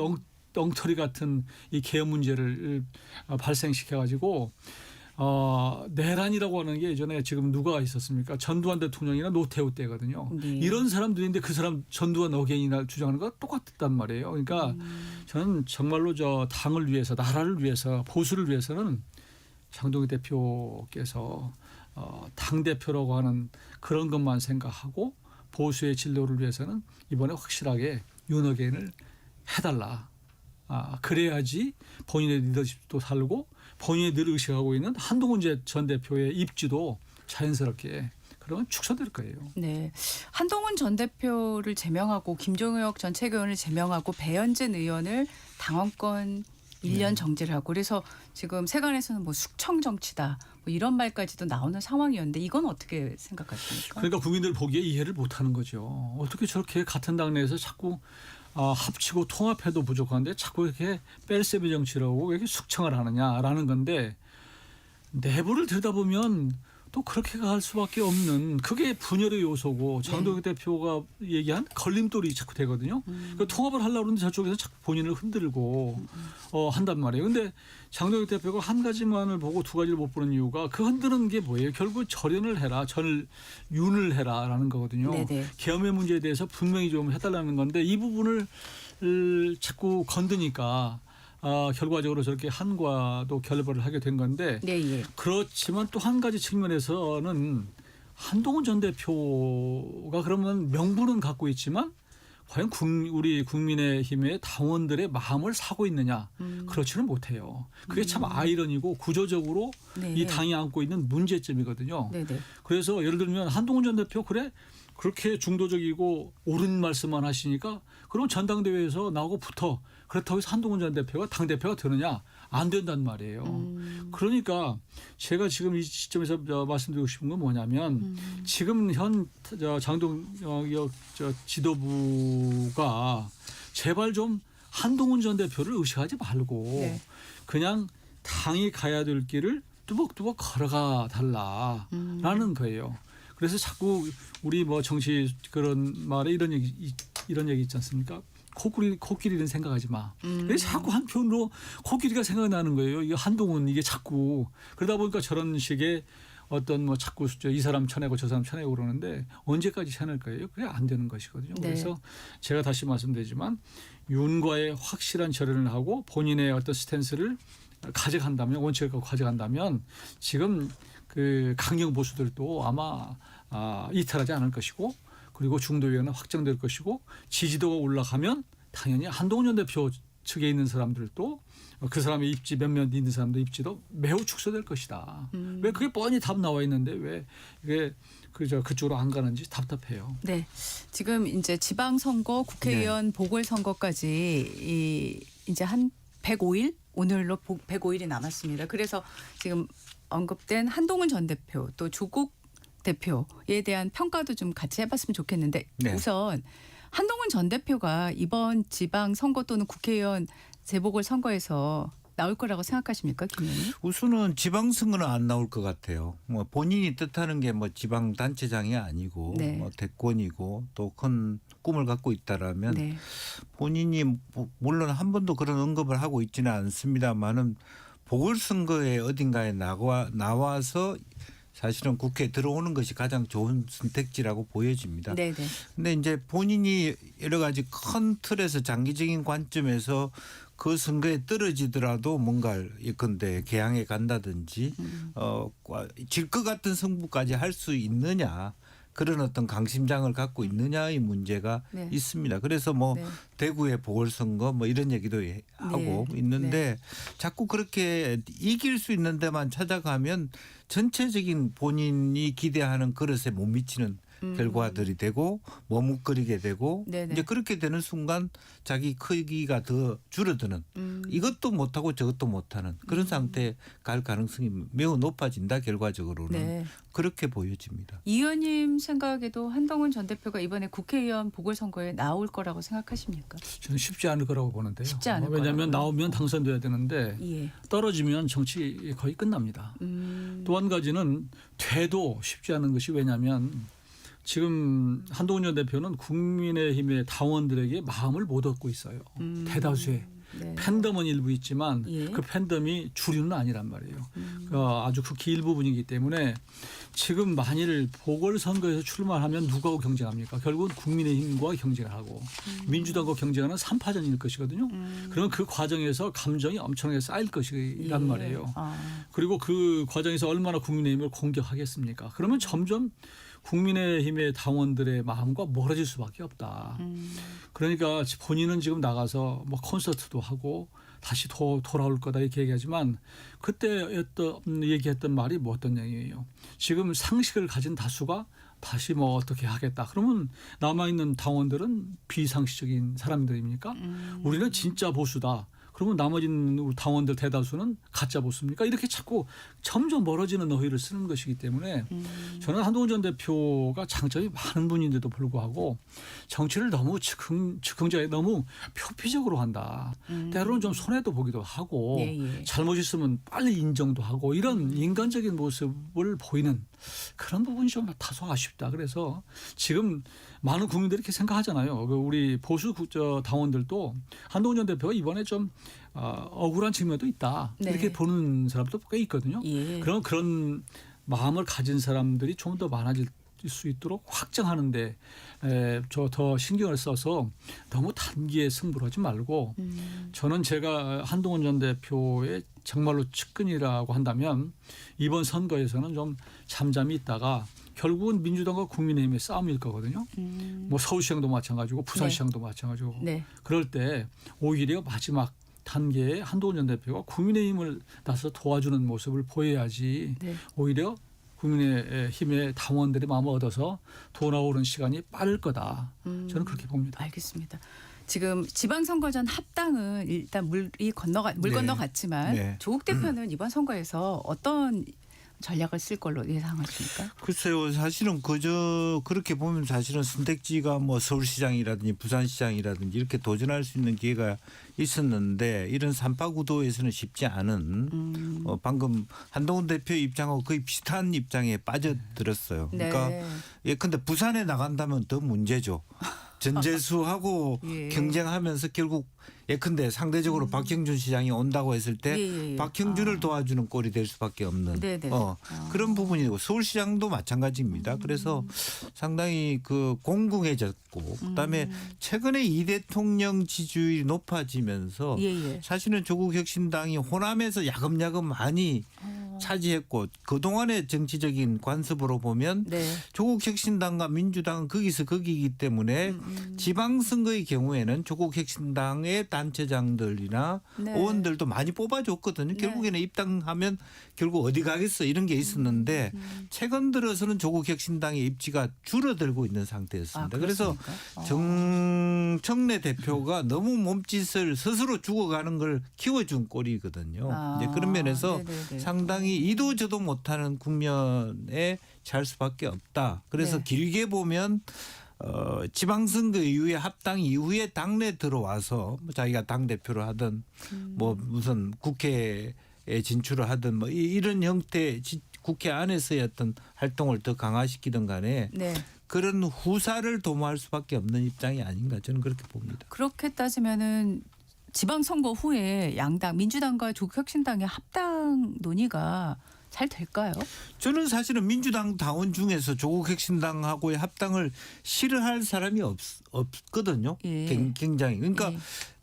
엉터리 같은 이 계엄 문제를 발생시켜가지고 내란이라고 하는 게 예전에 지금 누가 있었습니까? 전두환 대통령이나 노태우 때거든요. 이런 사람들인데 그 사람 전두환 어게인이나 주장하는 거 똑같단 말이에요. 그러니까 저는 정말로 당을 위해서 나라를 위해서 보수를 위해서는 장동혁 대표께서 당대표라고 하는 그런 것만 생각하고 보수의 진로를 위해서는 이번에 확실하게 윤 어게인을 해달라. 그래야지 본인의 리더십도 살고 본인이 늘 의식하고 있는 한동훈 전 대표의 입지도 자연스럽게 그러면 축소될 거예요.
네, 한동훈 전 대표를 제명하고 김종혁 전 최고위원을 제명하고 배현진 의원을 당원권 1년 정지를 하고 그래서 지금 세간에서는 뭐 숙청 정치다 뭐 이런 말까지도 나오는 상황이었는데 이건 어떻게 생각하십니까?
그러니까 국민들 보기에 이해를 못하는 거죠. 어떻게 저렇게 같은 당내에서 자꾸 합치고 통합해도 부족한데 자꾸 이렇게 뺄셈의 정치라고 왜 이렇게 숙청을 하느냐라는 건데 내부를 들여다보면 또 그렇게 갈 수밖에 없는 그게 분열의 요소고 장동혁 대표가 얘기한 걸림돌이 자꾸 되거든요. 그러니까 통합을 하려고 하는데 저쪽에서 자꾸 본인을 흔들고 한단 말이에요. 근데 장동혁 대표가 한 가지만을 보고 두 가지를 못 보는 이유가 그 흔드는 게 뭐예요? 결국 절연을 해라, 윤을 해라라는 거거든요.
네네.
계엄의 문제에 대해서 분명히 좀 해달라는 건데 이 부분을 자꾸 건드니까 결과적으로 저렇게 한과도 결별을 하게 된 건데 그렇지만 또 한 가지 측면에서는 한동훈 전 대표가 그러면 명분은 갖고 있지만 과연 우리 국민의힘의 당원들의 마음을 사고 있느냐 그렇지는 못해요. 그게 참 아이러니고 구조적으로 이 당이 안고 있는 문제점이거든요. 그래서 예를 들면 한동훈 전 대표 그렇게 중도적이고 옳은 말씀만 하시니까 그럼 전당대회에서 나오고 붙어 그렇다고 해서 한동훈 전 대표가 당대표가 되느냐 안 된단 말이에요. 그러니까 제가 지금 이 시점에서 말씀드리고 싶은 건 뭐냐면 지금 현 장동혁 지도부가 제발 좀 한동훈 전 대표를 의식하지 말고 그냥 당이 가야 될 길을 뚜벅뚜벅 걸어가 달라라는 거예요. 그래서 자꾸 우리 뭐 정치 그런 말에 이런 얘기 있지 않습니까? 코끼리는 생각하지 마. 그래서 자꾸 한편으로 코끼리가 생각나는 거예요. 이게 한동훈 이게 자꾸 그러다 보니까 저런 식의 어떤 뭐 자꾸 이 사람 쳐내고 저 사람 쳐내고 그러는데 언제까지 쳐낼 거예요? 그게 안 되는 것이거든요. 그래서 제가 다시 말씀드리지만 윤과의 확실한 절연을 하고 본인의 어떤 스탠스를 가져간다면 원칙을 갖고 가져간다면 지금 그 강경 보수들도 아마 이탈하지 않을 것이고 그리고 중도위원회 확정될 것이고 지지도가 올라가면 당연히 한동훈 전 대표 측에 있는 사람들도 그 사람의 입지 몇몇 있는 사람들 입지도 매우 축소될 것이다. 왜 그게 뻔히 답 나와 있는데 왜 이게 그쪽으로 안 가는지 답답해요.
네, 지금 이제 지방선거, 국회의원 보궐선거까지 이제 한 105일 오늘로 105일이 남았습니다. 그래서 지금 언급된 한동훈 전 대표 또 조국 대표에 대한 평가도 좀 같이 해봤으면 좋겠는데 우선 한동훈 전 대표가 이번 지방선거 또는 국회의원 재보궐선거에서 나올 거라고 생각하십니까, 김 의원님?
우선은 지방선거는 안 나올 것 같아요. 뭐 본인이 뜻하는 게 뭐 지방단체장이 아니고 뭐 대권이고 또 큰 꿈을 갖고 있다라면 본인이 물론 한 번도 그런 언급을 하고 있지는 않습니다만은 보궐선거에 어딘가에 나와서 사실은 국회에 들어오는 것이 가장 좋은 선택지라고 보여집니다. 그런데 이제 본인이 여러 가지 큰 틀에서 장기적인 관점에서 그 선거에 떨어지더라도 뭔가를 예컨대 개항에 간다든지 질 것 같은 승부까지 할 수 있느냐. 그런 어떤 강심장을 갖고 있느냐의 문제가 있습니다. 그래서 뭐 대구의 보궐선거 뭐 이런 얘기도 하고 있는데 자꾸 그렇게 이길 수 있는 데만 찾아가면 전체적인 본인이 기대하는 그릇에 못 미치는 결과들이 되고 머뭇거리게 되고 이제 그렇게 되는 순간 자기 크기가 더 줄어드는 이것도 못하고 저것도 못하는 그런 상태에 갈 가능성이 매우 높아진다 결과적으로는 그렇게 보여집니다.
이 의원님 생각에도 한동훈 전 대표가 이번에 국회의원 보궐선거에 나올 거라고 생각하십니까?
저는 쉽지 않을 거라고 보는데요.
쉽지 않을
왜냐하면 나오면 당선돼야 되는데 떨어지면 정치 거의 끝납니다. 또 한 가지는 돼도 쉽지 않은 것이 왜냐하면 지금 한동훈 전 대표는 국민의힘의 당원들에게 마음을 못 얻고 있어요. 대다수의. 팬덤은 일부 있지만 그 팬덤이 주류는 아니란 말이에요. 아주 극히 일부분이기 때문에 지금 만일 보궐선거에서 출마하면 누구하고 경쟁합니까? 결국은 국민의힘과 경쟁을 하고 민주당과 경쟁하는 3파전일 것이거든요. 그러면 그 과정에서 감정이 엄청나게 쌓일 것이란 말이에요. 그리고 그 과정에서 얼마나 국민의힘을 공격하겠습니까? 그러면 점점 국민의힘의 당원들의 마음과 멀어질 수밖에 없다. 그러니까 본인은 지금 나가서 뭐 콘서트도 하고 다시 돌아올 거다 이렇게 얘기하지만 그때 얘기했던 말이 뭐 어떤 얘기예요. 지금 상식을 가진 다수가 다시 뭐 어떻게 하겠다. 그러면 남아있는 당원들은 비상식적인 사람들입니까? 우리는 진짜 보수다. 그러면 나머지는 우리 당원들 대다수는 가짜 보수입니까? 이렇게 자꾸 점점 멀어지는 어휘를 쓰는 것이기 때문에 저는 한동훈 전 대표가 장점이 많은 분인데도 불구하고 정치를 너무 즉흥적에 너무 표피적으로 한다. 때로는 좀 손해도 보기도 하고 잘못 있으면 빨리 인정도 하고 이런 인간적인 모습을 보이는 그런 부분이 좀 다소 아쉽다. 그래서 지금 많은 국민들이 이렇게 생각하잖아요. 우리 보수 당원들도 한동훈 전 대표가 이번에 좀 억울한 측면도 있다.
네.
이렇게 보는 사람도 꽤 있거든요.
예.
그런 마음을 가진 사람들이 좀 더 많아질 수 있도록 확정하는데 더 신경을 써서 너무 단기에 승부를 하지 말고 저는 제가 한동훈 전 대표의 정말로 측근이라고 한다면 이번 선거에서는 좀 잠잠히 있다가 결국은 민주당과 국민의힘의 싸움일 거거든요. 뭐 서울시장도 마찬가지고 부산시장도 마찬가지고 그럴 때 오히려 마지막 단계에 한동훈 전 대표가 국민의힘을 나서 도와주는 모습을 보여야지 오히려 국민의힘의 당원들의 마음을 얻어서 돌아오는 시간이 빠를 거다. 저는 그렇게 봅니다.
알겠습니다. 지금 지방선거 전 합당은 일단 물 건너갔지만 조국 대표는 이번 선거에서 어떤 전략을 쓸 걸로 예상하십니까?
글쎄요. 사실은 그렇게 보면 사실은 선택지가 뭐 서울시장이라든지 부산시장이라든지 이렇게 도전할 수 있는 기회가 있었는데 이런 삼파구도에서는 쉽지 않은 방금 한동훈 대표 입장하고 거의 비슷한 입장에 빠져들었어요. 그러니까 근데 부산에 나간다면 더 문제죠. 전재수하고 경쟁하면서 결국 예컨대 상대적으로 박형준 시장이 온다고 했을 때 박형준을 도와주는 꼴이 될 수밖에 없는 그런 부분이고 서울시장도 마찬가지입니다. 그래서 상당히 공공해졌고 그다음에 최근에 이 대통령 지지율이 높아지면서 사실은 조국 혁신당이 호남에서 야금야금 많이 차지했고 그동안의 정치적인 관습으로 보면 조국 혁신당과 민주당은 거기서 거기이기 때문에 지방선거의 경우에는 조국 혁신당의 단체장들이나 의원들도 많이 뽑아줬거든요. 결국에는 입당하면 결국 어디 가겠어 이런 게 있었는데 최근 들어서는 조국 혁신당의 입지가 줄어들고 있는 상태였습니다. 그래서 정청래 대표가 너무 몸짓을 스스로 죽어가는 걸 키워준 꼴이거든요. 이제 그런 면에서 상당히 이도 저도 못하는 국면에 잘 수밖에 없다. 그래서 길게 보면 지방선거 이후에 합당 이후에 당내 들어와서 자기가 당대표를 하든 뭐 무슨 국회에 진출을 하든 뭐 이런 형태 국회 안에서의 어떤 활동을 더 강화시키든 간에 그런 후사를 도모할 수밖에 없는 입장이 아닌가 저는 그렇게 봅니다.
그렇게 따지면은 지방선거 후에 양당 민주당과 조국혁신당의 합당 논의가 잘 될까요?
저는 사실은 민주당 당원 중에서 조국혁신당하고의 합당을 싫어할 사람이 없거든요. 굉장히. 그러니까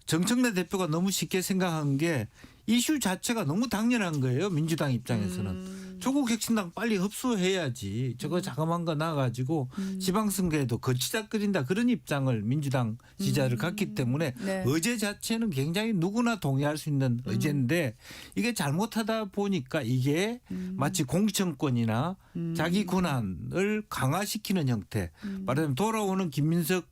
정청래 대표가 너무 쉽게 생각한 게 이슈 자체가 너무 당연한 거예요. 민주당 입장에서는. 조국혁신당 빨리 흡수해야지. 저거 자그만 거 나가지고 지방선거에도 거치작거린다. 그런 입장을 민주당 지지자를 갖기 때문에 의제 자체는 굉장히 누구나 동의할 수 있는 의제인데 이게 잘못하다 보니까 이게 마치 공천권이나 자기 권한을 강화시키는 형태. 말하자면 돌아오는 김민석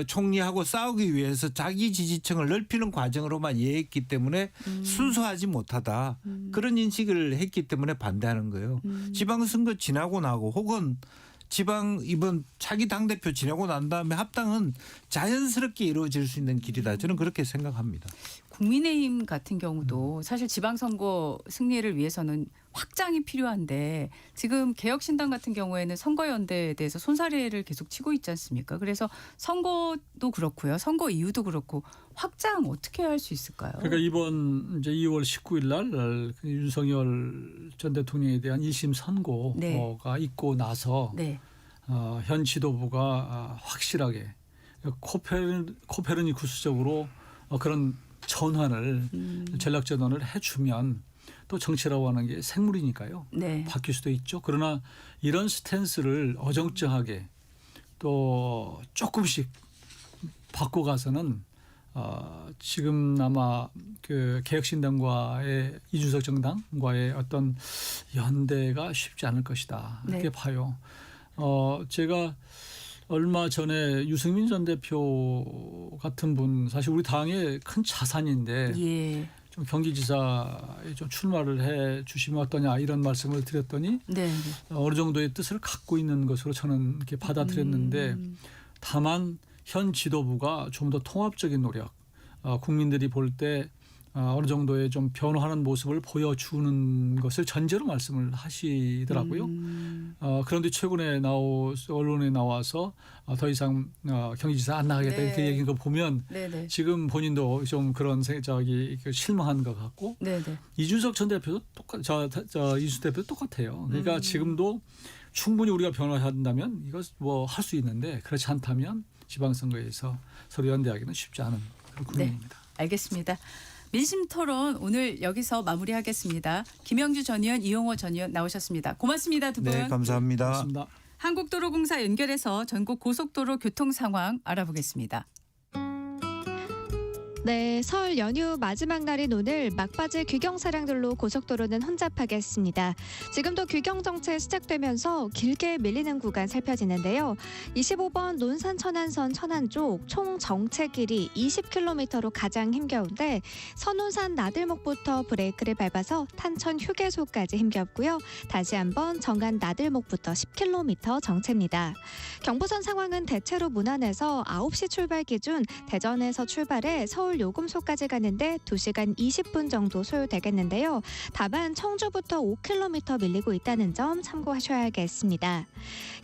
총리하고 싸우기 위해서 자기 지지층을 넓히는 과정으로만 이해했기 때문에 순수하지 못하다. 그런 인식을 했기 때문에 반대하는 거예요. 지방선거 지나고 나고 혹은 이번 차기 당대표 지나고 난 다음에 합당은 자연스럽게 이루어질 수 있는 길이다. 저는 그렇게 생각합니다.
국민의힘 같은 경우도 사실 지방선거 승리를 위해서는 확장이 필요한데 지금 개혁신당 같은 경우에는 선거연대에 대해서 손사래를 계속 치고 있지 않습니까? 그래서 선거도 그렇고요. 선거 이후도 그렇고 확장 어떻게 할 수 있을까요?
그러니까 이번 이제 2월 19일 날 윤석열 전 대통령에 대한 1심 선고가 있고 나서 현 지도부가 확실하게 코페르니쿠스적으로 그런 전환을 전략 전환을 해주면 또 정치라고 하는 게 생물이니까요. 바뀔 수도 있죠. 그러나 이런 스탠스를 어정쩡하게 또 조금씩 바꿔가서는 지금 아마 그 개혁신당과의 이준석 정당과의 어떤 연대가 쉽지 않을 것이다. 이렇게 봐요. 제가 얼마 전에 유승민 전 대표 같은 분 사실 우리 당의 큰 자산인데
예.
좀 경기지사에 좀 출마를 해 주시면 어떠냐 이런 말씀을 드렸더니
네.
어느 정도의 뜻을 갖고 있는 것으로 저는 이렇게 받아들였는데 다만 현 지도부가 좀 더 통합적인 노력, 국민들이 볼 때 어느 정도의 좀 변화하는 모습을 보여주는 것을 전제로 말씀을 하시더라고요. 그런데 최근에 언론에 나와서 더 이상 경기지사 안 나가겠다
네.
이렇게 얘기한 거 보면
네네.
지금 본인도 좀 그런 실망한 것 같고
네네.
이준석 전 대표도 이준석 대표도 똑같아요. 그러니까 지금도 충분히 우리가 변화한다면 이거 뭐 할 수 있는데 그렇지 않다면 지방선거에서 서로 연대하기는 쉽지 않은 그런 국면입니다.
알겠습니다. 민심 토론 오늘 여기서 마무리하겠습니다. 김영주 전 의원, 이용호 전 의원 나오셨습니다. 고맙습니다, 두 분.
네, 감사합니다.
고맙습니다.
한국도로공사 연결해서 전국 고속도로 교통 상황 알아보겠습니다.
네, 설 연휴 마지막 날인 오늘 막바지 귀경 차량들로 고속도로는 혼잡하겠습니다. 지금도 귀경 정체 시작되면서 길게 밀리는 구간 살펴지는데요. 25번 논산 천안선 천안 쪽 총 정체 길이 20km로 가장 힘겨운데 선운산 나들목부터 브레이크를 밟아서 탄천 휴게소까지 힘겹고요. 다시 한번 정안 나들목부터 10km 정체입니다. 경부선 상황은 대체로 무난해서 9시 출발 기준 대전에서 출발해 서울 요금소까지 가는데 2시간 20분 정도 소요되겠는데요. 다만 청주부터 5km 밀리고 있다는 점 참고하셔야겠습니다.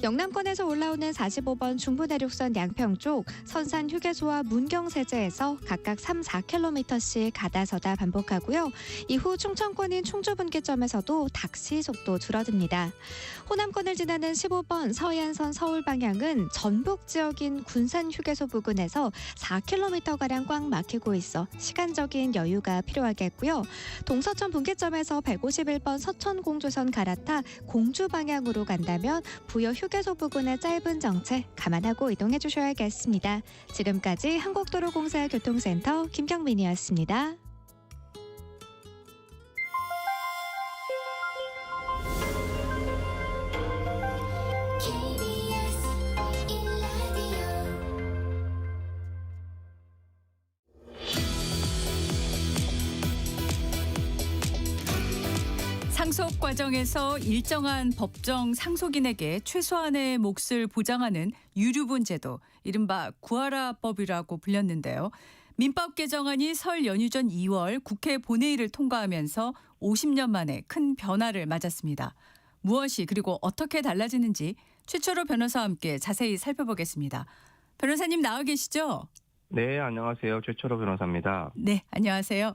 영남권에서 올라오는 45번 중부내륙선 양평 쪽 선산 휴게소와 문경세제에서 각각 3, 4km씩 가다서다 반복하고요. 이후 충청권인 충주분기점에서도 닥시 속도 줄어듭니다. 호남권을 지나는 15번 서해안선 서울 방향은 전북 지역인 군산 휴게소 부근에서 4km가량 꽉 막히고 있어 시간적인 여유가 필요하겠고요. 동서천 분기점에서 151번 서천공주선 갈아타 공주 방향으로 간다면 부여 휴게소 부근의 짧은 정체 감안하고 이동해 주셔야겠습니다. 지금까지 한국도로공사 교통센터 김경민이었습니다.
KBS 1라디오
상속 과정에서 일정한 법정 상속인에게 최소한의 몫을 보장하는 유류분 제도, 이른바 구하라법이라고 불렸는데요. 민법 개정안이 설 연휴 전 2월 국회 본회의를 통과하면서 50년 만에 큰 변화를 맞았습니다. 무엇이 그리고 어떻게 달라지는지 최초로 변호사와 함께 자세히 살펴보겠습니다. 변호사님 나와 계시죠?
네, 안녕하세요. 최철호 변호사입니다.
네, 안녕하세요.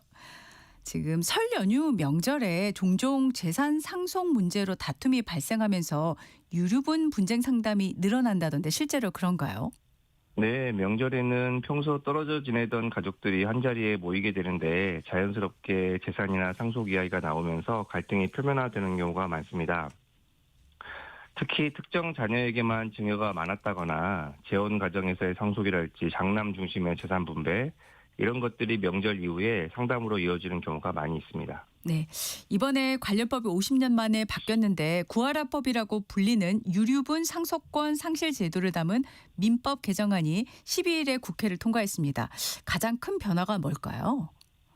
지금 설 연휴 명절에 종종 재산 상속 문제로 다툼이 발생하면서 유류분 분쟁 상담이 늘어난다던데 실제로 그런가요?
네, 명절에는 평소 떨어져 지내던 가족들이 한자리에 모이게 되는데 자연스럽게 재산이나 상속 이야기가 나오면서 갈등이 표면화되는 경우가 많습니다. 특히 특정 자녀에게만 증여가 많았다거나 재혼 과정에서의 상속이랄지 장남 중심의 재산 분배, 이런 것들이 명절 이후에 상담으로 이어지는 경우가 많이 있습니다.
네, 이번에 관련법이 50년 만에 바뀌었는데 구하라법이라고 불리는 유류분 상속권 상실 제도를 담은 민법 개정안이 12일에 국회를 통과했습니다. 가장 큰 변화가 뭘까요?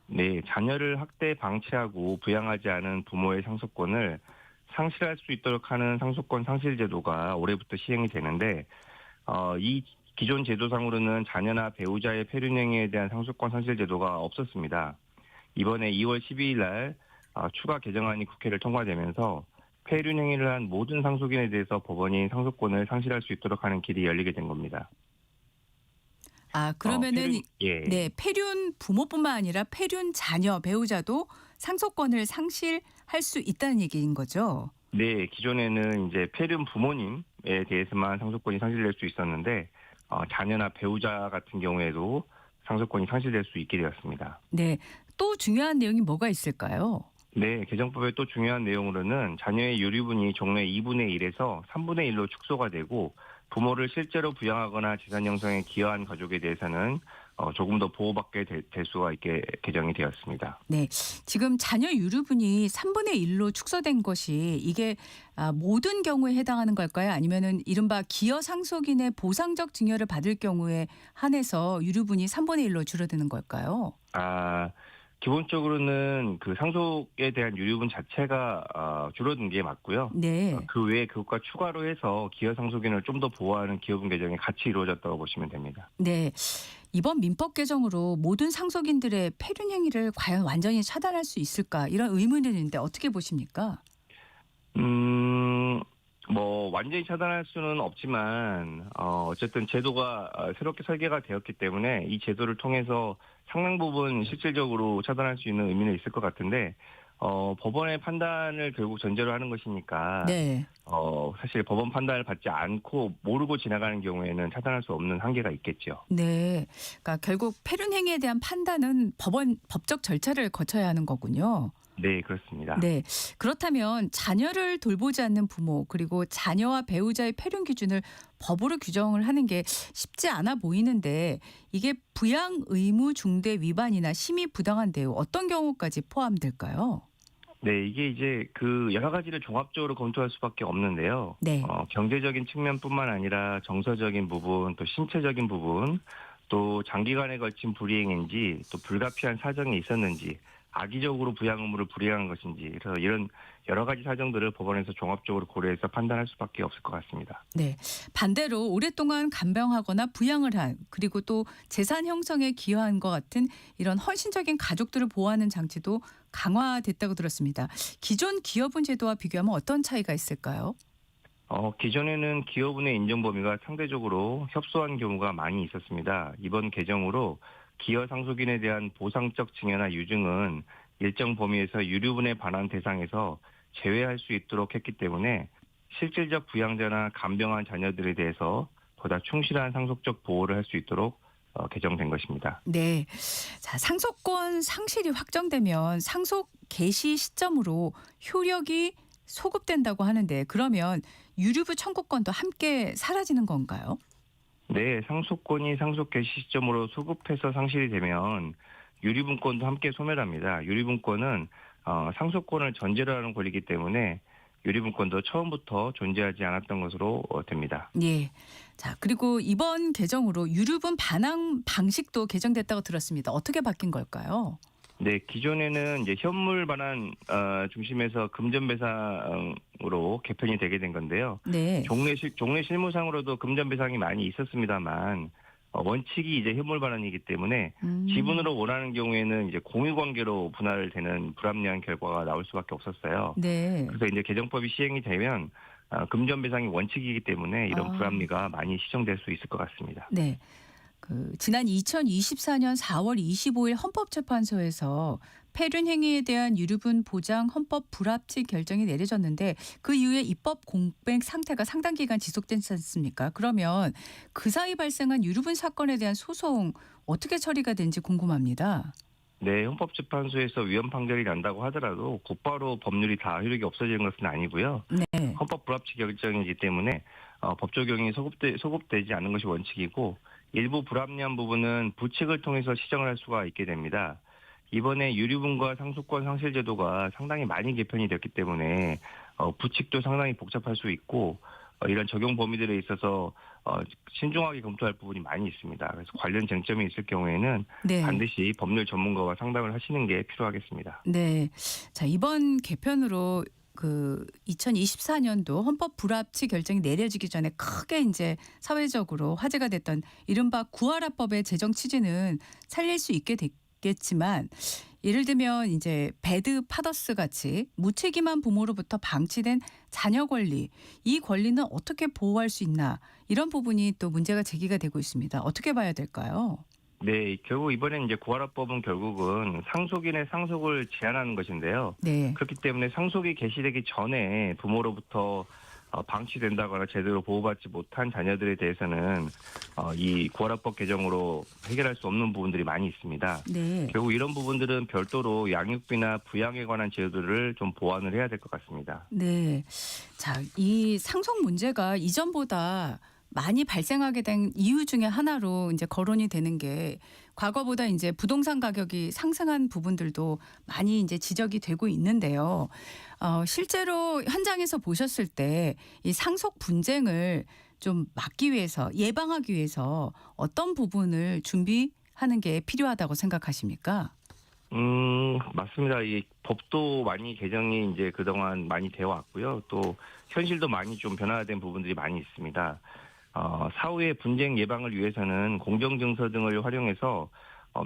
네, 자녀를 학대 방치하고 부양하지 않은 부모의 상속권을 상실할 수 있도록 하는 상속권 상실 제도가 올해부터 시행이 되는데 이 기존 제도상으로는 자녀나 배우자의 폐륜행위에 대한 상속권 상실 제도가 없었습니다. 이번에 2월 12일 날 추가 개정안이 국회를 통과되면서 폐륜행위를 한 모든 상속인에 대해서 법원이 상속권을 상실할 수 있도록 하는 길이 열리게 된 겁니다.
아, 그러면은
예.
네, 폐륜 부모뿐만 아니라 폐륜 자녀 배우자도 상속권을 상실할 수 있다는 얘기인 거죠?
네, 기존에는 이제 폐륜 부모님에 대해서만 상속권이 상실될 수 있었는데 자녀나 배우자 같은 경우에도 상속권이 상실될 수 있게 되었습니다.
네, 또 중요한 내용이 뭐가 있을까요?
네, 개정법의 또 중요한 내용으로는 자녀의 유류분이 종래 2분의 1에서 3분의 1로 축소가 되고 부모를 실제로 부양하거나 재산 형성에 기여한 가족에 대해서는 조금 더 보호받게 될 수가 있게 개정이 되었습니다.
네, 지금 자녀 유류분이 3분의 1로 축소된 것이 이게 모든 경우에 해당하는 걸까요? 아니면은 이른바 기여 상속인의 보상적 증여를 받을 경우에 한해서 유류분이 3분의 1로 줄어드는 걸까요?
기본적으로는 그 상속에 대한 유류분 자체가 줄어든 게 맞고요.
네.
그 외에 그것과 추가로 해서 기여 상속인을 좀 더 보호하는 기여분 개정이 같이 이루어졌다고 보시면 됩니다.
네. 이번 민법 개정으로 모든 상속인들의 폐륜 행위를 과연 완전히 차단할 수 있을까? 이런 의문이 있는데 어떻게 보십니까?
완전히 차단할 수는 없지만 어쨌든 제도가 새롭게 설계가 되었기 때문에 이 제도를 통해서 상당 부분 실질적으로 차단할 수 있는 의미는 있을 것 같은데 법원의 판단을 결국 전제로 하는 것이니까
네.
사실 법원 판단을 받지 않고 모르고 지나가는 경우에는 차단할 수 없는 한계가 있겠죠.
네. 그러니까 결국 폐륜 행위에 대한 판단은 법적 절차를 거쳐야 하는 거군요.
네, 그렇습니다.
네. 그렇다면 자녀를 돌보지 않는 부모 그리고 자녀와 배우자의 폐륜 기준을 법으로 규정을 하는 게 쉽지 않아 보이는데 이게 부양 의무 중대 위반이나 심의 부당한 대우 어떤 경우까지 포함될까요?
네, 이게 이제 그 여러 가지를 종합적으로 검토할 수밖에 없는데요.
네.
경제적인 측면뿐만 아니라 정서적인 부분, 또 신체적인 부분, 또 장기간에 걸친 불이행인지, 또 불가피한 사정이 있었는지, 악의적으로 부양 의무를 불이행한 것인지, 그래서 이런 여러 가지 사정들을 법원에서 종합적으로 고려해서 판단할 수밖에 없을 것 같습니다.
네. 반대로 오랫동안 간병하거나 부양을 한 그리고 또 재산 형성에 기여한 것 같은 이런 헌신적인 가족들을 보호하는 장치도 강화됐다고 들었습니다. 기존 기여분 제도와 비교하면 어떤 차이가 있을까요?
기존에는 기여분의 인정 범위가 상대적으로 협소한 경우가 많이 있었습니다. 이번 개정으로 기여 상속인에 대한 보상적 증여나 유증은 일정 범위에서 유류분에 반한 대상에서 제외할 수 있도록 했기 때문에 실질적 부양자나 간병한 자녀들에 대해서 보다 충실한 상속적 보호를 할 수 있도록 개정된 것입니다.
네. 자, 상속권 상실이 확정되면 상속 개시 시점으로 효력이 소급된다고 하는데 그러면 유류부 청구권도 함께 사라지는 건가요?
네, 상속권이 상속 개시 시점으로 소급해서 상실이 되면 유류분권도 함께 소멸합니다. 유류분권은 상속권을 전제로 하는 권리이기 때문에 유류분권도 처음부터 존재하지 않았던 것으로 됩니다.
예. 자, 그리고 이번 개정으로 유류분 반환 방식도 개정됐다고 들었습니다. 어떻게 바뀐 걸까요?
네, 기존에는 이제 현물 반환 중심에서 금전배상으로 개편이 되게 된 건데요.
네.
종래 실무상으로도 금전배상이 많이 있었습니다만 원칙이 이제 현물 반환이기 때문에 지분으로 원하는 경우에는 이제 공유관계로 분할되는 불합리한 결과가 나올 수밖에 없었어요.
네.
그래서 이제 개정법이 시행이 되면 금전배상이 원칙이기 때문에 이런 불합리가 많이 시정될 수 있을 것 같습니다.
네. 지난 2024년 4월 25일 헌법재판소에서 폐륜 행위에 대한 유류분 보장 헌법 불합치 결정이 내려졌는데 그 이후에 입법 공백 상태가 상당 기간 지속됐지 않습니까? 그러면 그 사이 발생한 유류분 사건에 대한 소송 어떻게 처리가 된지 궁금합니다.
네, 헌법재판소에서 위헌 판결이 난다고 하더라도 곧바로 법률이 다 효력이 없어지는 것은 아니고요.
네.
헌법 불합치 결정이기 때문에 법 적용이 소급되지 않는 것이 원칙이고 일부 불합리한 부분은 부칙을 통해서 시정을 할 수가 있게 됩니다. 이번에 유류분과 상속권 상실 제도가 상당히 많이 개편이 됐기 때문에 부칙도 상당히 복잡할 수 있고 이런 적용 범위들에 있어서 신중하게 검토할 부분이 많이 있습니다. 그래서 관련 쟁점이 있을 경우에는
네.
반드시 법률 전문가와 상담을 하시는 게 필요하겠습니다.
네. 자, 이번 개편으로 2024년도 헌법 불합치 결정이 내려지기 전에 크게 이제 사회적으로 화제가 됐던 이른바 구하라법의 제정 취지는 살릴 수 있게 됐겠지만 예를 들면 이제 배드 파더스 같이 무책임한 부모로부터 방치된 자녀 권리, 이 권리는 어떻게 보호할 수 있나 이런 부분이 또 문제가 제기가 되고 있습니다. 어떻게 봐야 될까요?
네, 결국 이번에 이제 구하라법은 결국은 상속인의 상속을 제한하는 것인데요.
네.
그렇기 때문에 상속이 개시되기 전에 부모로부터 방치된다거나 제대로 보호받지 못한 자녀들에 대해서는 이 구하라법 개정으로 해결할 수 없는 부분들이 많이 있습니다.
네.
결국 이런 부분들은 별도로 양육비나 부양에 관한 제도들을 좀 보완을 해야 될 것 같습니다.
네. 자, 이 상속 문제가 이전보다 많이 발생하게 된 이유 중에 하나로 이제 거론이 되는 게 과거보다 이제 부동산 가격이 상승한 부분들도 많이 이제 지적이 되고 있는데요. 실제로 현장에서 보셨을 때 이 상속 분쟁을 좀 막기 위해서 예방하기 위해서 어떤 부분을 준비하는 게 필요하다고 생각하십니까?
맞습니다. 이 법도 많이 개정이 이제 그동안 많이 되어 왔고요. 또 현실도 많이 좀 변화된 부분들이 많이 있습니다. 사후의 분쟁 예방을 위해서는 공정증서 등을 활용해서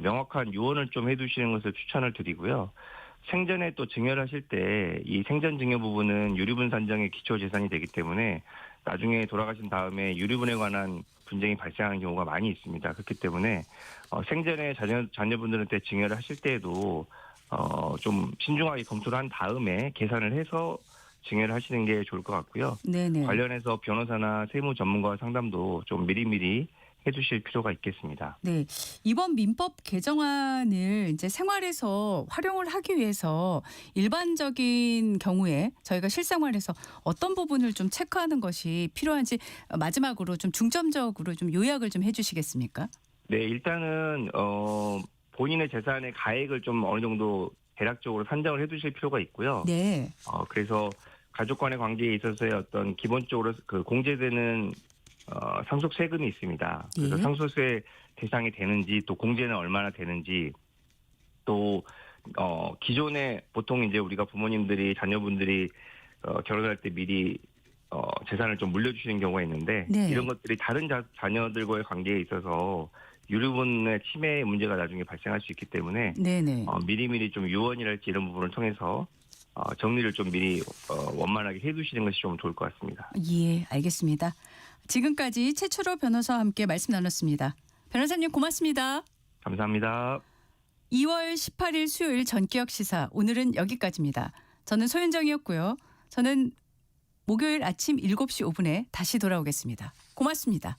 명확한 유언을 좀 해두시는 것을 추천을 드리고요. 생전에 또 증여를 하실 때 이 생전 증여 부분은 유류분 산정의 기초 재산이 되기 때문에 나중에 돌아가신 다음에 유류분에 관한 분쟁이 발생하는 경우가 많이 있습니다. 그렇기 때문에 생전에 자녀분들한테 증여를 하실 때에도 좀 신중하게 검토를 한 다음에 계산을 해서 증여를 하시는 게 좋을 것 같고요.
네네.
관련해서 변호사나 세무 전문가와 상담도 좀 미리미리 해주실 필요가 있겠습니다.
네, 이번 민법 개정안을 이제 생활에서 활용을 하기 위해서 일반적인 경우에 저희가 실생활에서 어떤 부분을 좀 체크하는 것이 필요한지 마지막으로 좀 중점적으로 좀 요약을 좀 해주시겠습니까?
네, 일단은 본인의 재산의 가액을 좀 어느 정도 대략적으로 산정을 해두실 필요가 있고요.
네.
그래서 가족 간의 관계에 있어서의 어떤 기본적으로 그 공제되는 상속 세금이 있습니다. 그래서
예.
상속세 대상이 되는지 또 공제는 얼마나 되는지 또 기존에 보통 이제 우리가 부모님들이 자녀분들이 결혼할 때 미리 재산을 좀 물려주시는 경우가 있는데
네.
이런 것들이 다른 자녀들과의 관계에 있어서 유류분의 침해 문제가 나중에 발생할 수 있기 때문에
네네.
미리미리 좀 유언이랄지 이런 부분을 통해서 정리를 좀 미리 원만하게 해두시는 것이 좀 좋을 것 같습니다.
예, 알겠습니다. 지금까지 최철호 변호사와 함께 말씀 나눴습니다. 변호사님 고맙습니다.
감사합니다.
2월 18일 수요일 전기역 시사 오늘은 여기까지입니다. 저는 소윤정이었고요. 저는 목요일 아침 7시 5분에 다시 돌아오겠습니다. 고맙습니다.